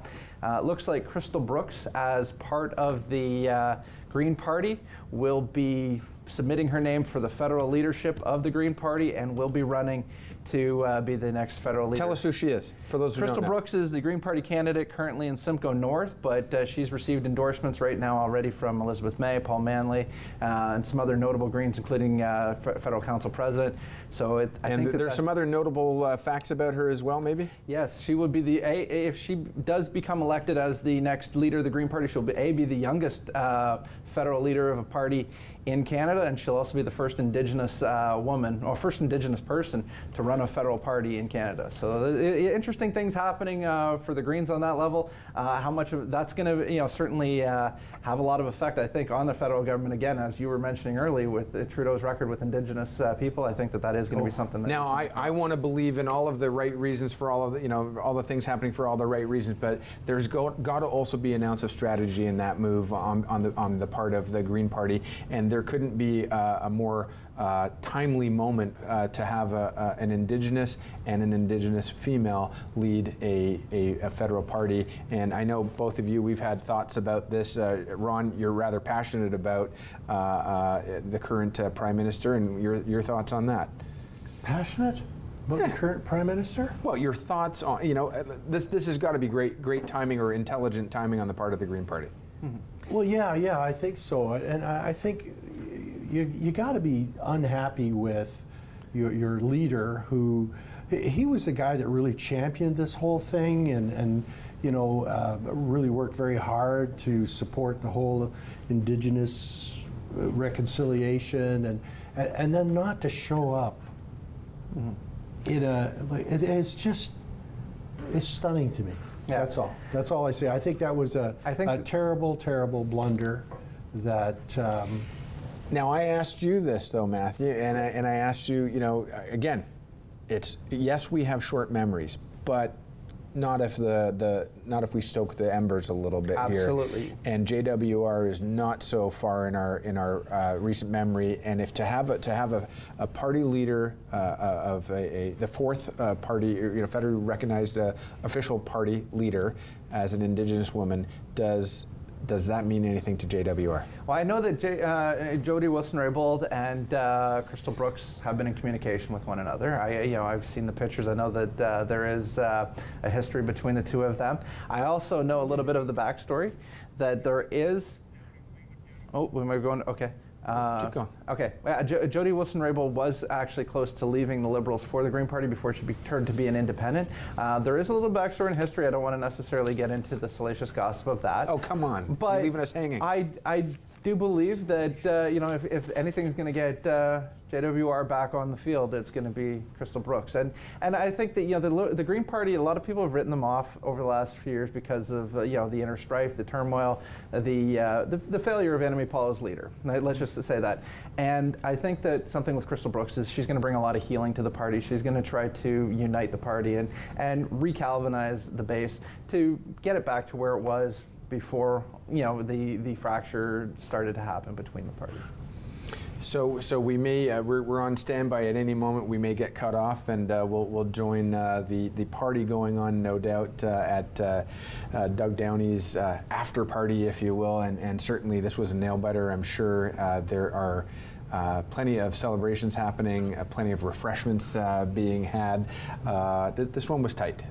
B: looks like Crystal Brooks, as part of the Green Party, will be submitting her name for the federal leadership of the Green Party and will be running to be the next federal leader.
A: Tell us who she is, for those who don't know.
B: Crystal Brooks is the Green Party candidate currently in Simcoe North, but she's received endorsements right now already from Elizabeth May, Paul Manley, and some other notable Greens, including Federal Council President. So I think there's
A: some other notable facts about her as well, maybe?
B: Yes, she would be if she does become elected as the next leader of the Green Party, she'll be the youngest federal leader of a party in Canada, and she'll also be the first Indigenous woman, or first Indigenous person to run a federal party in Canada. So interesting things happening for the Greens on that level. How much of that's going to, certainly have a lot of effect, I think, on the federal government. Again, as you were mentioning early, with Trudeau's record with Indigenous people, I think that is going to be something.
A: Now, I want to believe in all of the right reasons for all of the, all the things happening for all the right reasons, but there's got to also be an ounce of strategy in that move on the part of the Green Party, and there couldn't be a more timely moment to have an Indigenous and an Indigenous female lead a federal party. And I know both of you, we've had thoughts about this. Ron, you're rather passionate about the current Prime Minister, and your thoughts on that.
C: Passionate about the current Prime Minister?
A: Well, your thoughts on, this has got to be great timing, or intelligent timing on the part of the Green Party.
C: Mm-hmm. Well, yeah, I think so. And I think you got to be unhappy with your leader, who he was the guy that really championed this whole thing and really worked very hard to support the whole Indigenous reconciliation and then not to show up it's just, it's stunning to me.
B: Yeah.
C: That's all. That's all I say. I think that was a terrible, terrible blunder that.
A: Now, I asked you this, though, Matthew, and I asked you, again, it's, yes, we have short memories, but not if not if we stoke the embers a little bit here.
B: Absolutely.
A: And JWR is not so far in our recent memory. And if to have a party leader of the fourth party, federally recognized official party leader as an Indigenous woman, does that mean anything to JWR?
B: Well, I know that Jody Wilson-Raybould and Crystal Brooks have been in communication with one another. I've seen the pictures. I know that there is a history between the two of them. I also know a little bit of the backstory, that there is. Oh, we might be going. Okay.
A: Keep going.
B: Okay. Jody Wilson-Raybould was actually close to leaving the Liberals for the Green Party before she turned to be an independent. There is a little backstory in history. I don't want to necessarily get into the salacious gossip of that.
A: Oh, come on.
B: But
A: you're leaving us hanging.
B: I do believe that if anything's going to get JWR back on the field, it's going to be Crystal Brooks. And I think that the Green Party, a lot of people have written them off over the last few years because of the inner strife, the turmoil, the failure of Annamie Paul as leader. Let's just say that. And I think that something with Crystal Brooks is she's going to bring a lot of healing to the party. She's going to try to unite the party and re-galvanize the base to get it back to where it was before the fracture started to happen between the parties.
A: So we may we're on standby at any moment. We may get cut off, and we'll join the party going on, no doubt, at Doug Downey's after party, if you will. And certainly this was a nail biter. I'm sure there are plenty of celebrations happening, plenty of refreshments being had. This one was tight.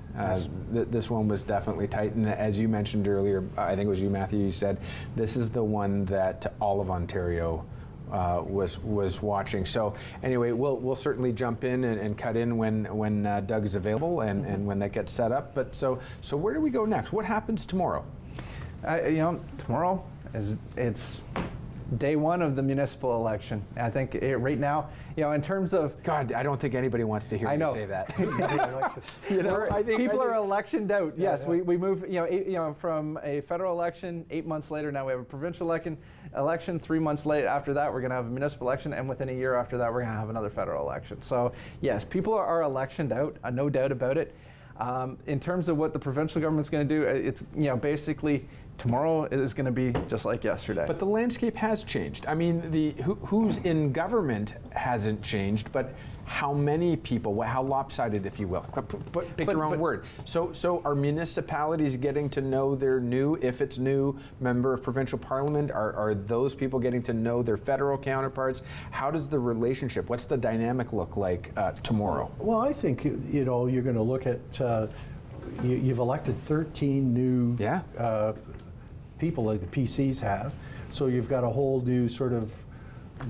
A: This one was definitely tight. And as you mentioned earlier, I think it was you, Matthew, you said this is the one that all of Ontario was watching. So anyway, we'll certainly jump in and cut in when Doug is available and when that gets set up. But so where do we go next? What happens tomorrow?
B: Tomorrow it's day one of the municipal election. I think right now, in terms of
A: God, I don't think anybody wants to hear
B: I
A: me
B: know.
A: say that.
B: I think people are electioned out. Yes, yeah. We move. From a federal election, 8 months later. Now we have a provincial election. 3 months later, after that, we're going to have a municipal election, and within a year after that, we're going to have another federal election. So yes, people are electioned out. No doubt about it. In terms of what the provincial government's going to do, it's basically. Tomorrow is going to be just like yesterday.
A: But the landscape has changed. I mean, who's in government hasn't changed, but how many people, how lopsided, if you will. Pick your own word. So are municipalities getting to know their new, if it's new, member of provincial parliament? Are those people getting to know their federal counterparts? How does the relationship, what's the dynamic look like tomorrow?
C: Well, I think, you're going to look at, you've elected 13 new people like the PCs have. So you've got a whole new sort of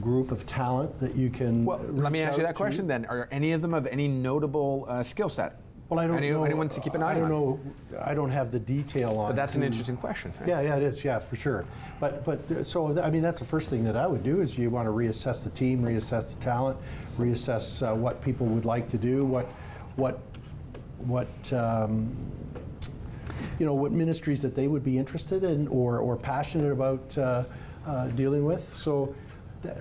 C: group of talent that you can.
A: Well, let me ask you that question then. Are any of them of any notable skill set?
C: Well, I don't know.
A: Anyone to keep an eye on?
C: I don't know. I don't have the detail on.
A: But that's an interesting question. Right?
C: Yeah, it is. Yeah, for sure. But so I mean, that's the first thing that I would do is you want to reassess the team, reassess the talent, reassess what people would like to do, what ministries that they would be interested in or passionate about dealing with. So,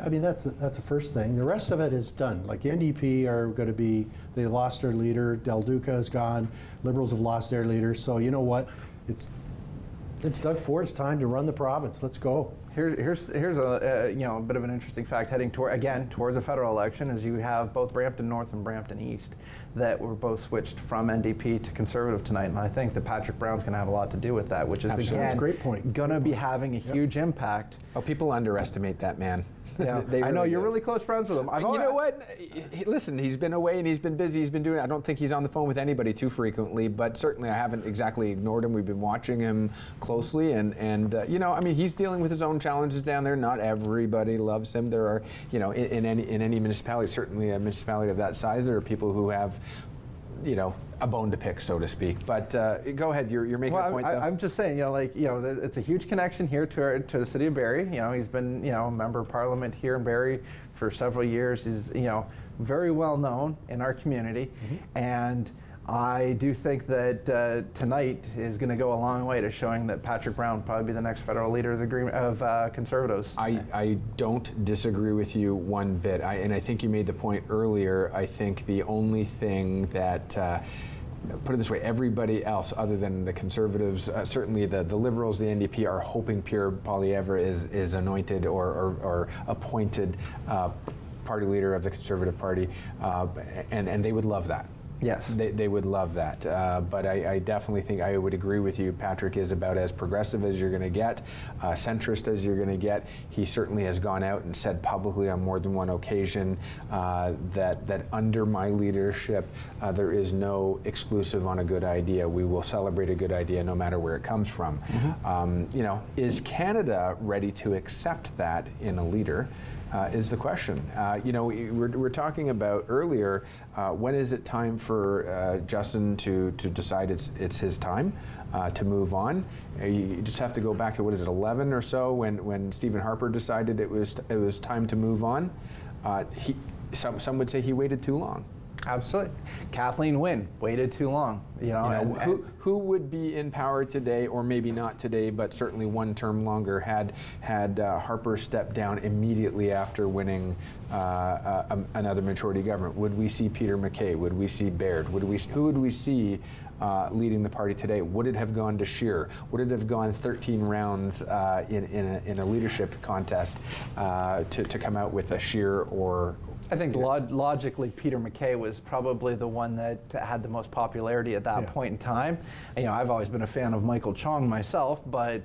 C: I mean, that's the first thing. The rest of it is done. Like the NDP are going to be, they lost their leader. Del Duca is gone. Liberals have lost their leader. So you know what? It's Doug Ford's time to run the province. Let's go.
B: Here's a bit of an interesting fact heading towards a federal election is you have both Brampton North and Brampton East that were both switched from NDP to Conservative tonight, and I think that Patrick Brown's going to have a lot to do with that, which is
C: again, great point.
B: Going to be having a huge impact.
A: Oh, people underestimate that man.
B: Yeah, I know you're really close friends with him.
A: You know what? Listen, he's been away and he's been busy. He's been doing. I don't think he's on the phone with anybody too frequently, but certainly I haven't exactly ignored him. We've been watching him closely, and I mean, he's dealing with his own challenges down there. Not everybody loves him. There are, in any municipality, certainly a municipality of that size, there are people who have, a bone to pick, so to speak. But go ahead. You're making a point, though.
B: I'm just saying, it's a huge connection here to the city of Barrie. He's been, a member of parliament here in Barrie for several years. He's, very well known in our community, and I do think that tonight is going to go a long way to showing that Patrick Brown will probably be the next federal leader of Conservatives.
A: I don't disagree with you one bit, and I think you made the point earlier. I think the only thing that, put it this way, everybody else other than the Conservatives, certainly the Liberals, the NDP, are hoping Pierre Poilievre is anointed or appointed party leader of the Conservative Party, and they would love that.
B: Yes.
A: They would love that. But I definitely think I would agree with you. Patrick is about as progressive as you're going to get, centrist as you're going to get. He certainly has gone out and said publicly on more than one occasion that under my leadership, there is no exclusive on a good idea. We will celebrate a good idea no matter where it comes from. Is Canada ready to accept that in a leader? Is the question. We're talking about earlier, when is it time for Justin to decide it's his time to move on? You just have to go back to, 11 or so, when Stephen Harper decided it was time to move on. Some would say he waited too long.
B: Absolutely. Kathleen Wynne waited too long.
A: Who would be in power today, or maybe not today, but certainly one term longer, had Harper stepped down immediately after winning another majority government? Would we see Peter MacKay? Would we see Baird? Who would we see leading the party today? Would it have gone to Scheer? Would it have gone 13 rounds in a leadership contest to come out with a Scheer or?
B: I think logically, Peter MacKay was probably the one that had the most popularity at that point in time. And, I've always been a fan of Michael Chong myself, but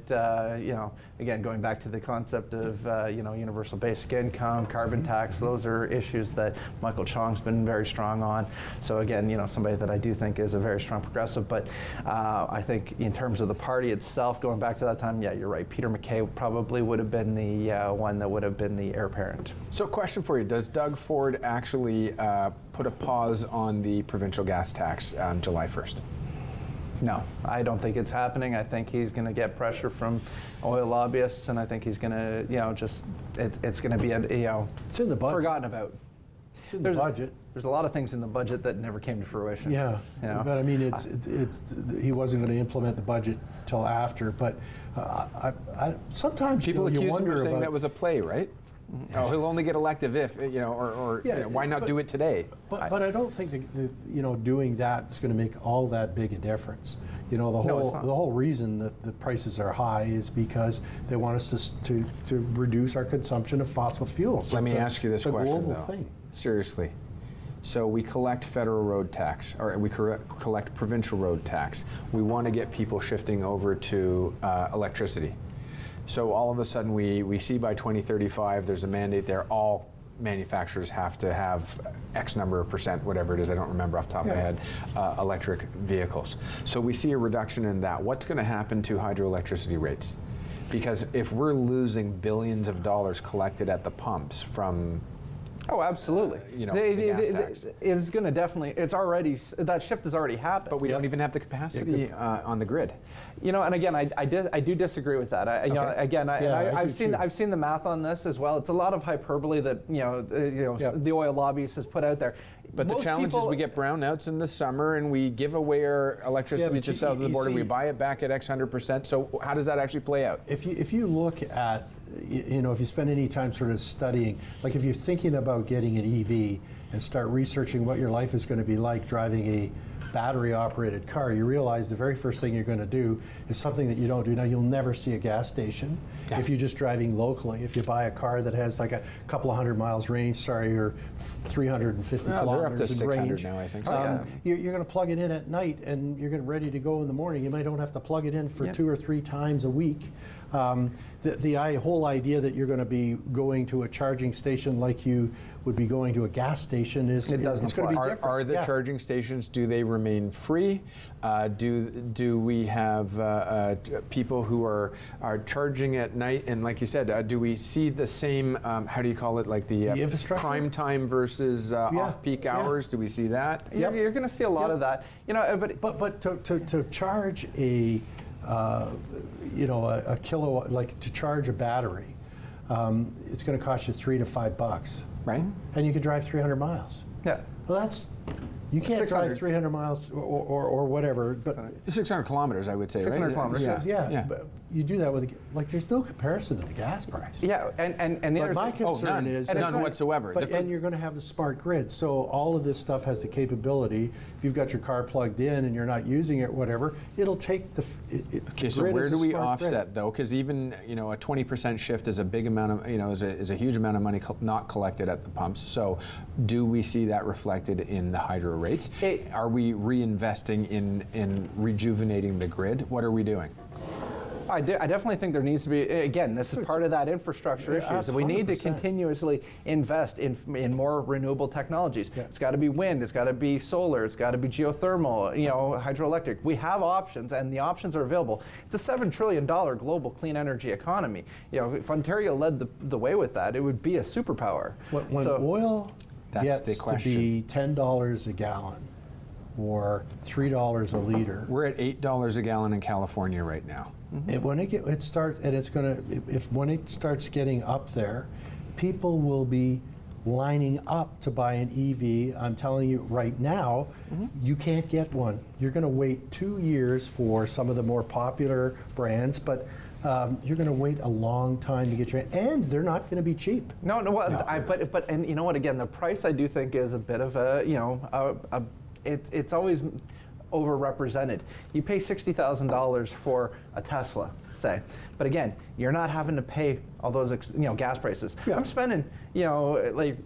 B: again, going back to the concept of universal basic income, carbon tax, those are issues that Michael Chong's been very strong on. So again, somebody that I do think is a very strong progressive. But I think in terms of the party itself, going back to that time, yeah, you're right. Peter MacKay probably would have been the one that would have been the heir apparent.
A: So, question for you: does Doug Ford actually put a pause on the provincial gas tax on July 1st?
B: No, I don't think it's happening. I think he's going to get pressure from oil lobbyists, and I think he's going to, it's going to be,
C: it's in the budget.
B: Forgotten about.
C: It's in the budget.
B: There's a lot of things in the budget that never came to fruition.
C: Yeah, but I mean, he wasn't going to implement the budget till after. But sometimes
A: people accuse
C: wonder
A: him of saying
C: about,
A: that was a play, right? Oh, he'll only get elective if, why not do it today?
C: But I don't think that, doing that is going to make all that big a difference. The whole reason that the prices are high is because they want us to reduce our consumption of fossil fuels.
A: Let me ask you this question,
C: global
A: though.
C: thing.
A: Seriously. So we collect federal road tax, or we collect provincial road tax. We want to get people shifting over to electricity. So all of a sudden we see by 2035 there's a mandate there, all manufacturers have to have X number of percent, whatever it is, I don't remember off the top of my head, electric vehicles. So we see a reduction in that. What's going to happen to hydroelectricity rates? Because if we're losing billions of dollars collected at the pumps from
B: Oh, absolutely.
A: the gas tax.
B: It's going to definitely. It's already that shift has already happened.
A: But we don't even have the capacity on the grid.
B: And again, I do disagree with that. I've seen the math on this as well. It's a lot of hyperbole that the oil lobbyists has put out there.
A: But the challenge is we get brownouts in the summer and we give away our electricity to south of the border. We buy it back at X 100%. So how does that actually play out?
C: If you look at, if you spend any time sort of studying, like if you're thinking about getting an EV and start researching what your life is going to be like driving a battery-operated car, you realize the very first thing you're going to do is something that you don't do now. You'll never see a gas station if you're just driving locally. If you buy a car that has like a couple of hundred miles range, or 350 kilometers
A: they're up to 600
C: range,
A: now, I think.
C: You're going to plug it in at night, and you're ready to go in the morning. You might don't have to plug it in for 2 or 3 times a week. The whole idea that you're going to be going to a charging station like you would be going to a gas station it's going to be different.
A: Are the charging stations, do they remain free? Do we have people who are charging at night? And like you said, do we see the same, how do you call it, like the
C: infrastructure?
A: Prime time versus off-peak hours? Do we see that?
B: You're going to see a lot of that.
C: But to charge a kilowatt, like to charge a battery, it's going to cost you $3 to $5.
A: Right.
C: and you could drive 300 miles.
B: Yeah.
C: Well, you can't
B: 600.
C: drive 300 miles or whatever, but
A: 600 kilometers, I would say,
B: 600
A: right?
B: kilometers.
C: yeah, but you do that with, like, there's no comparison to the gas price.
B: Yeah, and the
C: But
B: other
C: my
B: thing-
C: concern
A: none.
C: is
A: None
C: that-
A: whatsoever.
C: But, and you're going to have the smart grid, so all of this stuff has the capability. If you've got your car plugged in and you're not using it, whatever, it'll take the.
A: Okay, so where do we offset though? Because even a 20% shift is a big amount of is a huge amount of money not collected at the pumps. So do we see that reflected in the hydro rates? Are we reinvesting in rejuvenating the grid? What are we doing?
B: I definitely think there needs to be, again, this is part of that infrastructure issue. So we need to
C: 100%.
B: continuously invest in more renewable technologies.
C: Yeah.
B: It's got to be wind, it's got to be solar, it's got to be geothermal, hydroelectric. We have options, and the options are available. It's a $7 trillion global clean energy economy. If Ontario led the way with that, it would be a superpower.
C: When oil
A: That's the
C: gets to
A: question.
C: be $10 a gallon or $3 a liter,
A: We're at $8 a gallon in California right now.
C: when it starts, and it's going to, when it starts getting up there, people will be lining up to buy an EV. I'm telling you right now, you can't get one. You're going to wait 2 years for some of the more popular brands, but you're going to wait a long time to get your, and they're not going to be cheap.
B: No, but and you know what? Again, the price I do think is a bit of it's always overrepresented. You pay $60,000 for a Tesla, say, but again, you're not having to pay all those gas prices.
C: Yeah.
B: I'm spending like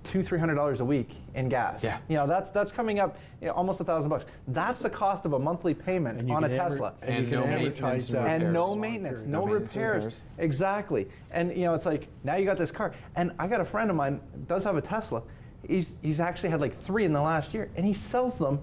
B: $200-300 a week in gas.
A: Yeah.
B: That's coming up almost $1,000. That's the cost of a monthly payment
C: And you
B: on a
C: can
B: Tesla.
A: And
C: you can
A: no
C: advertise
A: maintenance,
C: that.
B: And
A: repairs.
B: no maintenance, no
A: maintenance,
B: repairs.
A: repairs.
B: Exactly. And it's like, now you got this car. And I got a friend of mine does have a Tesla. He's actually had like 3 in the last year, and he sells them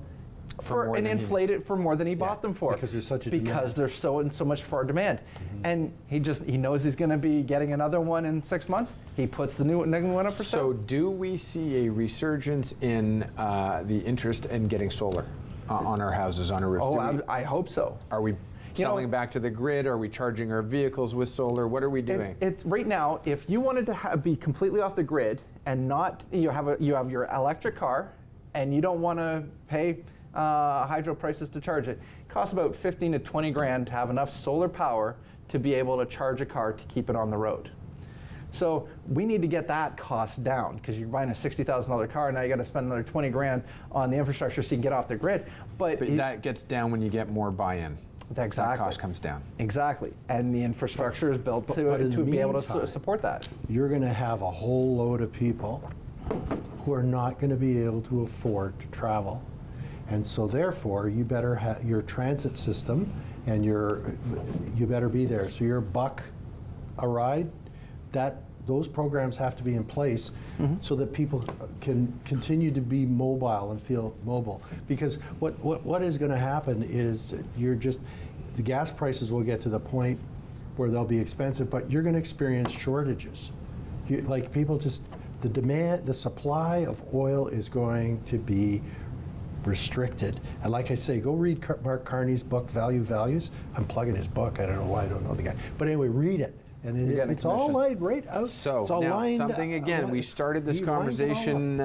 A: For more
B: for an
A: than he-
B: inflated for more than he bought them for.
C: Because there's such a
B: because
C: demand.
B: there's so much for demand. And he knows he's going to be getting another one in 6 months. He puts the new one up for
A: So
B: sale.
A: do we see a resurgence in the interest in getting solar on our houses, on our roofs?
B: Oh, I hope so.
A: Are we selling back to the grid? Are we charging our vehicles with solar? What are we doing?
B: It's right now. If you wanted to be completely off the grid and not, you have your electric car, and you don't want to pay hydro prices to charge it. It costs about 15 to 20 grand to have enough solar power to be able to charge a car to keep it on the road. So we need to get that cost down, because you're buying a $60,000 car, now you got to spend another 20 grand on the infrastructure so you can get off the grid. But
A: that gets down when you get more buy-in.
B: Exactly.
A: That cost comes down.
B: Exactly, and the infrastructure is built
C: but in
B: to
C: the
B: be able to
C: meantime,
B: support that.
C: You're going to have a whole load of people who are not going to be able to afford to travel. And so therefore, you better have your transit system, and you better be there. So your buck a ride, those programs have to be in place so that people can continue to be mobile and feel mobile. Because what is going to happen is the gas prices will get to the point where they'll be expensive, but you're going to experience shortages. The supply of oil is going to be restricted. And like I say, go read Mark Carney's book, Value Values. I'm plugging his book. I don't know why I don't know the guy. But anyway, read it. And it's all laid right out.
A: So
C: it's all
A: now
C: lined
A: something again. We started this
C: he lines it all
A: conversation.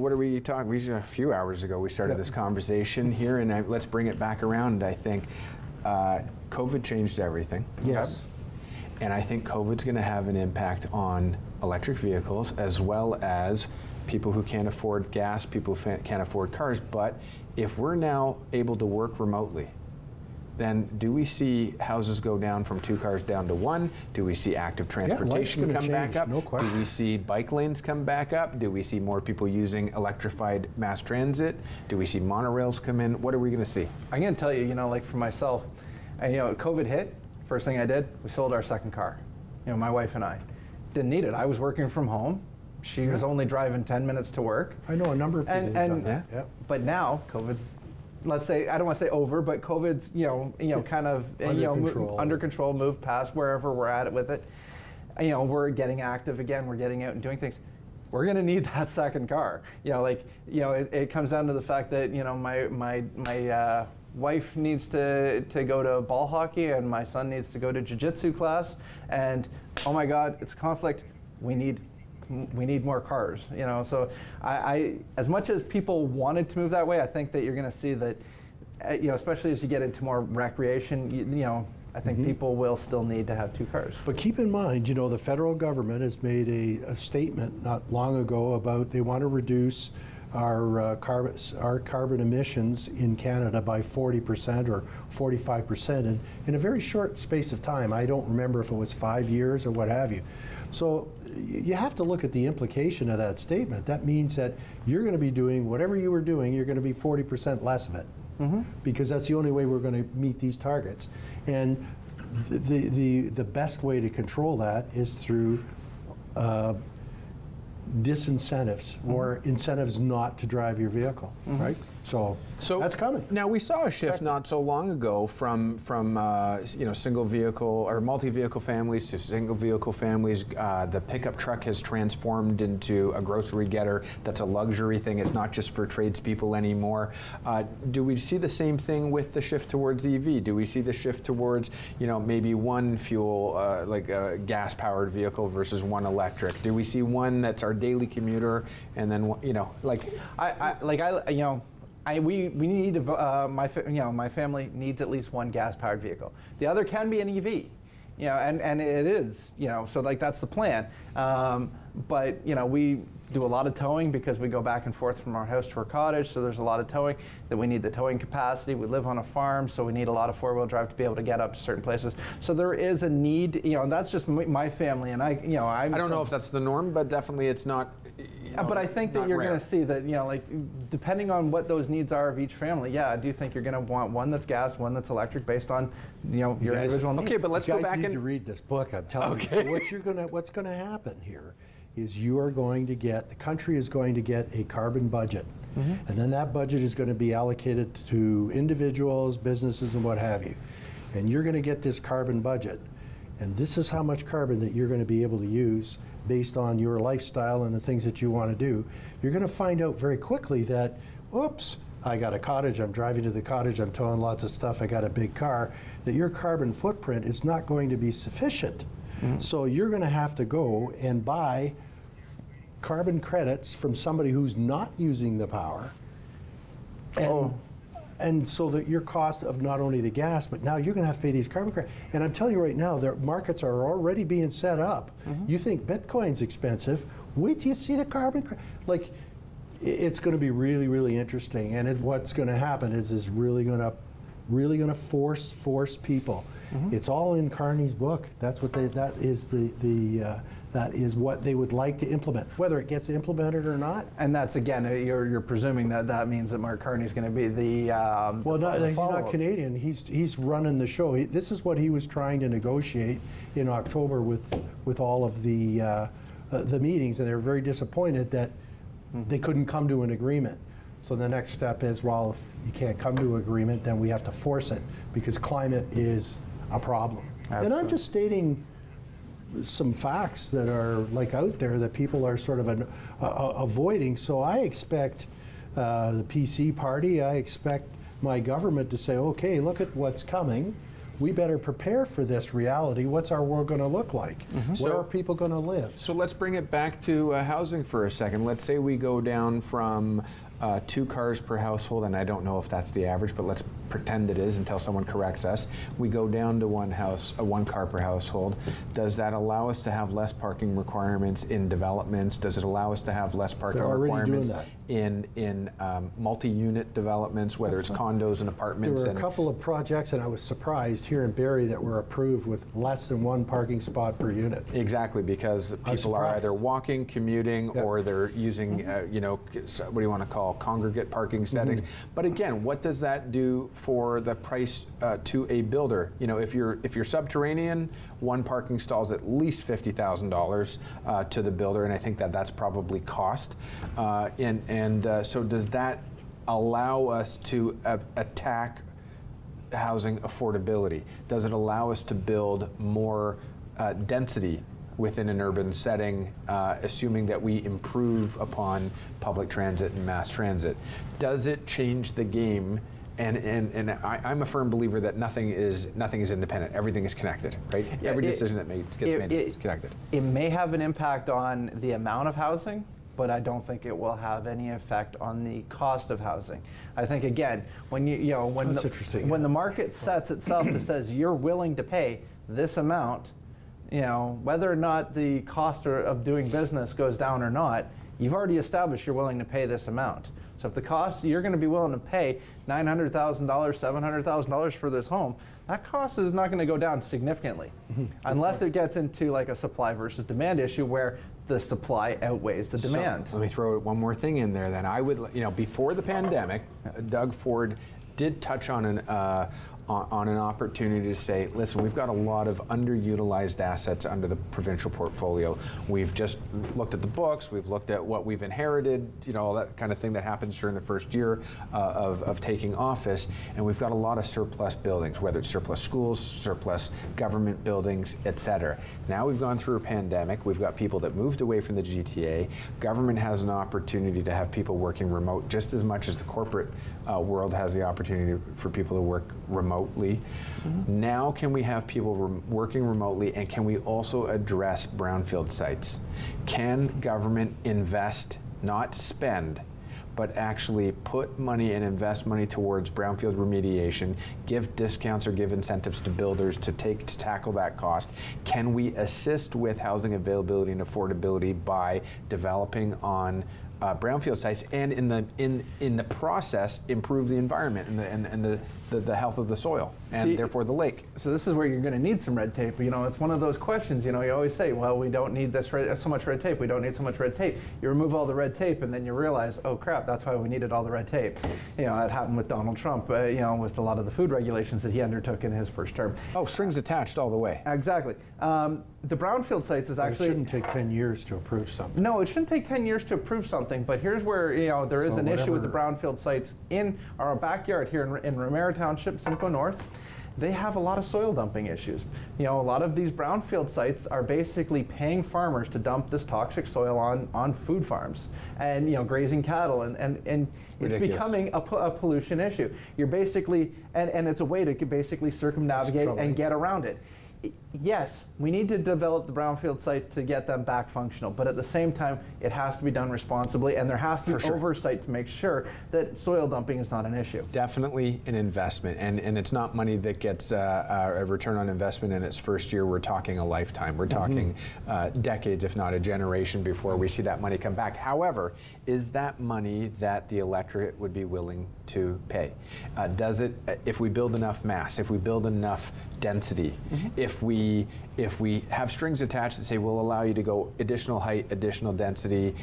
A: What are we talking? A few hours ago we started this conversation here, and let's bring it back around. I think COVID changed everything.
C: Yes.
A: And I think COVID's going to have an impact on electric vehicles, as well as people who can't afford gas, people who can't afford cars. But if we're now able to work remotely, then do we see houses go down from 2 cars down to 1? Do we see active transportation
C: gonna
A: come back
C: change,
A: up?
C: no question.
A: Do we see bike lanes come back up? Do we see more people using electrified mass transit? Do we see monorails come in? What are we going to see?
B: I'm going to tell you, like for myself, COVID hit. First thing I did, we sold our second car. My wife and I didn't need it. I was working from home. She was only driving 10 minutes to work.
C: I know a number of people who've done that. Yep.
B: But now COVID's, let's say, I don't want to say over, but COVID's, kind of under control, moved past wherever we're at with it. We're getting active again. We're getting out and doing things. We're going to need that second car. It comes down to the fact that my wife needs to go to ball hockey, and my son needs to go to jiu-jitsu class, and oh my God, it's a conflict. We need we need more cars. So I as much as people wanted to move that way, I think that you're going to see that, especially as you get into more recreation, I think people will still need to have 2 cars.
C: But keep in mind, the federal government has made a statement not long ago about they want to reduce our carbon emissions in Canada by 40% or 45% in a very short space of time. I don't remember if it was 5 years or what have you. So you have to look at the implication of that statement. That means that you're going to be doing whatever you were doing, you're going to be 40% less of it. Because that's the only way we're going to meet these targets. And the best way to control that is through disincentives or incentives not to drive your vehicle, right? So that's coming.
A: Now we saw a shift not so long ago from single vehicle or multi-vehicle families to single vehicle families. The pickup truck has transformed into a grocery getter. That's a luxury thing. It's not just for tradespeople anymore. Do we see the same thing with the shift towards EV? Do we see the shift towards maybe one fuel like a gas-powered vehicle versus one electric? Do we see one that's our daily commuter and then
B: we need my family needs at least one gas-powered vehicle. The other can be an EV, and it is, so that's the plan. But we do a lot of towing because we go back and forth from our house to our cottage, so there's a lot of towing that we need the towing capacity. We live on a farm, so we need a lot of four-wheel drive to be able to get up to certain places. So there is a need, and that's just my family, and I don't
A: know if that's the norm, but definitely it's not.
B: But I think that you're going to see that, depending on what those needs are of each family, I do think you're going to want one that's gas, one that's electric, based on, your individual needs.
A: Okay, but let's go back
C: and read this book. I'm telling you. So what's going to happen here is the country is going to get a carbon budget, and then that budget is going to be allocated to individuals, businesses, and what have you. And you're going to get this carbon budget, and this is how much carbon that you're going to be able to use based on your lifestyle and the things that you want to do. You're going to find out very quickly that, oops, I got a cottage, I'm driving to the cottage, I'm towing lots of stuff, I got a big car, that your carbon footprint is not going to be sufficient. So you're going to have to go and buy carbon credits from somebody who's not using the power. And so that your cost of not only the gas, but now you're going to have to pay these carbon credits. And I'm telling you right now, their markets are already being set up. You think Bitcoin's expensive, wait till you see the carbon credit. It's going to be really, really interesting. And what's going to happen is really going to force people. It's all in Carney's book. That is what they would like to implement, whether it gets implemented or not.
B: And that's, again, you're presuming that means that Mark Carney's going to be the
C: he's not Canadian. He's running the show. This is what he was trying to negotiate in October with all of the meetings, and they were very disappointed that they couldn't come to an agreement. So the next step is, well, if you can't come to an agreement, then we have to force it, because climate is a problem. Absolutely. And I'm just stating some facts that are out there that people are sort of avoiding. So I expect the PC party, I expect my government to say, okay, look at what's coming. We better prepare for this reality. What's our world going to look like? Where are people going to live?
A: So let's bring it back to housing for a second. Let's say we go down from 2 cars per household, and I don't know if that's the average, but let's pretend it is until someone corrects us. We go down to 1 car per household. Does that allow us to have less parking requirements in developments? Does it allow us to have less parking requirements in multi-unit developments, whether it's condos and apartments?
C: There were a couple of projects, and I was surprised here in Barrie that were approved with less than 1 parking spot per unit.
A: Exactly, because people are either walking, commuting, or they're using, what do you want to call congregate parking settings. But again, what does that do for the price to a builder? If you're subterranean, 1 parking stall is at least $50,000 to the builder, and I think that's probably cost. So does that allow us to attack housing affordability? Does it allow us to build more density within an urban setting, assuming that we improve upon public transit and mass transit? Does it change the game And I'm a firm believer that nothing is independent. Everything is connected, right?
B: Yeah,
A: Every decision that gets made is connected.
B: It may have an impact on the amount of housing, but I don't think it will have any effect on the cost of housing. I think, again, when
C: That's interesting.
B: when the market sets itself to says you're willing to pay this amount, whether or not the cost of doing business goes down or not, you've already established you're willing to pay this amount. So if the cost, you're going to be willing to pay $900,000, $700,000 for this home, that cost is not going to go down significantly, unless it gets into like a supply versus demand issue where the supply outweighs the demand.
A: So let me throw one more thing in there then. I would, before the pandemic, Doug Ford did touch on an opportunity to say, listen, we've got a lot of underutilized assets under the provincial portfolio. We've just looked at the books, we've looked at what we've inherited, all that kind of thing that happens during the first year of taking office, and we've got a lot of surplus buildings, whether it's surplus schools, surplus government buildings, et cetera. Now we've gone through a pandemic, we've got people that moved away from the GTA, government has an opportunity to have people working remote just as much as the corporate world has the opportunity for people to work remotely. Now can we have people working remotely, and can we also address brownfield sites? Can government invest, not spend, but actually put money and invest money towards brownfield remediation, give discounts or give incentives to builders to tackle that cost? Can we assist with housing availability and affordability by developing on brownfield sites, and in the process improve the environment and the health of the soil and therefore the lake?
B: So this is where you're going to need some red tape. It's one of those questions. You always say, well, we don't need so much red tape. We don't need so much red tape. You remove all the red tape, and then you realize, oh crap, that's why we needed all the red tape. It happened with Donald Trump. With a lot of the food regulations that he undertook in his first term.
A: Oh, strings attached all the way.
B: Exactly. The brownfield sites is actually.
C: It shouldn't take 10 years to approve something.
B: No, it shouldn't take 10 years to approve something, but here's where there is an issue with the brownfield sites in our backyard here in Romero Township, Simcoe North. They have a lot of soil dumping issues. A lot of these brownfield sites are basically paying farmers to dump this toxic soil on food farms and grazing cattle, and it's
A: Ridiculous.
B: becoming a pollution issue. You're basically, and it's a way to basically circumnavigate and get around it. Yes, we need to develop the brownfield sites to get them back functional, but at the same time, it has to be done responsibly, and there has to be oversight to make sure that soil dumping is not an issue.
A: Definitely an investment, and it's not money that gets a return on investment in its first year. We're talking a lifetime. We're talking decades, if not a generation, before we see that money come back. However, is that money that the electorate would be willing to pay? Does it, if we build enough mass, if we build enough density, if we have strings attached that say we'll allow you to go additional height, additional density,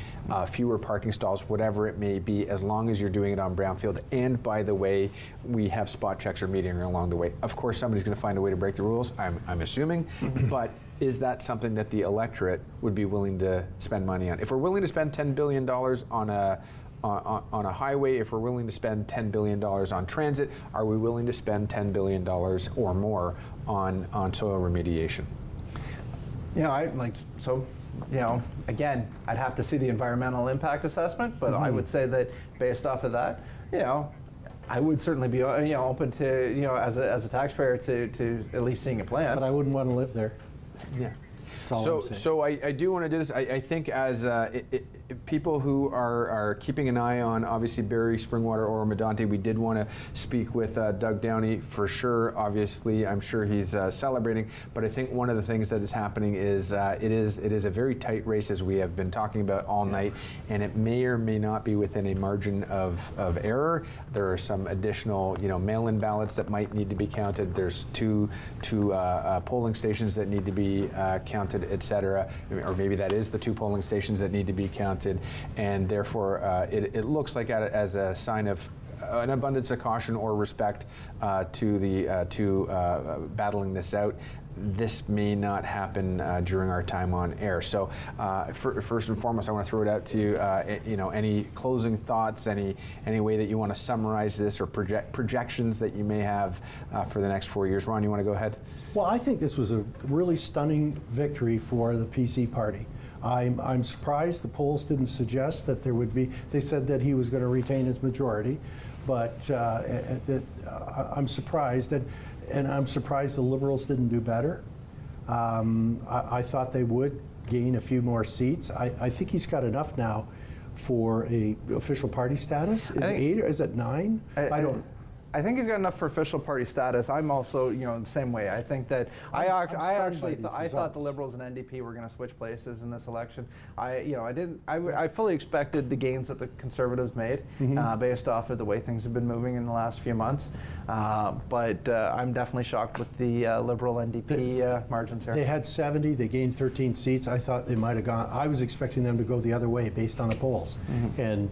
A: fewer parking stalls, whatever it may be, as long as you're doing it on brownfield. And by the way, we have spot checks or metering along the way. Of course, somebody's going to find a way to break the rules, I'm assuming, but is that something that the electorate would be willing to spend money on? If we're willing to spend $10 billion on a highway, if we're willing to spend $10 billion on transit, are we willing to spend $10 billion or more on soil remediation?
B: Again, I'd have to see the environmental impact assessment, but I would say that based off of that, I would certainly be open to, as a taxpayer to at least seeing a plan.
C: But I wouldn't want to live there.
A: Yeah.
C: That's all I'm saying.
A: So I do want to do this. I think as people who are keeping an eye on, obviously, Barrie, Springwater, or Medonte, we did want to speak with Doug Downey for sure. Obviously, I'm sure he's celebrating, but I think one of the things that is happening is it is a very tight race, as we have been talking about all night, and it may or may not be within a margin of error. There are some additional, mail-in ballots that might need to be counted. There's two polling stations that need to be counted, et cetera, or maybe that is the two polling stations that need to be counted. And therefore, it looks like as a sign of an abundance of caution or respect to battling this out. This may not happen during our time on air. So first and foremost, I want to throw it out to you. Any closing thoughts, any way that you want to summarize this, or projections that you may have for the next 4 years. Ron, you want to go ahead?
C: Well, I think this was a really stunning victory for the PC party. I'm surprised the polls didn't suggest that there would be. They said that he was going to retain his majority, but I'm surprised, and I'm surprised the Liberals didn't do better. I thought they would gain a few more seats. I think he's got enough now for a official party status. Is it 8 or is it 9? I don't.
B: I think he's got enough for official party status. I'm also, the same way. I think that I thought the Liberals and NDP were going to switch places in this election. I fully expected the gains that the Conservatives made based off of the way things have been moving in the last few months. But I'm definitely shocked with the Liberal NDP margins here.
C: They had 70. They gained 13 seats. I thought they might have gone. I was expecting them to go the other way based on the polls, and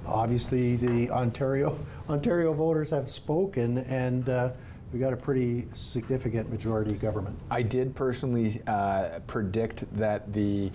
C: obviously the Ontario voters have spoken, and we got a pretty significant majority government.
A: I did personally predict that the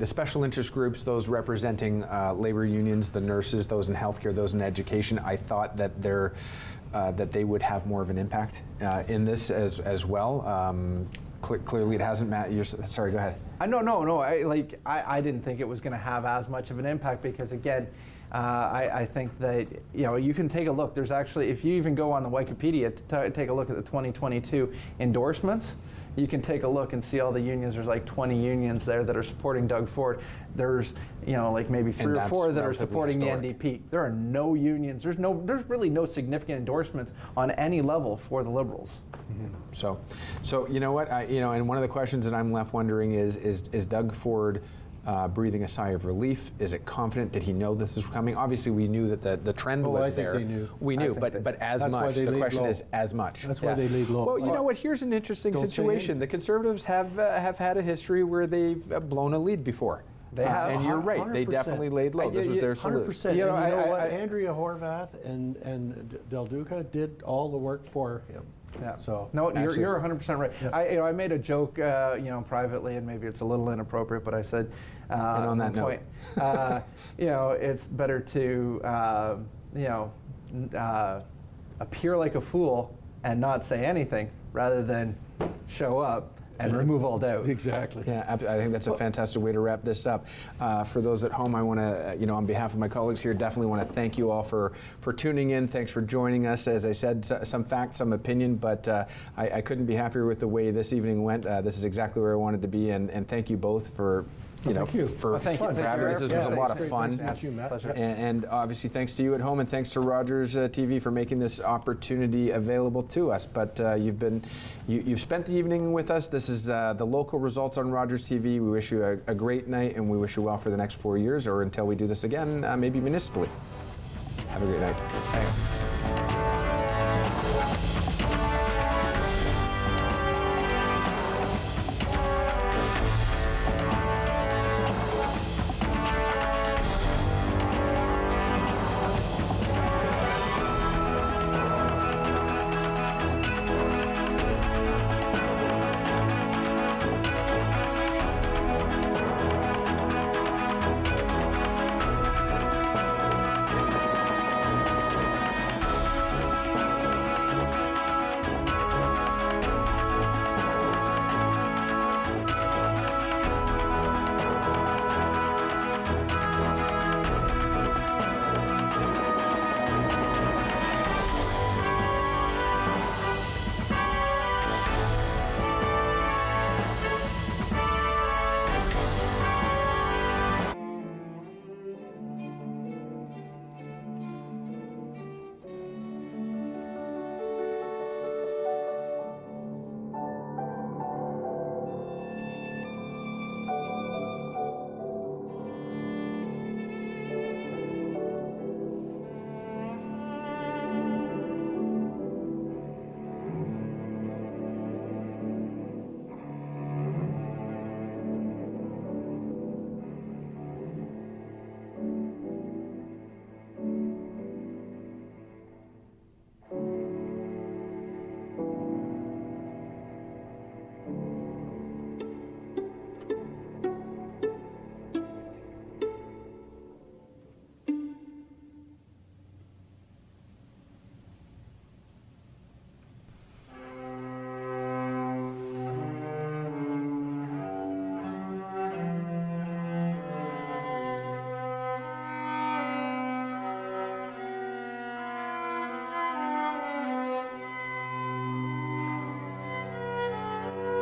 A: special interest groups, those representing labor unions, the nurses, those in healthcare, those in education, I thought that that they would have more of an impact in this as well. Clearly, it hasn't. Sorry, go ahead.
B: No. I didn't think it was going to have as much of an impact because, again, I think that you can take a look. There's actually, if you even go on the Wikipedia to take a look at the 2022 endorsements, you can take a look and see all the unions. There's like 20 unions there that are supporting Doug Ford. There's like maybe 3 or 4 that are supporting historic. The NDP. There are no unions. There's really no significant endorsements on any level for the Liberals.
A: So you know what? And one of the questions that I'm left wondering is Doug Ford breathing a sigh of relief? Is it confident that he know this is coming? Obviously, we knew that the trend was there.
C: I think they knew.
A: We knew, but as much. The question is as much.
C: That's why they lead low.
A: Well, you know what? Here's an interesting situation. The Conservatives have had a history where they've blown a lead before.
B: They have,
A: and you're right. 100%. They definitely laid low. This was their solution.
C: 100%. You know what? Andrea Horvath and Del Duca did all the work for him.
B: Yeah.
C: So
B: no, you're 100% right. Yeah. I made a joke, privately, and maybe it's a little inappropriate, but I said,
A: and on that note,
B: it's better to, appear like a fool and not say anything rather than show up and remove all doubt.
C: Exactly.
A: Yeah, I think that's a fantastic way to wrap this up. For those at home, I want to, on behalf of my colleagues here, definitely want to thank you all for tuning in. Thanks for joining us. As I said, some facts, some opinion, but I couldn't be happier with the way this evening went. This is exactly where I wanted to be, and thank you both for having us. This was a lot of fun.
C: Thank you, Matt.
A: And obviously, thanks to you at home, and thanks to Rogers TV for making this opportunity available to us. But you've spent the evening with us. This is the local results on Rogers TV. We wish you a great night, and we wish you well for the next 4 years, or until we do this again, maybe municipally. Have a great night.